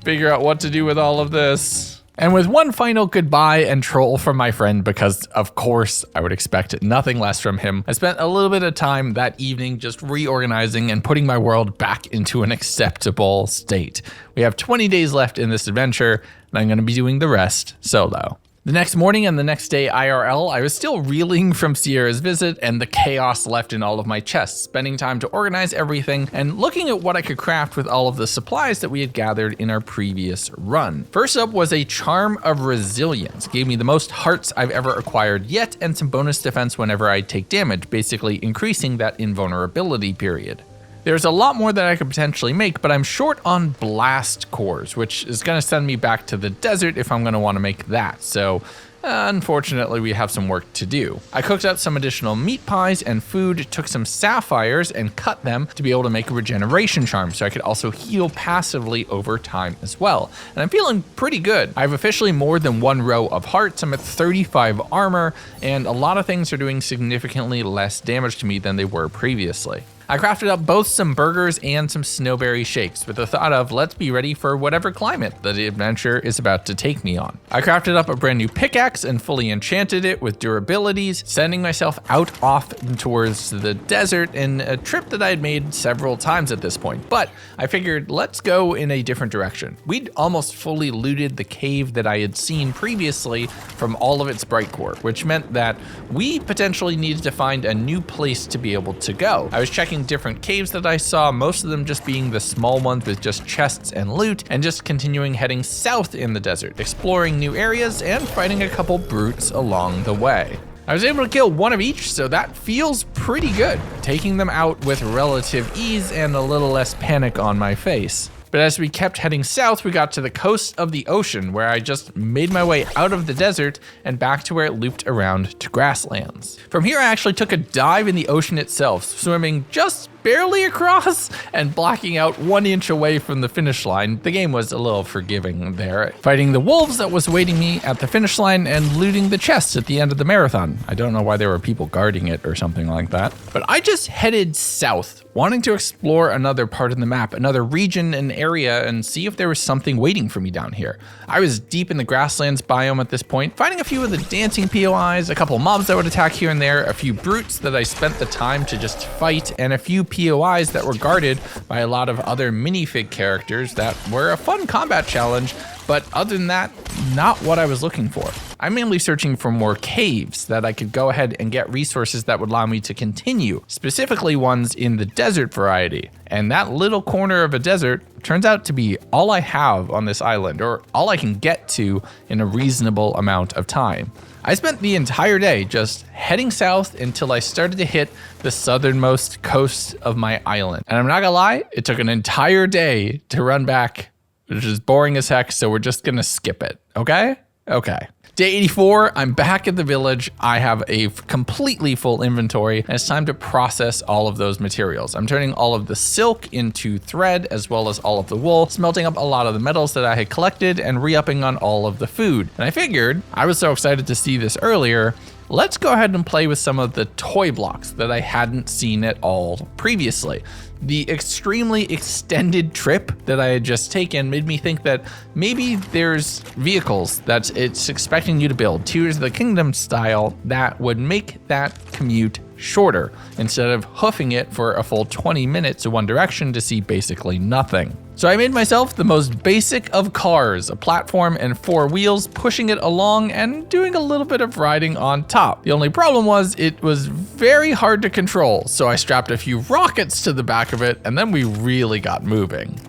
figure out what to do with all of this. And with one final goodbye and troll from my friend, because of course I would expect nothing less from him, I spent a little bit of time that evening just reorganizing and putting my world back into an acceptable state. We have 20 days left in this adventure, and I'm going to be doing the rest solo. The next morning and the next day IRL, I was still reeling from Sierra's visit and the chaos left in all of my chests, spending time to organize everything and looking at what I could craft with all of the supplies that we had gathered in our previous run. First up was a Charm of Resilience. Gave me the most hearts I've ever acquired yet and some bonus defense whenever I take damage, basically increasing that invulnerability period. There's a lot more that I could potentially make, but I'm short on blast cores, which is going to send me back to the desert if I'm going to want to make that. So Unfortunately, we have some work to do. I cooked up some additional meat pies and food, took some sapphires and cut them to be able to make a regeneration charm so I could also heal passively over time as well. And I'm feeling pretty good. I have officially more than 1 row of hearts. I'm at 35 armor, and a lot of things are doing significantly less damage to me than they were previously. I crafted up both some burgers and some snowberry shakes with the thought of let's be ready for whatever climate the adventure is about to take me on. I crafted up a brand new pickaxe and fully enchanted it with durabilities, sending myself out off towards the desert in a trip that I had made several times at this point. But I figured let's go in a different direction. We'd almost fully looted the cave that I had seen previously from all of its bright core, which meant that we potentially needed to find a new place to be able to go. I was checking different caves that I saw, most of them just being the small ones with just chests and loot, and just continuing heading south in the desert, exploring new areas and fighting a couple brutes along the way. I was able to kill 1 of each, so that feels pretty good, taking them out with relative ease and a little less panic on my face. But as we kept heading south, we got to the coast of the ocean, where I just made my way out of the desert and back to where it looped around to grasslands. From here, I actually took a dive in the ocean itself, swimming just barely across and blacking out 1 inch away from the finish line. The game was a little forgiving there. Fighting the wolves that was waiting me at the finish line and looting the chests at the end of the marathon. I don't know why there were people guarding it or something like that. But I just headed south, wanting to explore another part of the map, another region and area, and see if there was something waiting for me down here. I was deep in the grasslands biome at this point, fighting a few of the dancing POIs, a couple mobs that would attack here and there, a few brutes that I spent the time to just fight, and a few POIs that were guarded by a lot of other minifig characters that were a fun combat challenge, but other than that, not what I was looking for. I'm mainly searching for more caves that I could go ahead and get resources that would allow me to continue, specifically ones in the desert variety. And that little corner of a desert turns out to be all I have on this island, or all I can get to in a reasonable amount of time. I spent the entire day just heading south until I started to hit the southernmost coast of my island. And I'm not gonna lie, it took an entire day to run back, which is boring as heck, so we're just gonna skip it, okay? Okay. Day 84, I'm back at the village. I have a completely full inventory, and it's time to process all of those materials. I'm turning all of the silk into thread, as well as all of the wool, smelting up a lot of the metals that I had collected, and re-upping on all of the food. And I figured, I was so excited to see this earlier, let's go ahead and play with some of the toy blocks that I hadn't seen at all previously. The extremely extended trip that I had just taken made me think that maybe there's vehicles that it's expecting you to build, Tears of the Kingdom style, that would make that commute shorter instead of hoofing it for a full 20 minutes in one direction to see basically nothing. So I made myself the most basic of cars, a platform and 4 wheels, pushing it along and doing a little bit of riding on top. The only problem was it was very hard to control, so I strapped a few rockets to the back of it, and then we really got moving.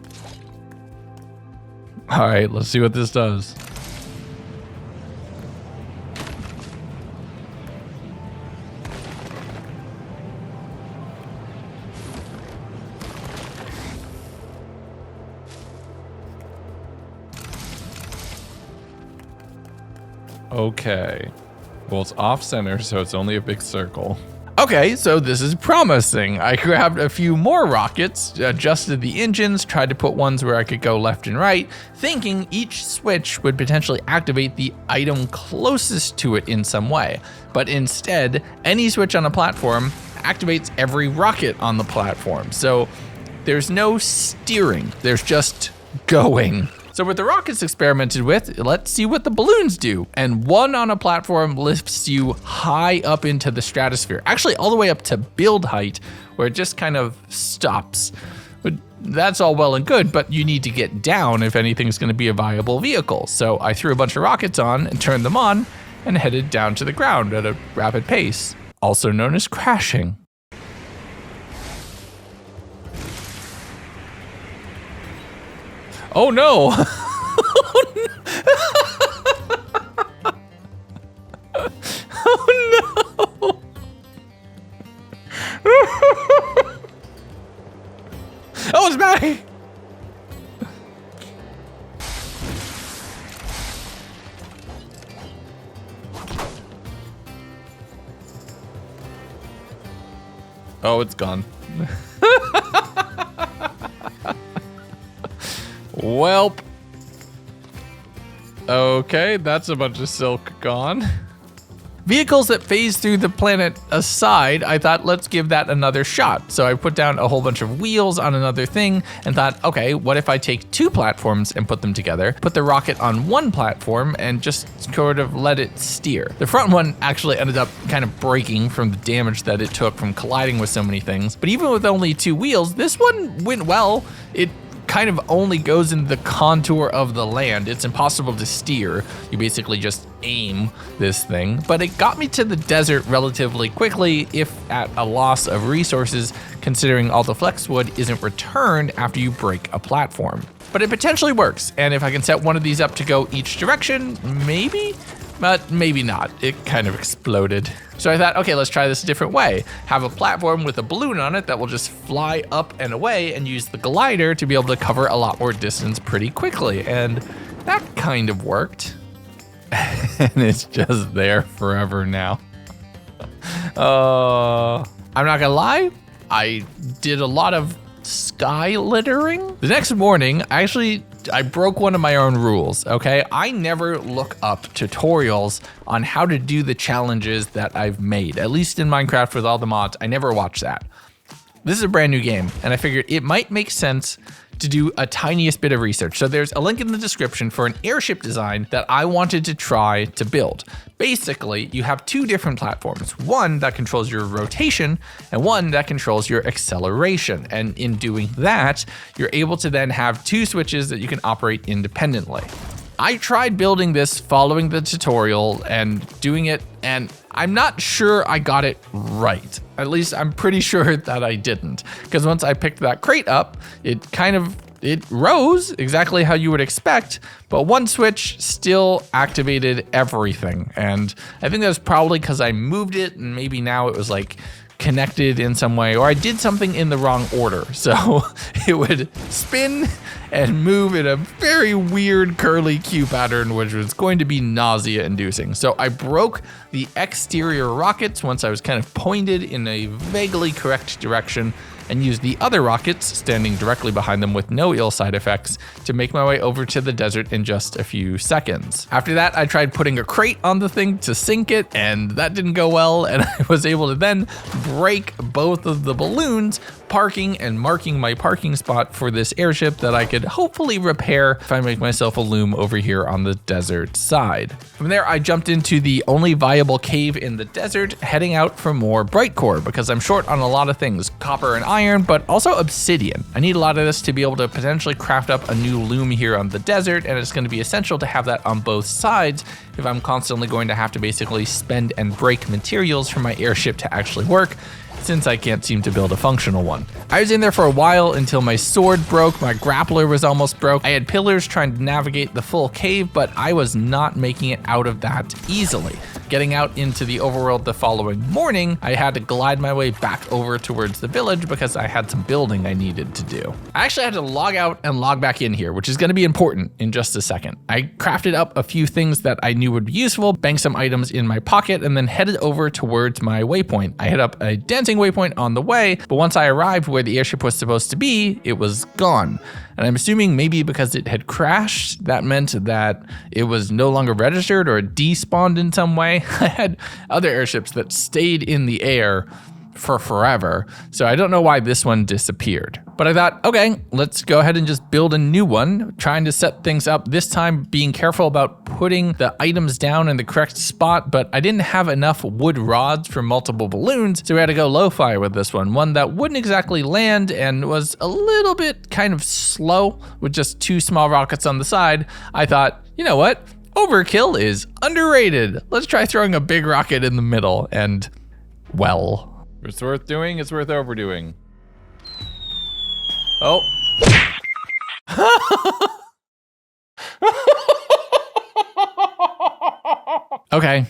All right, let's see what this does. Okay. Well, it's off center, so it's only a big circle. Okay, so this is promising. I grabbed a few more rockets, adjusted the engines, tried to put ones where I could go left and right, thinking each switch would potentially activate the item closest to it in some way. But instead, any switch on a platform activates every rocket on the platform. So there's no steering, there's just going. So with the rockets experimented with, let's see what the balloons do. And one on a platform lifts you high up into the stratosphere, actually all the way up to build height, where it just kind of stops. But that's all well and good, but you need to get down if anything's gonna be a viable vehicle. So I threw a bunch of rockets on and turned them on and headed down to the ground at a rapid pace, also known as crashing. Oh no! Oh no! Oh, it's back! Oh, it's gone. Welp. Okay, that's a bunch of silk gone. Vehicles that phase through the planet aside, I thought, let's give that another shot. So I put down a whole bunch of wheels on another thing and thought, okay, what if I take 2 platforms and put them together, put the rocket on 1 platform and just sort of let it steer. The front one actually ended up kind of breaking from the damage that it took from colliding with so many things. But even with only 2 wheels, this one went well. It kind of only goes in the contour of the land. It's impossible to steer. You basically just aim this thing. But it got me to the desert relatively quickly, if at a loss of resources, considering all the flex wood isn't returned after you break a platform. But it potentially works, and if I can set one of these up to go each direction, maybe? But maybe not. It kind of exploded. So I thought, okay, let's try this a different way. Have a platform with a balloon on it that will just fly up and away, and use the glider to be able to cover a lot more distance pretty quickly. And that kind of worked. And it's just there forever now. I'm not gonna lie, I did a lot of sky littering. The next morning, I broke one of my own rules, okay? I never look up tutorials on how to do the challenges that I've made. At least in Minecraft with all the mods, I never watch that. This is a brand new game, and I figured it might make sense to do a tiniest bit of research. So there's a link in the description for an airship design that I wanted to try to build. Basically, you have 2 different platforms, one that controls your rotation and one that controls your acceleration. And in doing that, you're able to then have 2 switches that you can operate independently. I tried building this following the tutorial and doing it, and I'm not sure I got it right. At least I'm pretty sure that I didn't, because once I picked that crate up, it rose exactly how you would expect, but one switch still activated everything. And I think that was probably because I moved it, and maybe now it was like connected in some way, or I did something in the wrong order. So it would spin and move in a very weird curly Q pattern, which was going to be nausea inducing. So I broke the exterior rockets once I was kind of pointed in a vaguely correct direction, and used the other rockets standing directly behind them with no ill side effects to make my way over to the desert in just a few seconds. After that, I tried putting a crate on the thing to sink it, and that didn't go well, and I was able to then break both of the balloons, parking and marking my parking spot for this airship that I could hopefully repair if I make myself a loom over here on the desert side. From there, I jumped into the only viable cave in the desert, heading out for more bright core because I'm short on a lot of things, copper and iron, but also obsidian. I need a lot of this to be able to potentially craft up a new loom here on the desert, and it's going to be essential to have that on both sides if I'm constantly going to have to basically spend and break materials for my airship to actually work, since I can't seem to build a functional one. I was in there for a while until my sword broke, my grappler was almost broke. I had pillars trying to navigate the full cave, but I was not making it out of that easily. Getting out into the overworld the following morning, I had to glide my way back over towards the village because I had some building I needed to do. I actually had to log out and log back in here, which is going to be important in just a second. I crafted up a few things that I knew would be useful, banked some items in my pocket, and then headed over towards my waypoint. I hit up a dancing waypoint on the way, but once I arrived where the airship was supposed to be, it was gone. And I'm assuming maybe because it had crashed, that meant that it was no longer registered or despawned in some way. I had other airships that stayed in the air for forever, so I don't know why this one disappeared. But I thought, okay, let's go ahead and just build a new one, trying to set things up, this time being careful about putting the items down in the correct spot, but I didn't have enough wood rods for multiple balloons, so we had to go lo-fi with this one that wouldn't exactly land and was a little bit kind of slow with just 2 small rockets on the side. I thought, you know what? Overkill is underrated. Let's try throwing a big rocket in the middle, and, well, if it's worth doing, it's worth overdoing. Oh. Okay,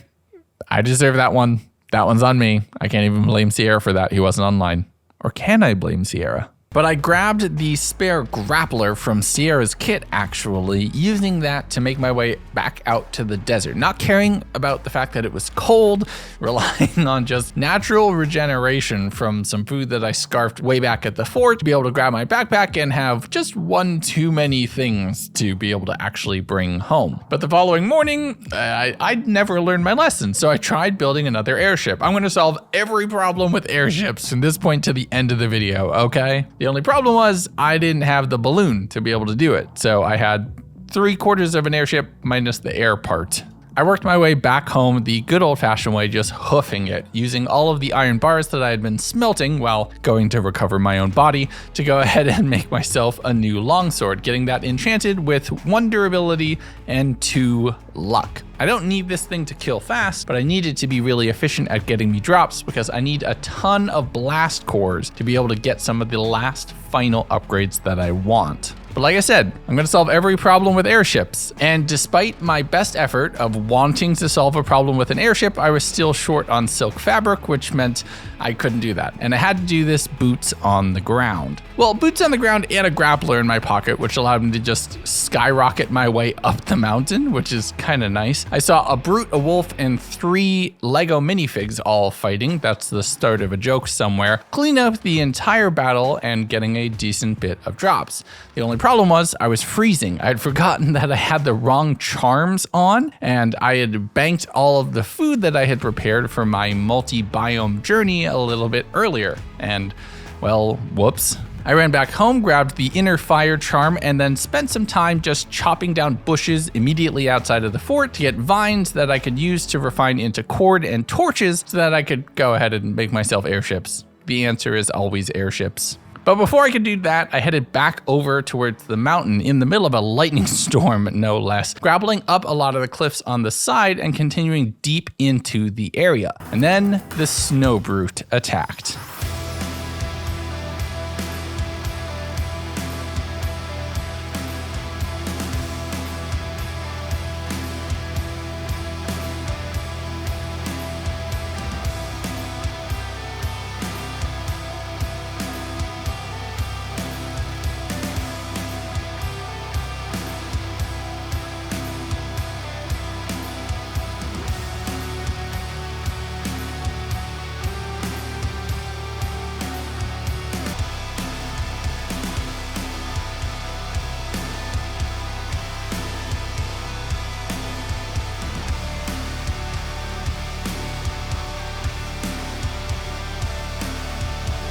I deserve that one. That one's on me. I can't even blame Sierra for that. He wasn't online. Or can I blame Sierra? But I grabbed the spare grappler from Sierra's kit, actually, using that to make my way back out to the desert, not caring about the fact that it was cold, relying on just natural regeneration from some food that I scarfed way back at the fort to be able to grab my backpack and have just one too many things to be able to actually bring home. But the following morning, I'd never learned my lesson, so I tried building another airship. I'm going to solve every problem with airships from this point to the end of the video, okay? The only problem was I didn't have the balloon to be able to do it, so I had 3/4 of an airship minus the air part. I worked my way back home the good old-fashioned way, just hoofing it, using all of the iron bars that I had been smelting while going to recover my own body to go ahead and make myself a new longsword, getting that enchanted with 1 durability and 2 luck. I don't need this thing to kill fast, but I need it to be really efficient at getting me drops because I need a ton of blast cores to be able to get some of the last final upgrades that I want. But like I said, I'm going to solve every problem with airships. And despite my best effort of wanting to solve a problem with an airship, I was still short on silk fabric, which meant I couldn't do that. And I had to do this boots on the ground. Well, boots on the ground and a grappler in my pocket, which allowed me to just skyrocket my way up the mountain, which is kind of nice. I saw a brute, a wolf, and 3 Lego minifigs all fighting. That's the start of a joke somewhere. Clean up the entire battle and getting a decent bit of drops. The only problem was I was freezing. I had forgotten that I had the wrong charms on, and I had banked all of the food that I had prepared for my multi-biome journey a little bit earlier. And, well, whoops. I ran back home, grabbed the inner fire charm, and then spent some time just chopping down bushes immediately outside of the fort to get vines that I could use to refine into cord and torches so that I could go ahead and make myself airships. The answer is always airships. But before I could do that, I headed back over towards the mountain in the middle of a lightning storm, no less, grappling up a lot of the cliffs on the side and continuing deep into the area. And then the snow brute attacked.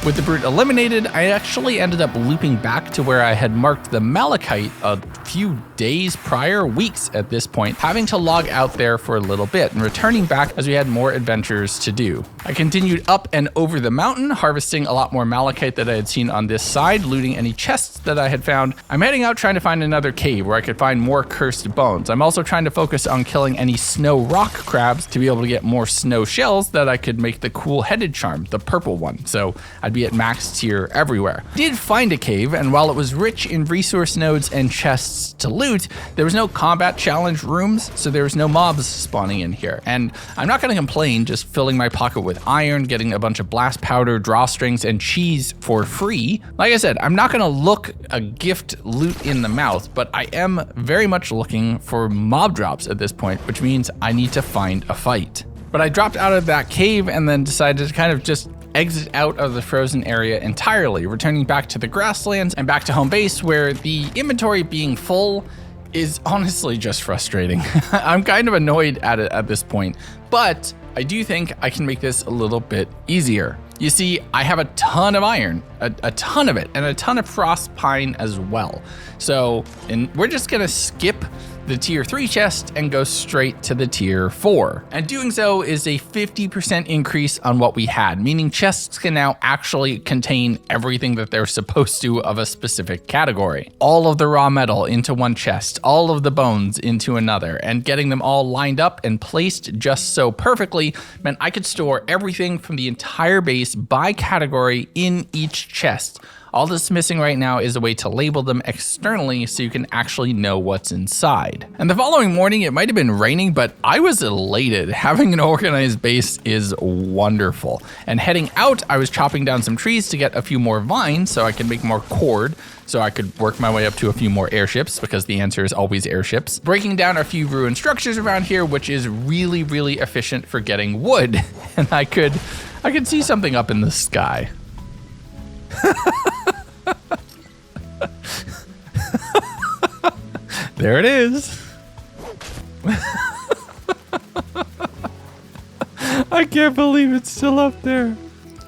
With the brute eliminated, I actually ended up looping back to where I had marked the malachite a few days prior, weeks at this point, having to log out there for a little bit and returning back as we had more adventures to do. I continued up and over the mountain, harvesting a lot more malachite that I had seen on this side, looting any chests that I had found. I'm heading out trying to find another cave where I could find more cursed bones. I'm also trying to focus on killing any snow rock crabs to be able to get more snow shells that I could make the cool headed charm, the purple one. So I'd be at max tier everywhere. I did find a cave, and while it was rich in resource nodes and chests to loot, there was no combat challenge rooms, so there was no mobs spawning in here. And I'm not gonna complain just filling my pocket with iron, getting a bunch of blast powder, drawstrings, and cheese for free. Like I said, I'm not gonna look a gift loot in the mouth, but I am very much looking for mob drops at this point, which means I need to find a fight. But I dropped out of that cave and then decided to kind of just exit out of the frozen area entirely, returning back to the grasslands and back to home base, where the inventory being full is honestly just frustrating. I'm kind of annoyed at it at this point, but I do think I can make this a little bit easier. You see, I have a ton of iron, a ton of it, and a ton of frost pine as well. So, and we're just gonna skip the tier 3 chest and go straight to the tier 4. And doing so is a 50% increase on what we had, meaning chests can now actually contain everything that they're supposed to of a specific category. All of the raw metal into one chest, all of the bones into another, and getting them all lined up and placed just so perfectly meant I could store everything from the entire base by category in each chest. All that's missing right now is a way to label them externally so you can actually know what's inside. wide. And the following morning, it might have been raining, but I was elated. Having an organized base is wonderful. And heading out, I was chopping down some trees to get a few more vines so I could make more cord, so I could work my way up to a few more airships, because the answer is always airships. Breaking down a few ruined structures around here, which is really, really efficient for getting wood. And I could see something up in the sky. There it is. I can't believe it's still up there.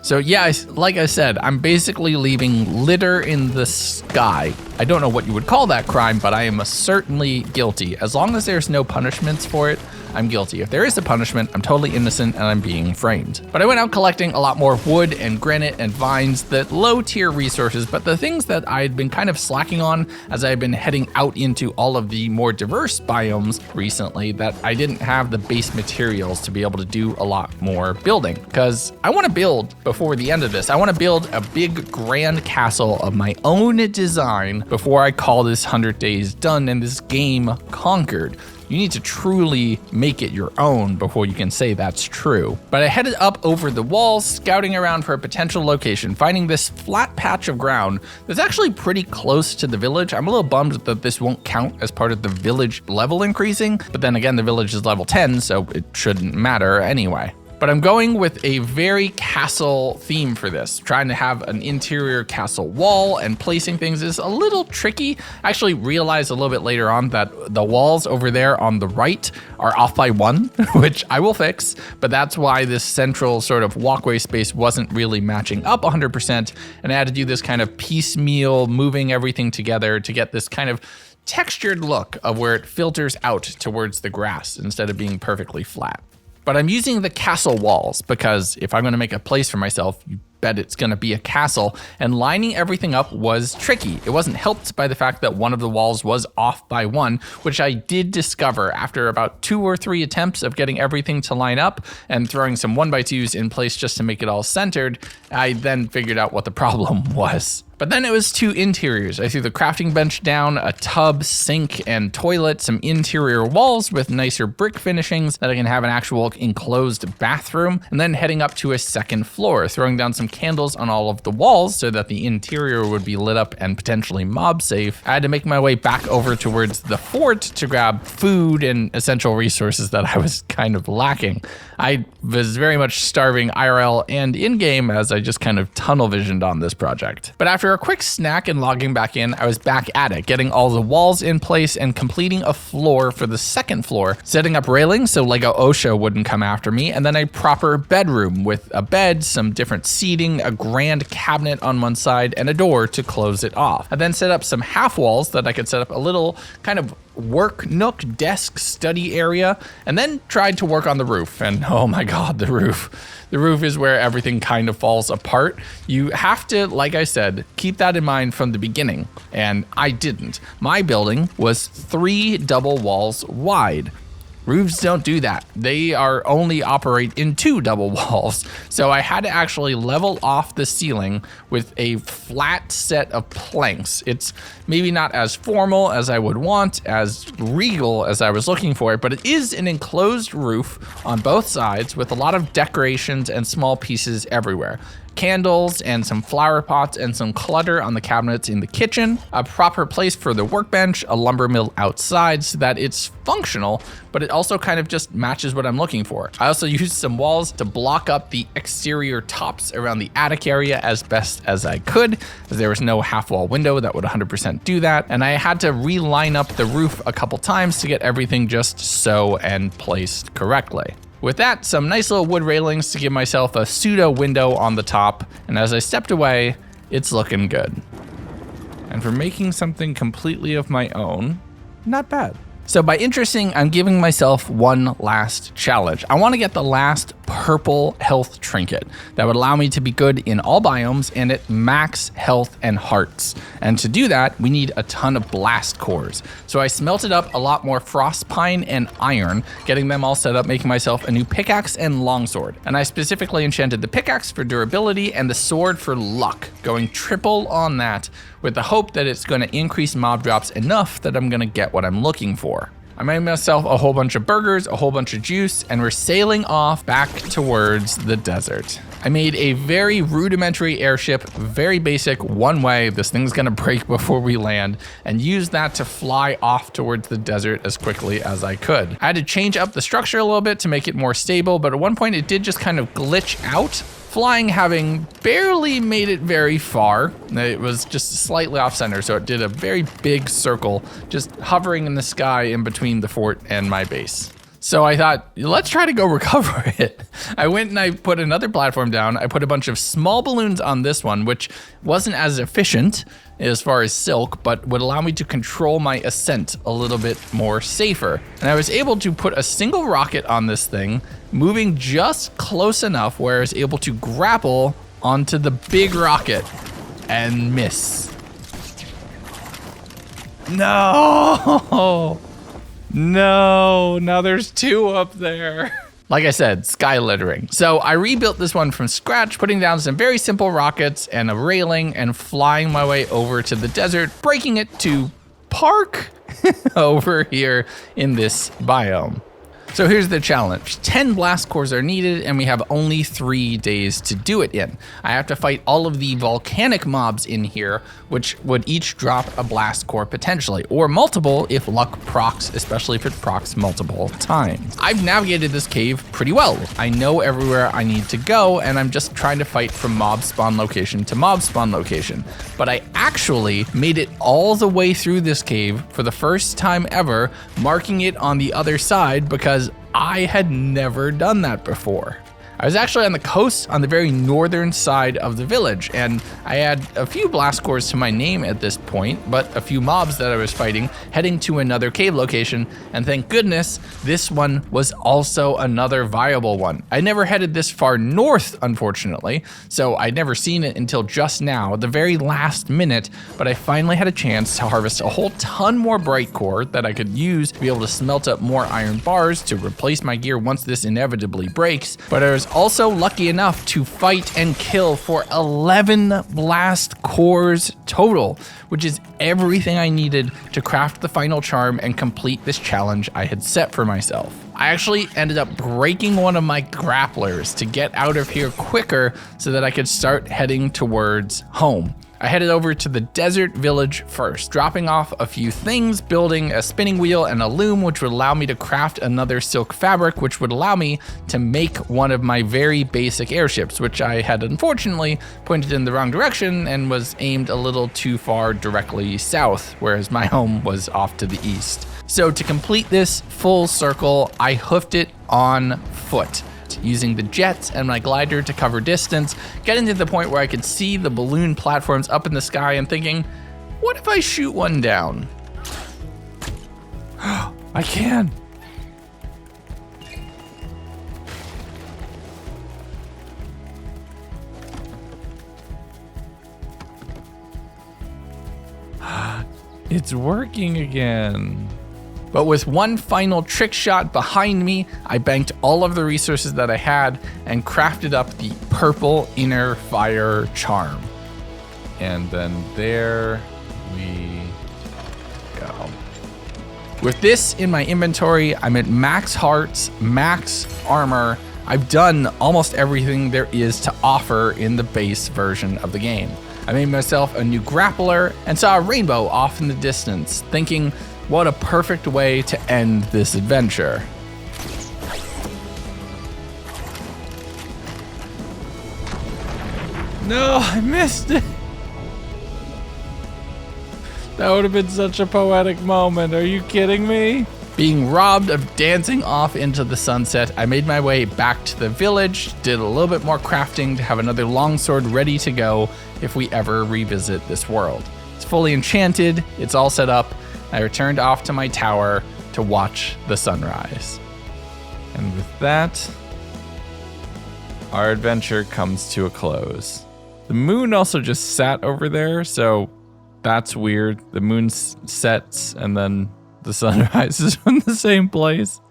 So yeah, like I said, I'm basically leaving litter in the sky. I don't know what you would call that crime, but I am certainly guilty. As long as there's no punishments for it, I'm guilty. If there is a punishment, I'm totally innocent and I'm being framed. But I went out collecting a lot more wood and granite and vines, the low tier resources, but the things that I'd been kind of slacking on as I've been heading out into all of the more diverse biomes recently, that I didn't have the base materials to be able to do a lot more building. Because I want to build before the end of this. I want to build a big grand castle of my own design before I call this 100 days done and this game conquered. You need to truly make it your own before you can say that's true. But I headed up over the walls, scouting around for a potential location, finding this flat patch of ground that's actually pretty close to the village. I'm a little bummed that this won't count as part of the village level increasing, but then again, the village is level 10, so it shouldn't matter anyway. But I'm going with a very castle theme for this. Trying to have an interior castle wall and placing things is a little tricky. I actually realized a little bit later on that the walls over there on the right are off by 1, which I will fix. But that's why this central sort of walkway space wasn't really matching up 100%. And I had to do this kind of piecemeal, moving everything together to get this kind of textured look of where it filters out towards the grass instead of being perfectly flat. But I'm using the castle walls because if I'm going to make a place for myself, you bet it's going to be a castle, and lining everything up was tricky. It wasn't helped by the fact that one of the walls was off by 1, which I did discover after about 2 or 3 attempts of getting everything to line up and throwing some 1x2s in place just to make it all centered. I then figured out what the problem was. But then it was 2 interiors. I threw the crafting bench down, a tub, sink, and toilet, some interior walls with nicer brick finishings that I can have an actual enclosed bathroom, and then heading up to a 2nd floor, throwing down some candles on all of the walls so that the interior would be lit up and potentially mob safe. I had to make my way back over towards the fort to grab food and essential resources that I was kind of lacking. I was very much starving IRL and in-game as I just kind of tunnel visioned on this project. But after a quick snack and logging back in, I was back at it, getting all the walls in place and completing a floor for the 2nd floor, setting up railings so Lego Osha wouldn't come after me, and then a proper bedroom with a bed, some different seating, a grand cabinet on one side, and a door to close it off. I then set up some half walls that I could set up a little kind of work nook, desk, study area, and then tried to work on the roof. And oh my God, the roof. The roof is where everything kind of falls apart. You have to, like I said, keep that in mind from the beginning. And I didn't. My building was 3 double walls wide. Roofs don't do that. They only operate in 2 double walls. So I had to actually level off the ceiling with a flat set of planks. It's maybe not as formal as I would want, as regal as I was looking for, but it is an enclosed roof on both sides with a lot of decorations and small pieces everywhere. Candles and some flower pots and some clutter on the cabinets in the kitchen, a proper place for the workbench, a lumber mill outside so that it's functional, but it also kind of just matches what I'm looking for. I also used some walls to block up the exterior tops around the attic area as best as I could, as there was no half wall window that would 100% do that, and I had to reline up the roof a couple times to get everything just so and placed correctly. With that, some nice little wood railings to give myself a pseudo window on the top, and as I stepped away, it's looking good. And for making something completely of my own, not bad. So by interesting, I'm giving myself one last challenge. I want to get the last purple health trinket that would allow me to be good in all biomes and at max health and hearts. And to do that, we need a ton of blast cores. So I smelted up a lot more frost pine and iron, getting them all set up, making myself a new pickaxe and longsword. And I specifically enchanted the pickaxe for durability and the sword for luck, going triple on that with the hope that it's going to increase mob drops enough that I'm going to get what I'm looking for. I made myself a whole bunch of burgers, a whole bunch of juice, and we're sailing off back towards the desert. I made a very rudimentary airship, very basic, one way, this thing's gonna break before we land, and used that to fly off towards the desert as quickly as I could. I had to change up the structure a little bit to make it more stable, but at one point it did just kind of glitch out. Flying having barely made it very far. It was just slightly off center, so it did a very big circle, just hovering in the sky in between the fort and my base. So I thought, let's try to go recover it. I went and I put another platform down. I put a bunch of small balloons on this one, which wasn't as efficient as far as silk, but would allow me to control my ascent a little bit more safer. And I was able to put a single rocket on this thing, moving just close enough where I was able to grapple onto the big rocket and miss. No! No, now there's two up there. Like I said, sky littering. So I rebuilt this one from scratch, putting down some very simple rockets and a railing and flying my way over to the desert, breaking it to park over here in this biome. So here's the challenge. 10 blast cores are needed and we have only 3 days to do it in. I have to fight all of the volcanic mobs in here, which would each drop a blast core potentially, or multiple if luck procs, especially if it procs multiple times. I've navigated this cave pretty well. I know everywhere I need to go and I'm just trying to fight from mob spawn location to mob spawn location. But I actually made it all the way through this cave for the first time ever, marking it on the other side because I had never done that before. I was actually on the coast on the very northern side of the village, and I had a few blast cores to my name at this point, but a few mobs that I was fighting, heading to another cave location, and thank goodness this one was also another viable one. I never headed this far north, unfortunately, so I'd never seen it until just now, the very last minute, but I finally had a chance to harvest a whole ton more bright core that I could use to be able to smelt up more iron bars to replace my gear once this inevitably breaks, but I was also lucky enough to fight and kill for 11 blast cores total, which is everything I needed to craft the final charm and complete this challenge I had set for myself. I actually ended up breaking one of my grapplers to get out of here quicker so that I could start heading towards home. I headed over to the desert village first, dropping off a few things, building a spinning wheel and a loom, which would allow me to craft another silk fabric, which would allow me to make one of my very basic airships, which I had unfortunately pointed in the wrong direction and was aimed a little too far directly south, whereas my home was off to the east. So to complete this full circle, I hoofed it on foot, using the jets and my glider to cover distance, getting to the point where I could see the balloon platforms up in the sky and thinking, what if I shoot one down? I can. It's working again. But with one final trick shot behind me, I banked all of the resources that I had and crafted up the purple inner fire charm. And then there we go. With this in my inventory, I'm at max hearts, max armor. I've done almost everything there is to offer in the base version of the game. I made myself a new grappler and saw a rainbow off in the distance, thinking, what a perfect way to end this adventure. No, I missed it. That would have been such a poetic moment. Are you kidding me? Being robbed of dancing off into the sunset, I made my way back to the village, did a little bit more crafting to have another longsword ready to go if we ever revisit this world. It's fully enchanted, it's all set up. I returned off to my tower to watch the sunrise. And with that, our adventure comes to a close. The moon also just sat over there, so that's weird. The moon sets and then the sun rises from the same place.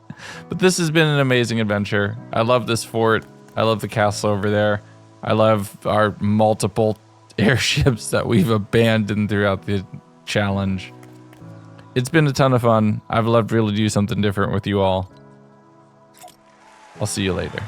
But this has been an amazing adventure. I love this fort. I love the castle over there. I love our multiple airships that we've abandoned throughout the challenge. It's been a ton of fun. I've loved really do something different with you all. I'll see you later.